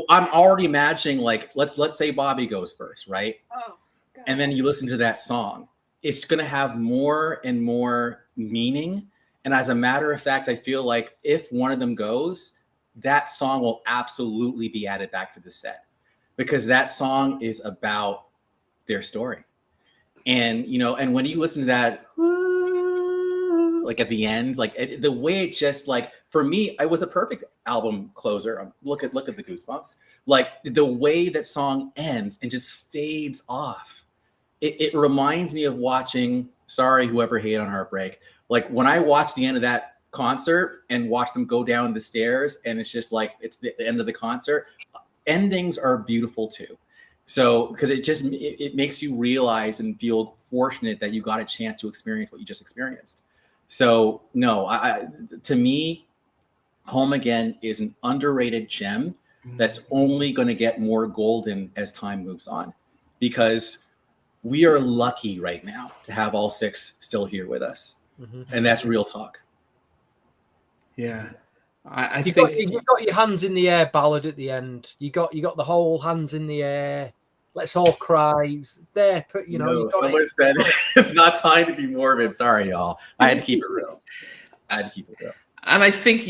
S3: I'm already imagining, like, let's say Bobby goes first, right?
S2: Oh, God.
S3: And then you listen to that song. It's gonna have more and more meaning. And as a matter of fact, I feel like if one of them goes, that song will absolutely be added back to the set, because that song is about their story. And and when you listen to that, like at the end, like the way it just, like, for me, it was a perfect album closer. Look at the goosebumps. Like the way that song ends and just fades off. It reminds me of watching, sorry, whoever hated on Heartbreak. Like when I watched the end of that concert and watched them go down the stairs, and it's just like, it's the end of the concert. Endings are beautiful too. So, because it makes you realize and feel fortunate that you got a chance to experience what you just experienced. So no, to me, Home Again is an underrated gem that's only going to get more golden as time moves on, because we are lucky right now to have all 6 still here with us. Mm-hmm. And that's real talk.
S1: Yeah. I think
S5: you got your hands in the air ballad at the end. You got the whole hands in the air. Let's all cry. There,
S3: someone said it's not time to be morbid. Sorry, y'all. I had to keep it real.
S1: And I think,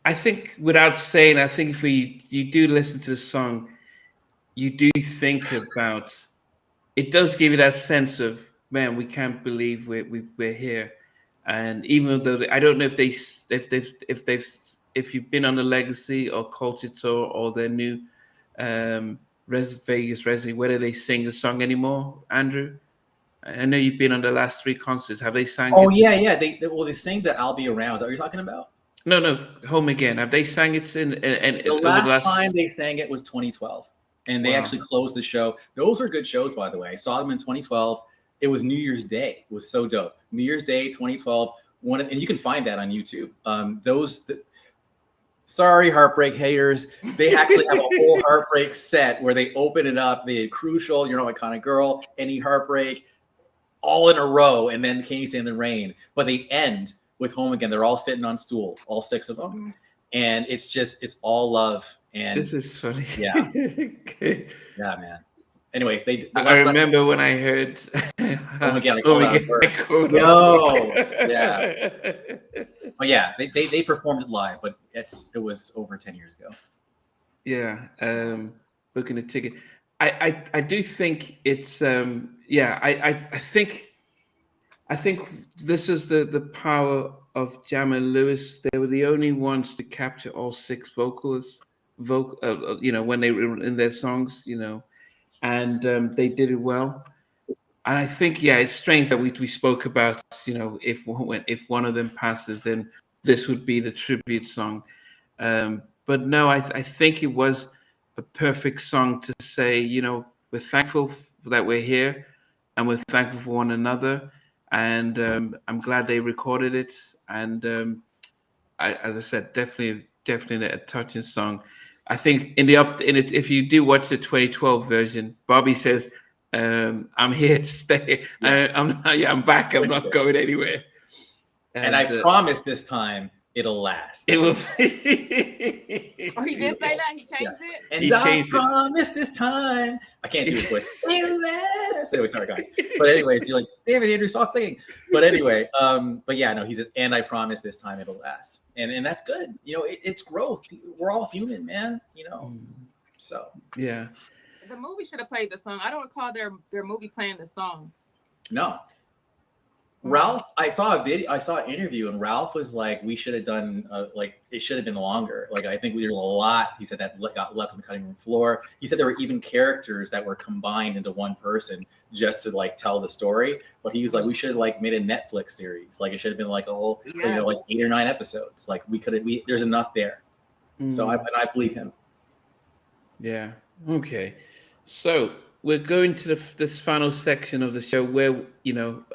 S1: I think without saying, I think if you do listen to the song, you do think about, it does give you that sense of, man, we can't believe we're here. And even though I don't know if you've been on the Legacy or Culture Tour or their new Vegas Residency, whether they sing the song anymore, Andrew. I know you've been on the last 3 concerts. Have they sang
S3: Oh
S1: it?
S3: yeah. They sang the "I'll Be Around." Is that what you're talking about?
S1: No, Home Again. Have they sang it
S3: The
S1: over the
S3: last time
S1: last?
S3: they sang it was 2012, and they
S1: Wow.
S3: actually closed the show. Those are good shows, by the way. I saw them in 2012. It was New Year's Day. It was so dope. New Year's Day 2012. And you can find that on YouTube. Sorry, Heartbreak haters. They actually have a whole Heartbreak set where they open it up. They had Crucial, You're No Kind of Girl, Any Heartbreak, all in a row, and then Can You Stand the Rain? But they end with Home Again. They're all sitting on stools, all 6 of them, and it's all love. And
S1: This is funny.
S3: yeah, yeah, man. Anyways,
S1: I remember when I heard
S3: Home Again. I
S1: Home
S3: called out a
S1: Again.
S3: bird.
S1: I called
S3: Yo,
S1: out.
S3: yeah. But yeah, they performed it live, but it was over 10 years ago.
S1: Yeah, booking a ticket. I do think it's yeah. I think this is the power of Jam and Lewis. They were the only ones to capture all 6 vocalists, when they were in their songs, and they did it well. And I think, yeah, it's strange that we spoke about, if one of them passes, then this would be the tribute song. But no, I think it was a perfect song to say, we're thankful that we're here, and we're thankful for one another. And I'm glad they recorded it. And as I said, definitely a touching song. I think if you do watch the 2012 version, Bobby says, "I'm here to stay.
S3: Yes.
S1: I'm back. I'm not going anywhere."
S3: And I promise this time it'll last.
S1: It will.
S2: Oh, he did say that? He changed it?
S3: And
S1: He
S3: I
S1: changed it.
S3: promise this time. I can't do it quick. It'll last. Anyway, sorry guys. But anyways, you're like, David Andrew, stop singing. But anyway, but yeah, no, and I promise this time it'll last. And that's good. It's growth. We're all human, man. So
S1: Yeah.
S2: The movie should have played the song. I don't recall their movie playing the song.
S3: no. Ralph, I saw a video, I saw an interview, and Ralph was like, "We should have done it should have been longer. Like I think we did a lot." He said that got left on the cutting room floor. He said there were even characters that were combined into one person just to tell the story. But he was like, "We should have made a Netflix series. Like it should have been like a whole 8 or 9 episodes. Like we could have. There's enough there." So I believe him.
S1: Yeah. Okay. So we're going to this final section of the show where,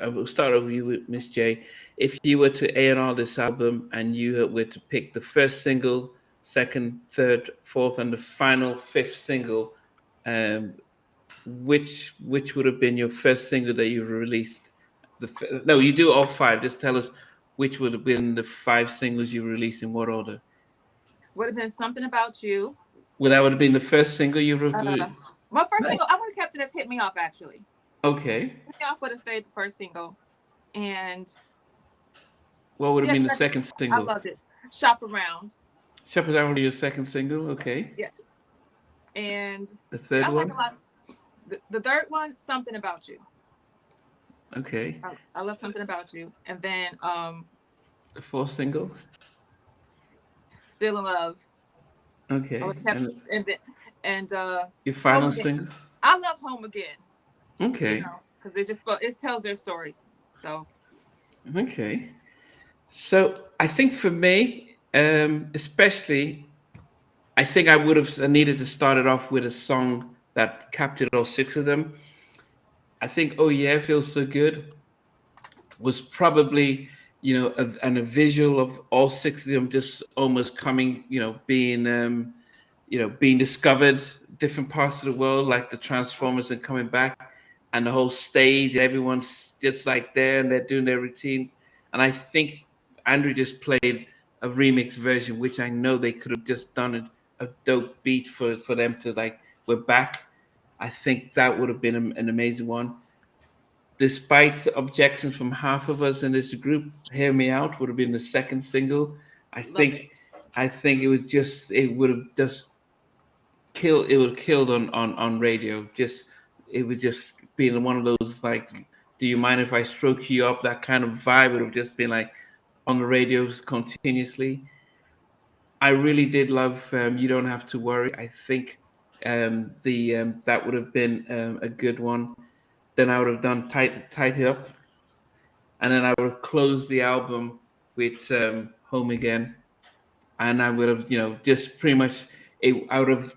S1: I will start over you with Miss J. If you were to A&R this album and you were to pick the first single, second, third, fourth, and the final 5th single, which would have been your first single that you released? No, you do all 5. Just tell us which would have been the 5 singles you released, in what order?
S2: Would have been Something About You.
S1: Well, that would have been the first single you released.
S2: My first single, I would have kept it as Hit Me Off, actually.
S1: Okay.
S2: Hit Me Off would have stayed the first single. And
S1: what would have been the second single?
S2: I loved it. Shop Around.
S1: Shop Around would be your second single, okay.
S2: Yes. And
S1: the third one?
S2: The third one, Something About You.
S1: Okay.
S2: I love Something About You. And then
S1: the 4th single?
S2: Still in Love.
S1: Okay.
S2: And
S1: your final single?
S2: I love Home Again.
S1: Okay.
S2: Because it tells their story. So.
S1: Okay. So I think for me, especially, I think I would have needed to start it off with a song that captured all 6 of them. I think "Oh Yeah, Feels So Good" was probably, a visual of all 6 of them just almost coming, being discovered, different parts of the world, like the Transformers, and coming back, and the whole stage, everyone's just there and they're doing their routines. And I think Andrew just played a remix version, which I know they could have just done a dope beat for them to we're back. I think that would have been an amazing one. Despite objections from half of us in this group, "Hear Me Out" would have been the second single. I think it would have killed on radio. It would just be one of those "Do you mind if I stroke you up?" That kind of vibe would have just been on the radios continuously. I really did love "You Don't Have to Worry." I think that would have been a good one. then I would have done tight it up, and then I would have closed the album with Home Again, and I would have, just pretty much, I would have,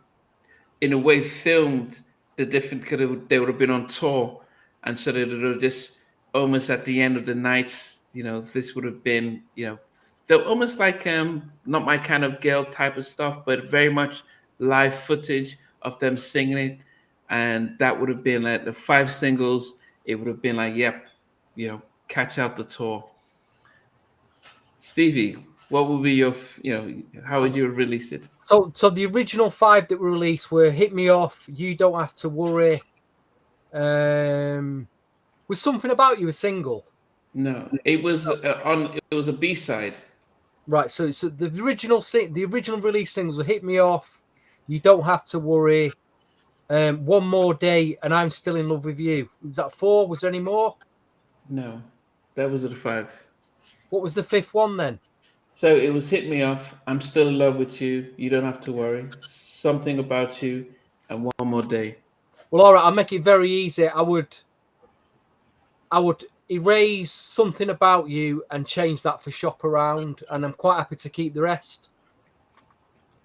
S1: in a way, filmed the different, because they would have been on tour, and so they would have just almost at the end of the night, this would have been, they're almost like not my kind of girl type of stuff, but very much live footage of them singing it, and that would have been like the 5 singles. It would have been like, yep, catch out the tour. Stevie, what would be your, how would you release it?
S5: So the original 5 that were released were "Hit Me Off," "You Don't Have to Worry." Was "Something About You" a single?
S1: No, it was It was a B-side.
S5: Right. So the original release singles were "Hit Me Off," "You Don't Have to Worry," "One More Day," and "I'm Still in Love with You." Was that 4? Was there any more?
S1: No, that was the 5.
S5: What was the 5th one then?
S1: So it was "Hit Me Off," "I'm Still in Love with You," "You Don't Have to Worry," "Something About You," and "One More Day."
S5: Well, all right. I'll make it very easy. I would erase "Something About You" and change that for "Shop Around," and I'm quite happy to keep the rest.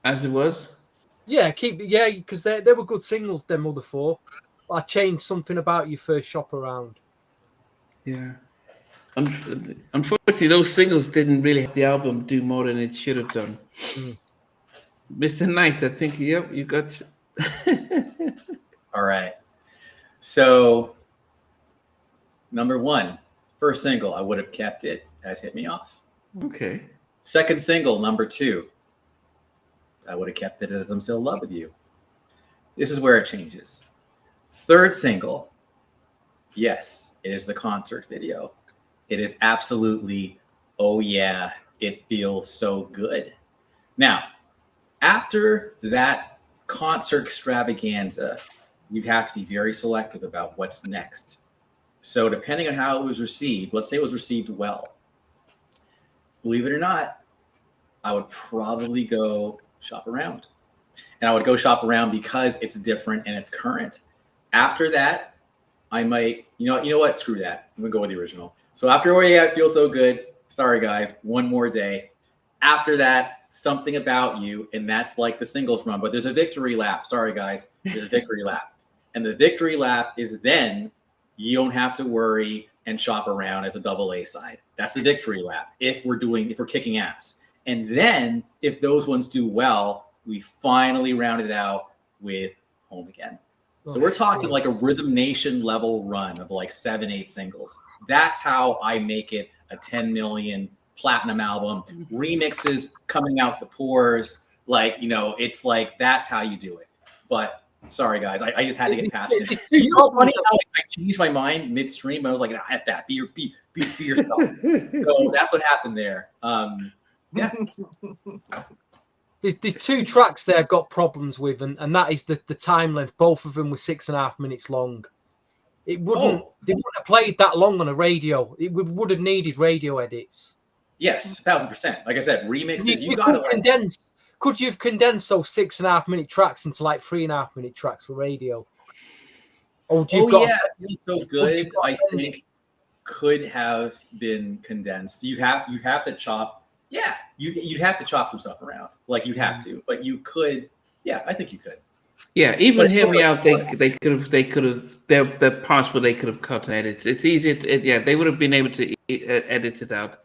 S1: As it was?
S5: Yeah, because they were good singles, them other 4. I changed "Something About You" for "Shop Around."
S1: Yeah. Unfortunately, those singles didn't really help the album do more than it should have done. Mr. Knight, I think, yep, you got.
S3: All right. So, number 1, first single, I would have kept it as "Hit Me Off."
S1: Okay.
S3: Second single, number 2, I would have kept it as "I'm Still in Love with You." This is where it changes. Third single, yes, it is the concert video. It is absolutely, oh yeah, it feels so good. Now, after that concert extravaganza, you have to be very selective about what's next. So depending on how it was received, let's say it was received well, believe it or not, I would probably go "Shop Around." And I would go "Shop Around" because it's different and it's current. After that, I might, you know what? Screw that. I'm gonna go with the original. So after "Oh Yeah, It Feels So Good," sorry guys, "One More Day." After that, "Something About You," and that's like the singles run. But there's a victory lap. Sorry guys, there's a victory lap, and the victory lap is then "You Don't Have to Worry" and "Shop Around" as a double A side. That's the victory lap if we're kicking ass. And then if those ones do well, we finally round it out with "Home Again." So we're talking like a Rhythm Nation level run of like 7, 8 singles. That's how I make it a 10 million platinum album. Remixes coming out the pores. Like, it's like, that's how you do it. But sorry, guys, I just had to get past it. You know what's funny how I changed my mind midstream? I was like, at that, be yourself. So that's what happened there. Yeah.
S5: There's 2 tracks there I've got problems with, and that is the time length. Both of them were 6.5 minutes long. They wouldn't have played that long on a radio. It would have needed radio edits.
S3: Yes, 1,000%. Like I said, remixes. You
S5: could condense. Could you have condensed those 6.5 minute tracks into like 3.5 minute tracks for radio?
S3: Yeah, So Good, I think could have been condensed. You have to chop. Yeah, you'd have to chop some stuff around. Like you'd have to, but you could. Yeah, I think you could.
S1: Yeah, even "Hear Me Out," they could have. There parts where they could have cut and edited. It's easy. They would have been able to edit it out.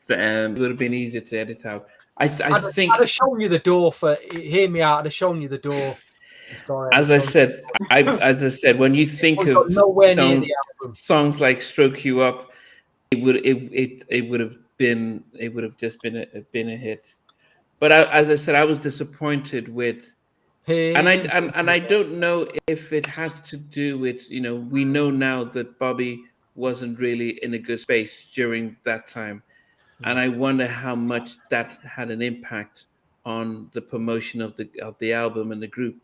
S1: It would have been easier to edit out. I think
S5: I'd have shown you the door for "Hear Me Out." I'd have shown you the door. Sorry,
S1: as I said, when you think of songs like "Stroke You Up," it would have just been a hit. But as I said, I was disappointed with, and I don't know if it has to do with, we know now that Bobby wasn't really in a good space during that time, and I wonder how much that had an impact on the promotion of the album and the group.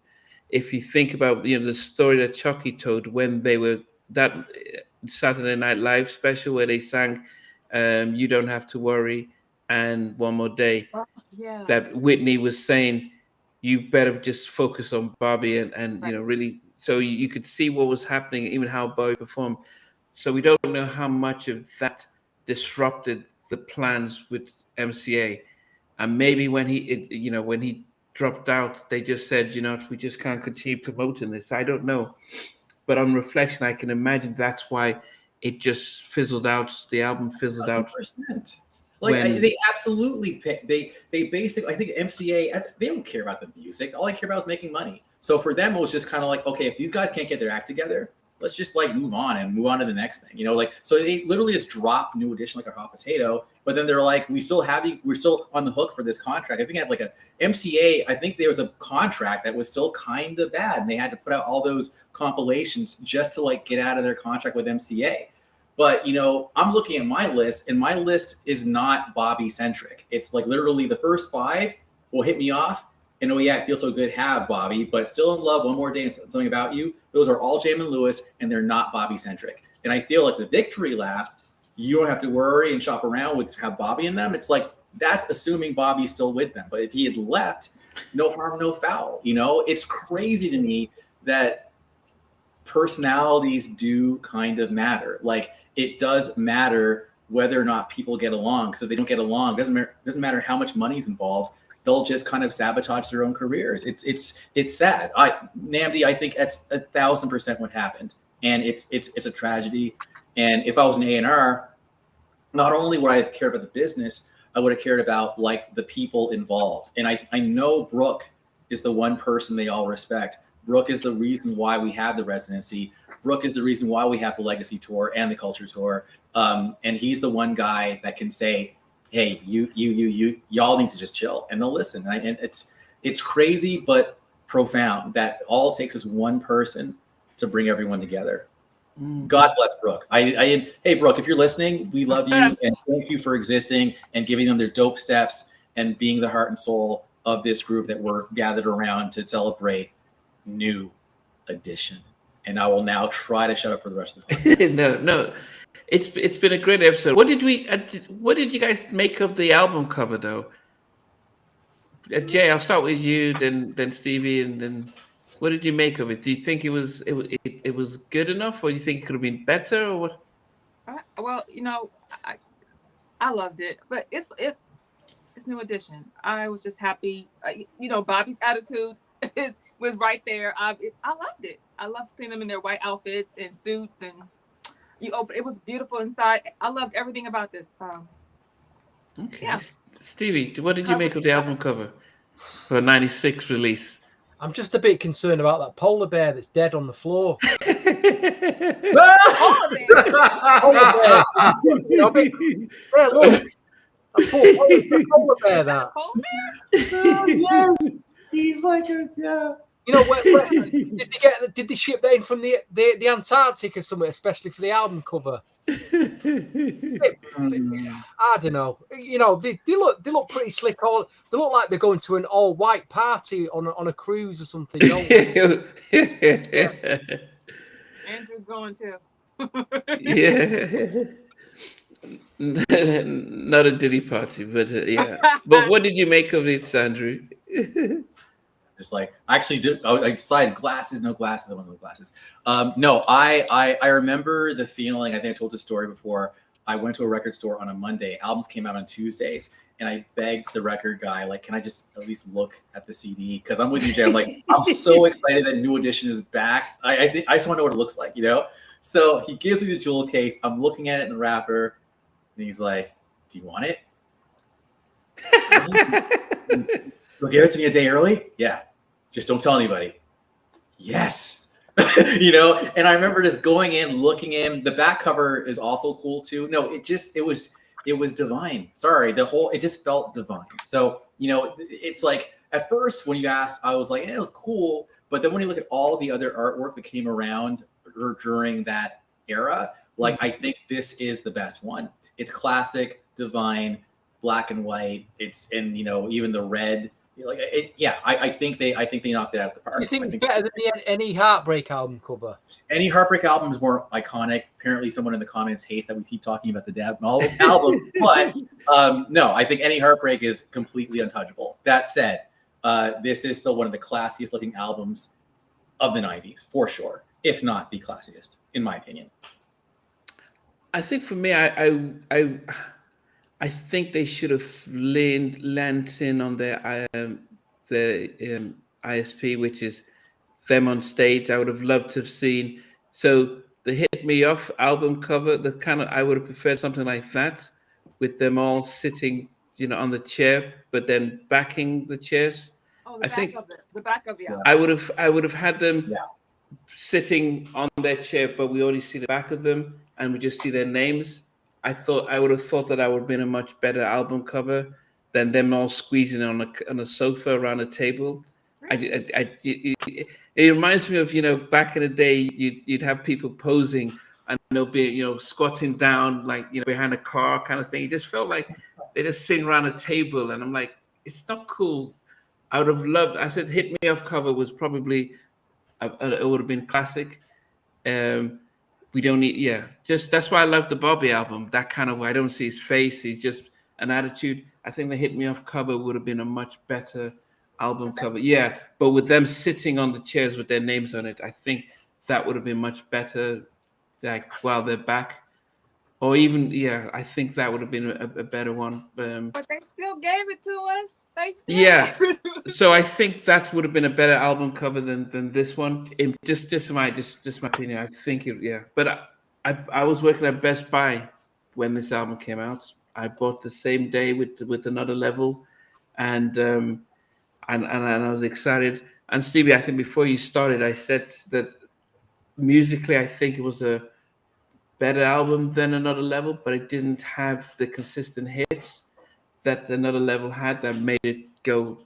S1: If you think about the story that Chucky told when they were that Saturday Night Live special where they sang "You Don't Have to Worry" and "One More Day," that Whitney was saying, you better just focus on Bobby and really so you could see what was happening, even how Bowie performed. So we don't know how much of that disrupted the plans with MCA. And maybe when when he dropped out, they just said, we just can't continue promoting this. I don't know, but on reflection, I can imagine that's why it just fizzled out. The album fizzled out.
S3: 1,000%. Like they absolutely they basically, I think MCA, they don't care about the music. All they care about is making money. So for them, it was just kind of like, okay, if these guys can't get their act together, let's just like move on to the next thing, like, so they literally just dropped New Edition like a hot potato, but then they're like, we're still on the hook for this contract. I think I had like a MCA, I think there was a contract that was still kind of bad, and they had to put out all those compilations just to like get out of their contract with MCA. But, I'm looking at my list, and my list is not Bobby centric. It's like literally the first 5 will hit me off. And oh yeah, it feels so good, have Bobby, but Still in Love, One More Day, and Something About You. Those are all Jamin Lewis, and they're not Bobby centric. And I feel like the Victory Lap, you don't have to worry and shop around with have Bobby in them. It's like, that's assuming Bobby's still with them. But if he had left, no harm, no foul. It's crazy to me that personalities do kind of matter. Like, it does matter whether or not people get along, because if they don't get along, it doesn't matter how much money's involved. They'll just kind of sabotage their own careers. It's sad. Namdi, I think that's 1,000% what happened, and it's a tragedy. And if I was an A&R, not only would I have cared about the business, I would have cared about like the people involved. And I know Brooke is the one person they all respect. Brooke is the reason why we have the residency. Brooke is the reason why we have the Legacy Tour and the Culture Tour. And he's the one guy that can say, hey, y'all need to just chill, and they'll listen. And it's crazy, but profound that all it takes is one person to bring everyone together. God bless Brooke. Hey, Brooke, if you're listening, we love you, and thank you for existing and giving them their dope steps and being the heart and soul of this group that we're gathered around to celebrate New Edition. And I will now try to shut up for the rest of the time.
S1: No. It's been a great episode. What did you guys make of the album cover, though? Jay, I'll start with you, then Stevie, and then what did you make of it? Do you think it was good enough, or do you think it could have been better, or what?
S2: Well, I loved it, but it's New Edition. I was just happy. Bobby's attitude was right there. I loved it. I loved seeing them in their white outfits and suits, and it was beautiful inside. I loved everything about this.
S1: Okay. Yeah. Stevie, what did you make of the album cover for a '96 release?
S5: I'm just a bit concerned about that polar bear that's dead on the floor.
S2: Polar bear.
S5: Yeah, look. A polar bear, that.
S2: Polar bear?
S3: Yes. He's like yeah.
S5: Where did they ship that in from the Antarctic or something, especially for the album cover? I don't know. They look pretty slick. They look like they're going to an all white party on a cruise or something.
S2: Andrew's going too.
S1: Yeah. Not a Diddy party, but yeah. But what did you make of it, Andrew?
S3: Just like, I decided glasses, no glasses. I want no glasses. No, I remember the feeling. I think I told this story before. I went to a record store on a Monday. Albums came out on Tuesdays, and I begged the record guy, like, can I just at least look at the CD? Because I'm with you, Jay. I'm like, I'm so excited that New Edition is back. I just want to know what it looks like, So he gives me the jewel case. I'm looking at it in the wrapper, and he's like, "Do you want it? You'll give it to me a day early? Yeah. Just don't tell anybody." Yes. And I remember just going in, looking in. The back cover is also cool too. No, it was divine. Sorry. It just felt divine. So, it's like, at first when you asked, I was like, it was cool. But then when you look at all the other artwork that came around during that era, like, I think this is the best one. It's classic, divine, black and white. And even the red. I think they knocked it out of the park.
S5: You think it's better than Any Heartbreak album cover?
S3: Any Heartbreak album is more iconic. Apparently, someone in the comments hates that we keep talking about the Dab album, but no, I think Any Heartbreak is completely untouchable. That said, this is still one of the classiest looking albums of the 90s, for sure, if not the classiest, in my opinion.
S1: I think for me, I think they should have lent in on the ISP, which is them on stage. I would have loved to have seen. So the Hit Me Off album cover, the kind of I would have preferred something like that, with them all sitting, on the chair, but then backing the chairs.
S2: Oh,
S1: I think
S2: the back of the album.
S1: I would have had them
S3: Yeah.
S1: sitting on their chair, but we only see the back of them and we just see their names. I would have thought that would have been a much better album cover than them all squeezing on a sofa around a table. It reminds me of back in the day you'd have people posing and they'll be squatting down like behind a car kind of thing. It just felt like they just sitting around a table, and I'm like, it's not cool. I would have loved. I said, Hit Me Off cover was probably it would have been classic. We don't need, just that's why I love the Bobby album. That kind of way, I don't see his face. He's just an attitude. I think the Hit Me Off cover would have been a much better album cover. Yeah, but with them sitting on the chairs with their names on it, I think that would have been much better. Like while they're back, or even I think that would have been a better one.
S2: But they still gave it to us.
S1: Yeah. So I think that would have been a better album cover than this one. Just my opinion. I think But I was working at Best Buy when this album came out. I bought the same day with Another Level, and I was excited. And Stevie, I think before you started, I said that musically, I think it was a better album than Another Level, but it didn't have the consistent hits that Another Level had that made it go,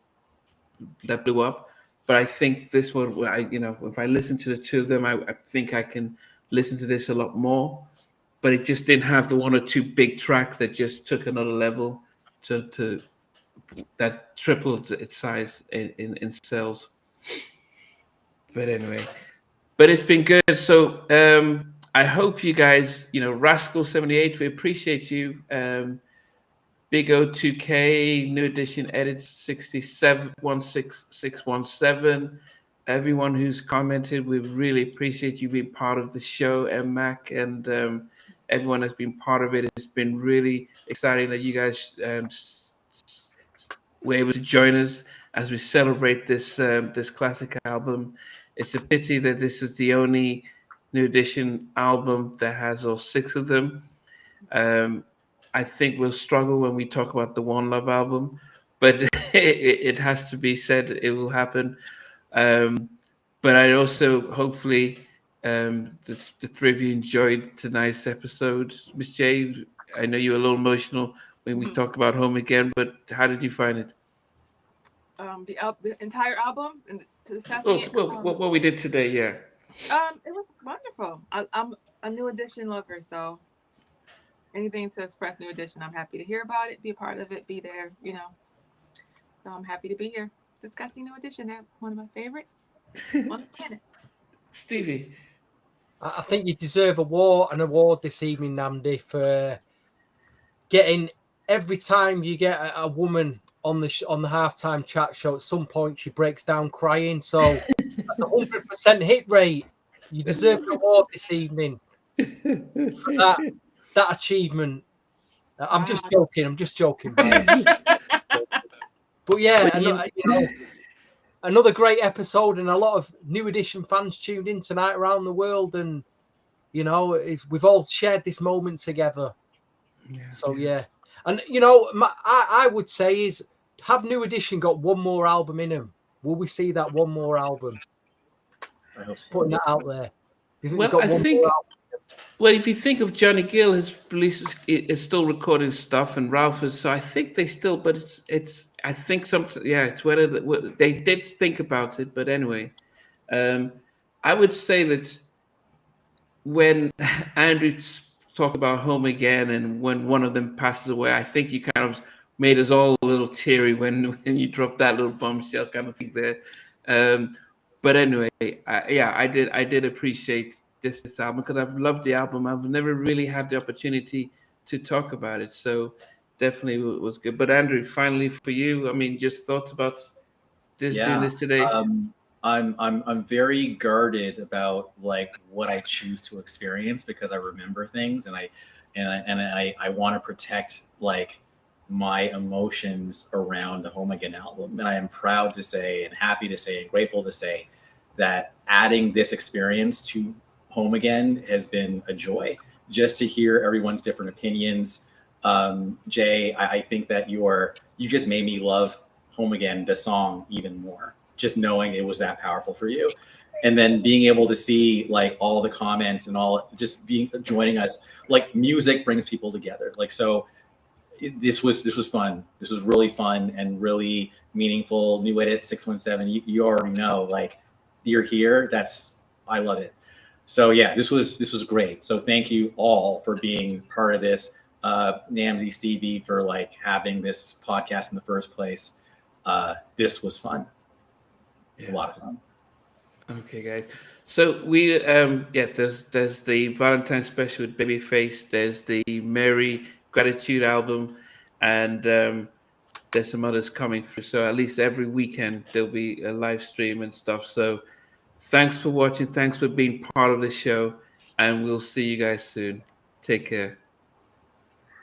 S1: that blew up. But I think this one, if I listen to the two of them, I think I can listen to this a lot more. But it just didn't have the one or two big tracks that just took Another Level to that tripled its size in sales. But anyway, it's been good. So I hope you guys, Rascal78, we appreciate you. Big O2K, New Edition Edits 6716617. Everyone who's commented, we really appreciate you being part of the show, Mac, and everyone that's been part of it. It's been really exciting that you guys were able to join us as we celebrate this classic album. It's a pity that this is the only New Edition album that has all six of them. I think we'll struggle when we talk about the One Love album, but it has to be said, it will happen. But I also, hopefully, the three of you enjoyed tonight's episode. Miss J, I know you were a little emotional when we talked about Home Again, but how did you find it?
S2: The entire album and to discuss
S1: what we did today, yeah.
S2: It was wonderful. I'm a New Edition lover, so anything to express New Edition, I'm happy to hear about it, be a part of it, be there, So I'm happy to be here discussing New Edition. They're one of my favorites on the planet.
S1: Stevie,
S5: I think you deserve an award this evening, Namdi, for getting, every time you get a woman on the halftime chat show, at some point she breaks down crying. So that's 100% hit rate. You deserve an award this evening for that achievement. I'm just joking. But yeah, another great episode, and a lot of New Edition fans tuned in tonight around the world, and we've all shared this moment together. Yeah, so yeah. And I would say is, have New Edition got one more album in them? Will we see that one more album?
S3: I hope so.
S5: Putting that out there.
S1: Well, if you think of Johnny Gill, his release is still recording stuff, and Ralph is. So I think they still, but it's. I think it's whether they did think about it, but anyway, I would say that when Andrew talked about Home Again, and when one of them passes away, I think you kind of made us all a little teary when you dropped that little bombshell kind of thing there. But anyway, I did appreciate this album because I've loved the album. I've never really had the opportunity to talk about it, so definitely was good. But Andrew, finally for you, I mean, just thoughts about doing this today.
S3: I'm very guarded about like what I choose to experience because I remember things and I want to protect like my emotions around the Home Again album. And I am proud to say and happy to say and grateful to say that adding this experience to Home Again has been a joy just to hear everyone's different opinions. Jay, I think that you just made me love Home Again, the song, even more, just knowing it was that powerful for you. And then being able to see like all the comments and all just being joining us, like music brings people together. Like, so this was fun. This was really fun and really meaningful. New Edit 617. You already know, like you're here. I love it. So yeah, this was great. So thank you all for being part of this. Namzi, Stevie, for like having this podcast in the first place. This was fun. A lot of fun.
S1: Okay, guys. So we there's the Valentine's special with Babyface. There's the Merry Gratitude album, and there's some others coming through. So at least every weekend there'll be a live stream and stuff. So thanks for watching. Thanks for being part of the show, and we'll see you guys soon. Take care.